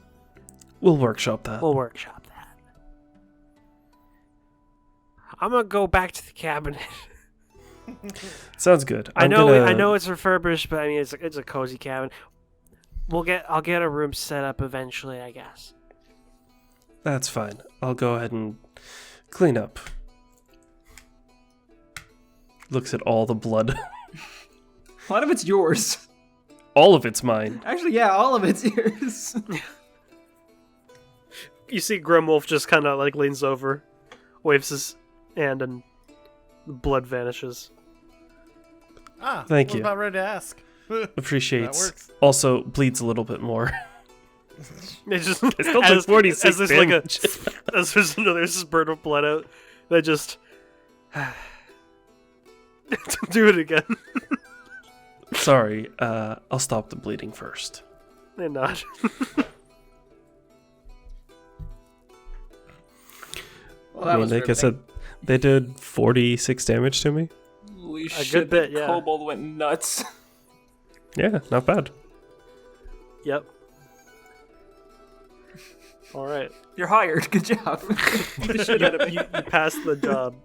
We'll workshop that. We'll workshop that. I'm gonna go back to the cabinet. Sounds good. I know it's refurbished, but I mean it's a cozy cabin. I'll get a room set up eventually, I guess. That's fine. I'll go ahead and clean up. Looks at all the blood. A lot of it's yours. All of it's mine. Actually, yeah, all of it's yours. You see Grimwolf just kind of leans over, waves his hand, and the blood vanishes. Thank I was you. about ready to ask. Appreciates. That works. Also bleeds a little bit more. It just It still took 46 as there's damage. as there's another spurt of blood out. They just do it again. Sorry, I'll stop the bleeding first. They nod. Well, that was like I said, they did 46 damage to me. Holy good shit, bit, the yeah. kobold went nuts. Yeah, not bad. Yep. All right. You're hired. Good job. You passed the job.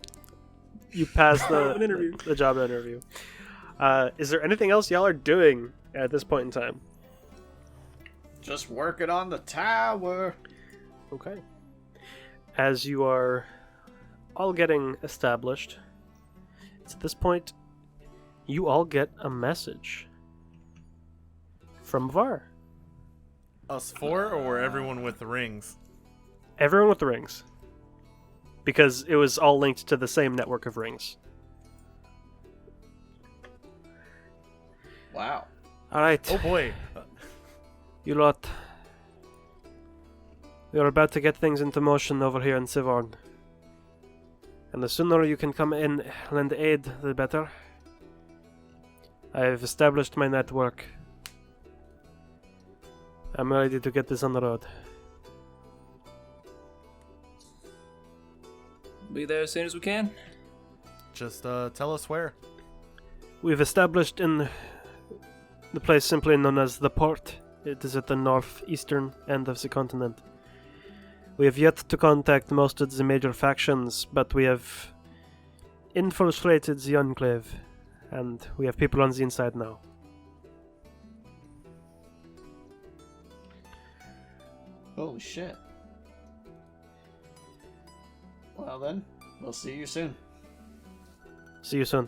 You passed An interview. the job interview. Is there anything else y'all are doing at this point in time? Just working on the tower. Okay. As you are all getting established, it's at this point you all get a message from Var. Us four, or everyone with the rings? Everyone with the rings. Because it was all linked to the same network of rings. Wow. Alright. Oh boy. You lot. You're about to get things into motion over here in Sivorn. And the sooner you can come in and lend aid, the better. I have established my network. I'm ready to get this on the road. Be there as soon as we can. Just tell us where. We've established in the place simply known as the Port. It is at the northeastern end of the continent. We have yet to contact most of the major factions, but we have infiltrated the Enclave, and we have people on the inside now. Holy shit. Well then, we'll see you soon. See you soon.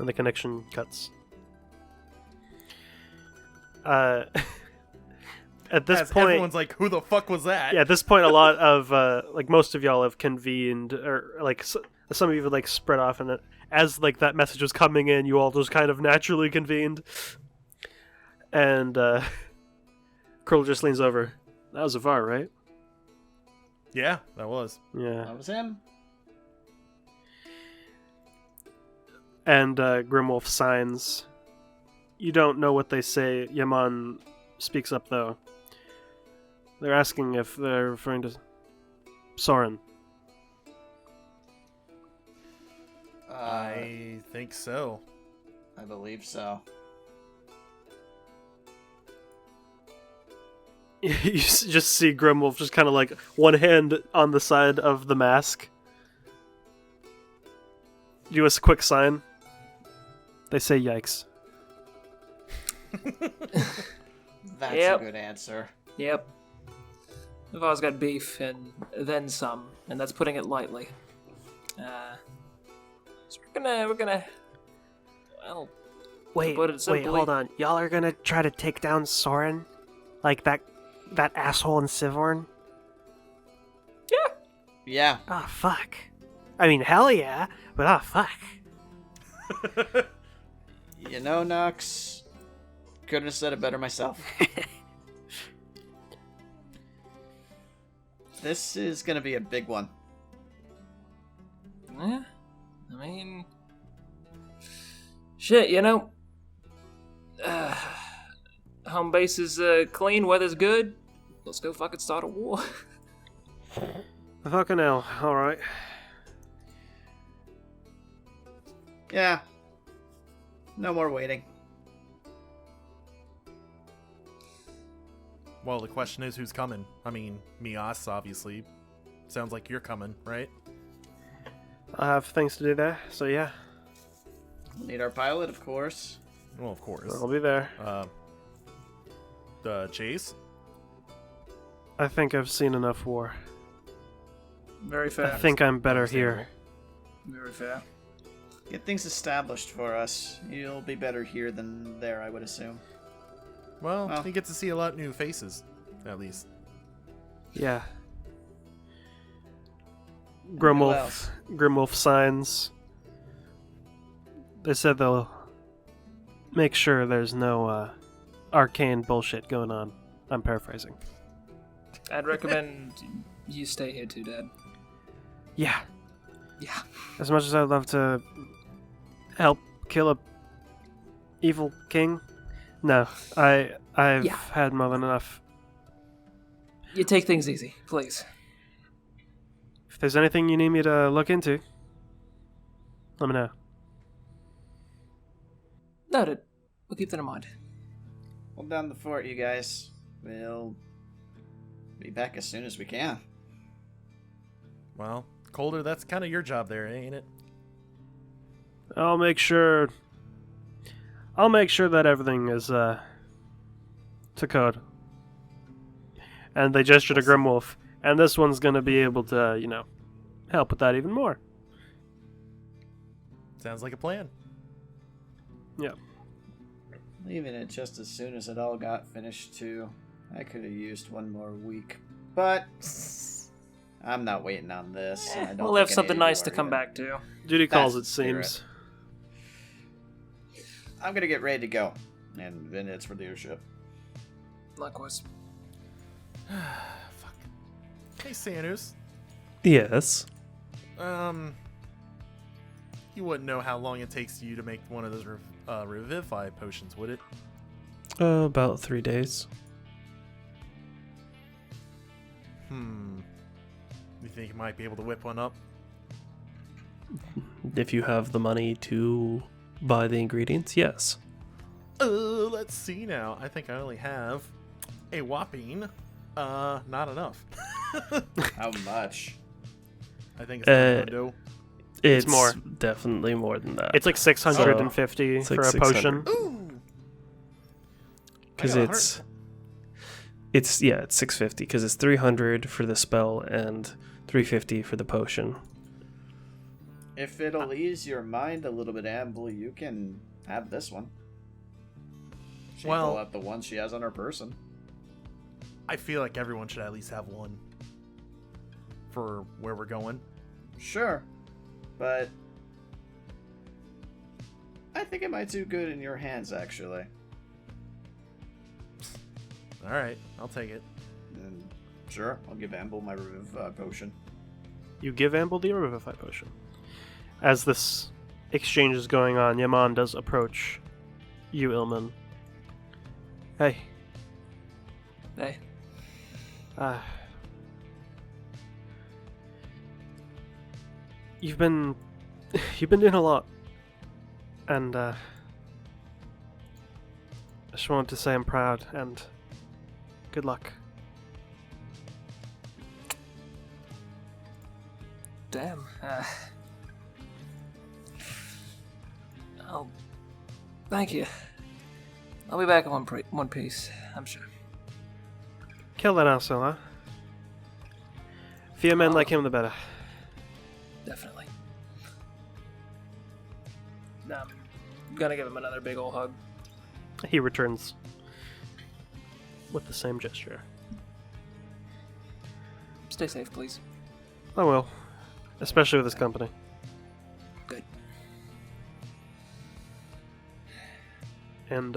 And the connection cuts. At this point, everyone's like, "Who the fuck was that?" yeah, at this point, a lot of like most of y'all have convened, or like some of you have like spread off, and as like that message was coming in, you all just kind of naturally convened. And Curl just leans over. That was Avar, right? Yeah, that was. Yeah. That was him. And Grimwolf signs. You don't know what they say. Yaman speaks up, though. They're asking if they're referring to Soren. I think so. I believe so. You just see Grimwolf just kind of like one hand on the side of the mask. Do a quick sign. They say yikes. That's Yep. a good answer. Yep. Avar's got beef and then some, and that's putting it lightly. So we're gonna. Well, Wait, to put it simply, hold on. Y'all are gonna try to take down Soren? Like that asshole in Sivorn? Yeah. Ah, fuck. I mean, hell yeah, but fuck. You know, Nux, couldn't have said it better myself. This is gonna be a big one. Yeah. I mean, shit. You know, home base is clean. Weather's good. Let's go fucking start a war. Fucking hell, alright. Yeah. No more waiting. Well, the question is, who's coming? I mean, Mias, obviously. Sounds like you're coming, right? I have things to do there, so yeah, We'll need our pilot, of course. Well, of course. I'll be there. Chase? I think I've seen enough war. Very I fair. think I'm better here. Very fair. Get things established for us. You'll be better here than there, I would assume. Well, Well. you get to see a lot of new faces, at least. Yeah. Who Grimwolf else? Grimwolf signs. They said they'll make sure there's no arcane bullshit going on. I'm paraphrasing. I'd recommend you stay here too, Dad. Yeah. Yeah. As much as I'd love to help kill a evil king, no. I've Yeah. had more than enough. You take things easy, please. If there's anything you need me to look into, let me know. Noted. We'll keep that in mind. Hold down the fort, you guys. We'll be back as soon as we can. Well, Colder, that's kind of your job there, ain't it? I'll make sure that everything is to code. And they gesture to Grimwolf, and this one's gonna be able to, help with that even more. Sounds like a plan. Yeah. Leaving it just as soon as it all got finished, too. I could have used one more week. But I'm not waiting on this. and I don't We'll have think any something of you nice to are come either. back to. Duty calls, it That's the spirit. seems. I'm gonna get ready to go. And then it's for leadership. Likewise. Fuck. Hey, Sanus. Yes. You wouldn't know how long it takes you to make one of those revivify potions, would it? About 3 days. You think you might be able to whip one up? If you have the money to buy the ingredients, yes. Let's see now. I think I only have a whopping, not enough. How much? I think it's Mundo. It's more. Definitely more than that. It's like 650 It's for like a 600. potion. Ooh! Because I got a it's 650 because it's 300 for the spell and 350 for the potion. If it'll ease your mind a little bit, Amble, you can have this one. She can pull out the one she has on her person. I feel like everyone should at least have one for where we're going. Sure, but I think it might do good in your hands, actually. All right, I'll take it. And sure, I'll give Amble my Revivify potion. You give Amble the Revivify potion. As this exchange is going on, Yaman does approach you, Ilman. Hey. Hey. You've been doing a lot, and I just wanted to say I'm proud and good luck. Damn. Thank you. I'll be back in one piece, I'm sure. Kill that asshole, huh? Fewer men like him, the better. Definitely. I'm gonna give him another big ol' hug. He returns with the same gesture. Stay safe, please. I will. Especially with this company. Good. And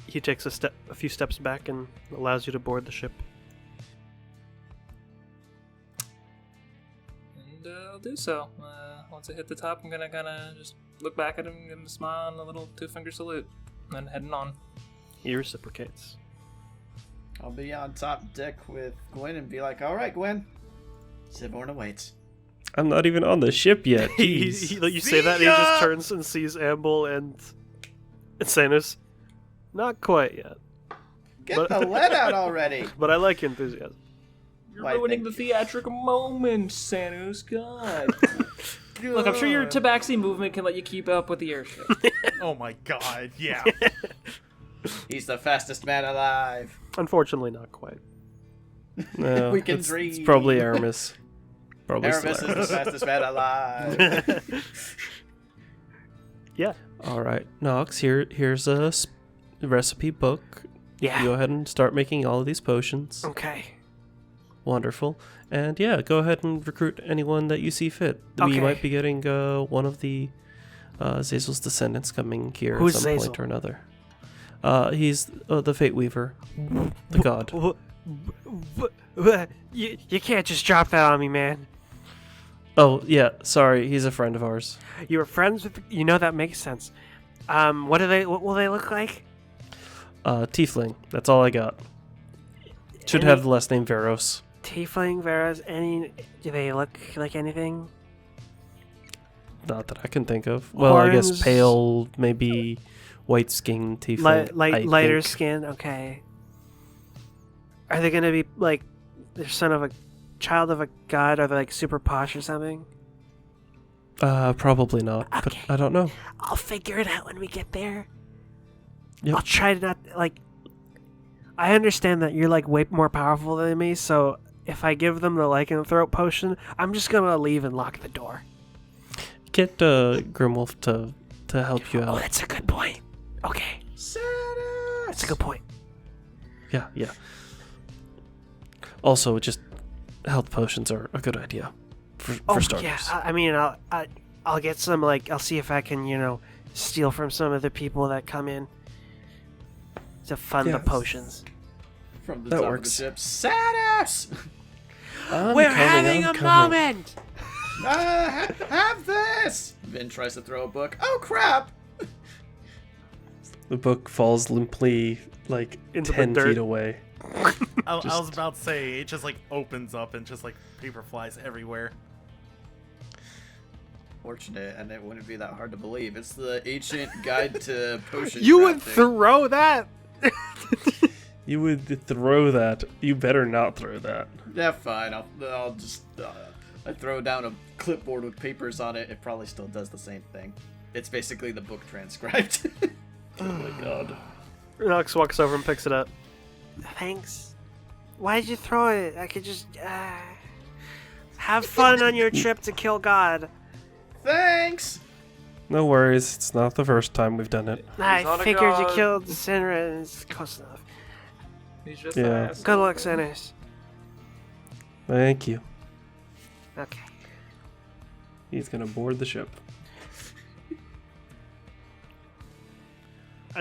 he takes a few steps back and allows you to board the ship. And I'll do so. Once I hit the top, I'm gonna kinda just look back at him, give him a smile and a little 2-finger salute, and then heading on. He reciprocates. I'll be on top deck with Gwen and be like, all right, Gwen. Sivorn awaits. I'm not even on the ship yet. You say that, and he just turns and sees Amble and Sanus. Not quite yet. Get the lead out already. But I like your enthusiasm. You're Why, ruining thank the theatrical moment, Sanus. God. Look, I'm sure your tabaxi movement can let you keep up with the airship. Oh my god, yeah. He's the fastest man alive. Unfortunately, not quite. No, We can it's dream. probably Aramis. Probably still Aramis is the Aramis. fastest man alive. Yeah. All right, Nox. Here's a recipe book. Yeah. Go ahead and start making all of these potions. Okay. Wonderful. And yeah, go ahead and recruit anyone that you see fit. Okay. We might be getting one of the Zazel's descendants coming here Who's at some Zazel? point or another. He's the Fate Weaver, the god. You can't just drop that on me, man. Oh yeah, sorry. He's a friend of ours. You were friends with... You know that makes sense. What will they look like? Tiefling. That's all I got. Should have the last name Veros. Tiefling, Veras, do they look like anything? Not that I can think of. Well, I guess Horns? pale, maybe white skin tiefling. I Lighter think. skin, okay. Are they gonna be like the son of a child of a god? Are they like super posh or something? Probably not. But Okay. I don't know. I'll figure it out when we get there. Yep. I'll try to not like. I understand that you're like way more powerful than me, so if I give them the lycanthrope potion, I'm just gonna leave and lock the door. Get Grimwolf to help you Oh, out. that's a good point. Okay, that's a good point. Yeah. Also, just health potions are a good idea for starters. Yeah. I mean, I'll get some. Like, I'll see if I can, steal from some of the people that come in to fund the Yeah. potions. From the That top works. of the ship. Sadus! We're having a moment. Have this! Vin tries to throw a book. Oh, crap! The book falls limply like Into the 10 dirt. feet away. I was about to say, it just like opens up and just like paper flies everywhere. Fortunate, and it wouldn't be that hard to believe. It's the ancient guide to potion You would crafting. throw that? You would throw that. You better not throw that. Yeah, fine. I'll just I throw down a clipboard with papers on it. It probably still does the same thing. It's basically the book transcribed. Oh my god. Nox walks over and picks it up. Thanks. Why'd you throw it? I could just... Have fun on your trip to kill God. Thanks. No worries, it's not the first time we've done it. I not a figured you god. killed Senra and it's close enough. He's just Yeah. an asshole. Good luck, Sinners. Thank you. Okay. He's gonna board the ship.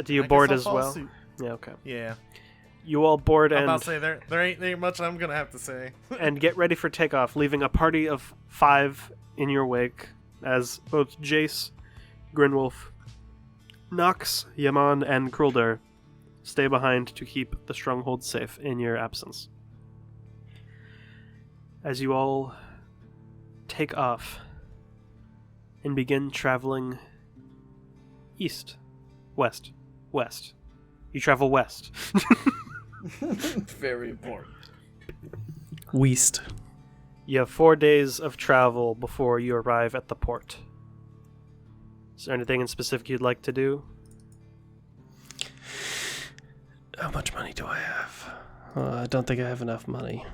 Do you I guess board I'll as follow well? suit. Yeah, okay. Yeah. You all board I'm and about to say there ain't much I'm gonna have to say. and get ready for takeoff, leaving a party of 5 in your wake, as both Jace, Grinwolf, Nox, Yaman, and Krulder stay behind to keep the stronghold safe in your absence. As you all take off and begin traveling east, west, west. You travel west. Very important. Weast. You have 4 days of travel before you arrive at the port. Is there anything in specific you'd like to do? How much money do I have? I don't think I have enough money.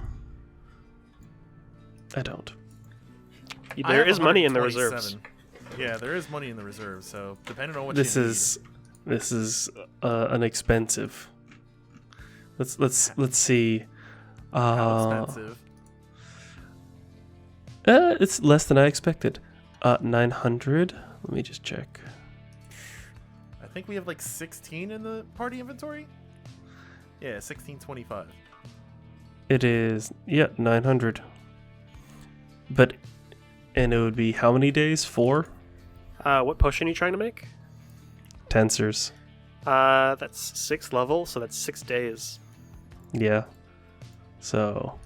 I don't. I There have is money in the reserves. 127. Yeah, there is money in the reserves, so depending on what This you need. is an expensive. Let's see. How expensive? It's less than I expected. 900. Let me just check. I think we have like 16 in the party inventory. Yeah, 1625. It is 900. And it would be how many days? 4 What potion are you trying to make? tensors. That's 6th level, so that's 6 days. Yeah. So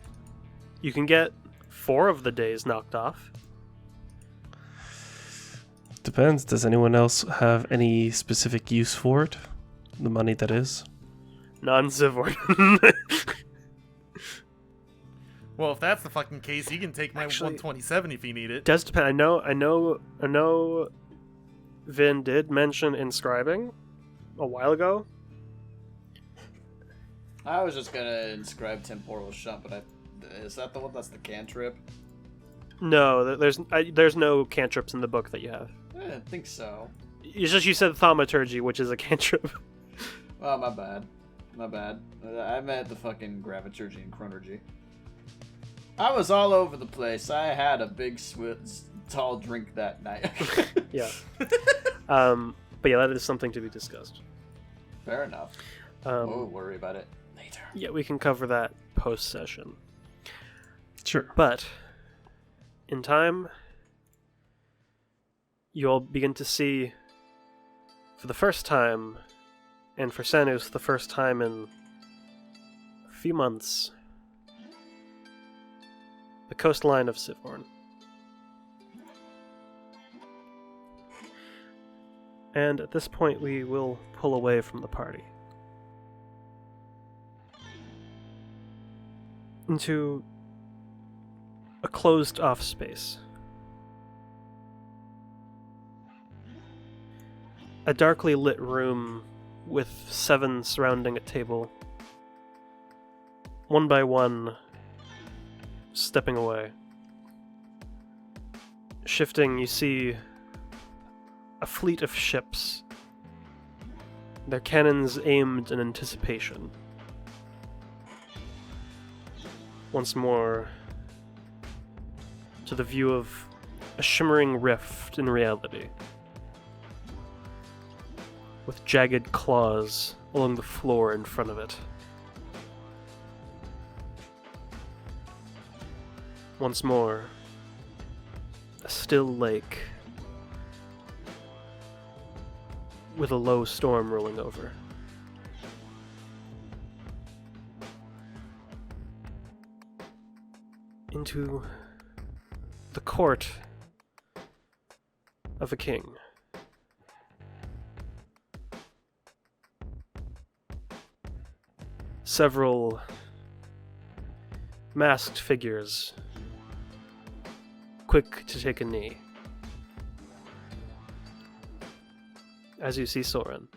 You can get 4 of the days knocked off. depends. Does anyone else have any specific use for it? The money that is. Non-Zivord. Well, if that's the fucking case, you can take my Actually, 127 if you need it. Does depend. I know. Vin did mention inscribing a while ago. I was just gonna inscribe temporal shunt, but is that the one that's the cantrip? No, there's no cantrips in the book that you have. I didn't think so. It's just you said thaumaturgy, which is a cantrip. Oh, my bad. My bad. I meant the fucking graviturgy and chronergy. I was all over the place. I had a big, tall drink that night. Yeah. But yeah, that is something to be discussed. Fair enough. We'll worry about it later. Yeah, we can cover that post-session. Sure. But in time, you all begin to see, for the first time, and for Sanus, the first time in a few months, the coastline of Sivhorn. And at this point, we will pull away from the party into a closed-off space. A darkly lit room with 7 surrounding a table. One by one, stepping away. Shifting, you see a fleet of ships, their cannons aimed in anticipation. Once more, to the view of a shimmering rift in reality, with jagged claws along the floor in front of it. Once more, a still lake with a low storm rolling over. Into the court of a king. Several masked figures, quick to take a knee. As you see Soren.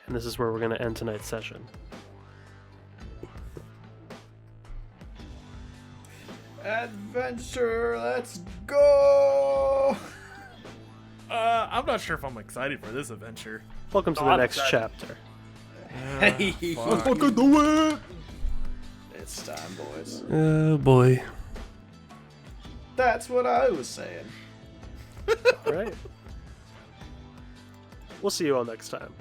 And this is where we're going to end tonight's session. Adventure, let's go! I'm not sure if I'm excited for this adventure. Welcome to Oh, the I'm next excited. chapter. Hey, Fuck. do it! it's time, boys. Oh boy. That's what I was saying. All right. We'll see you all next time.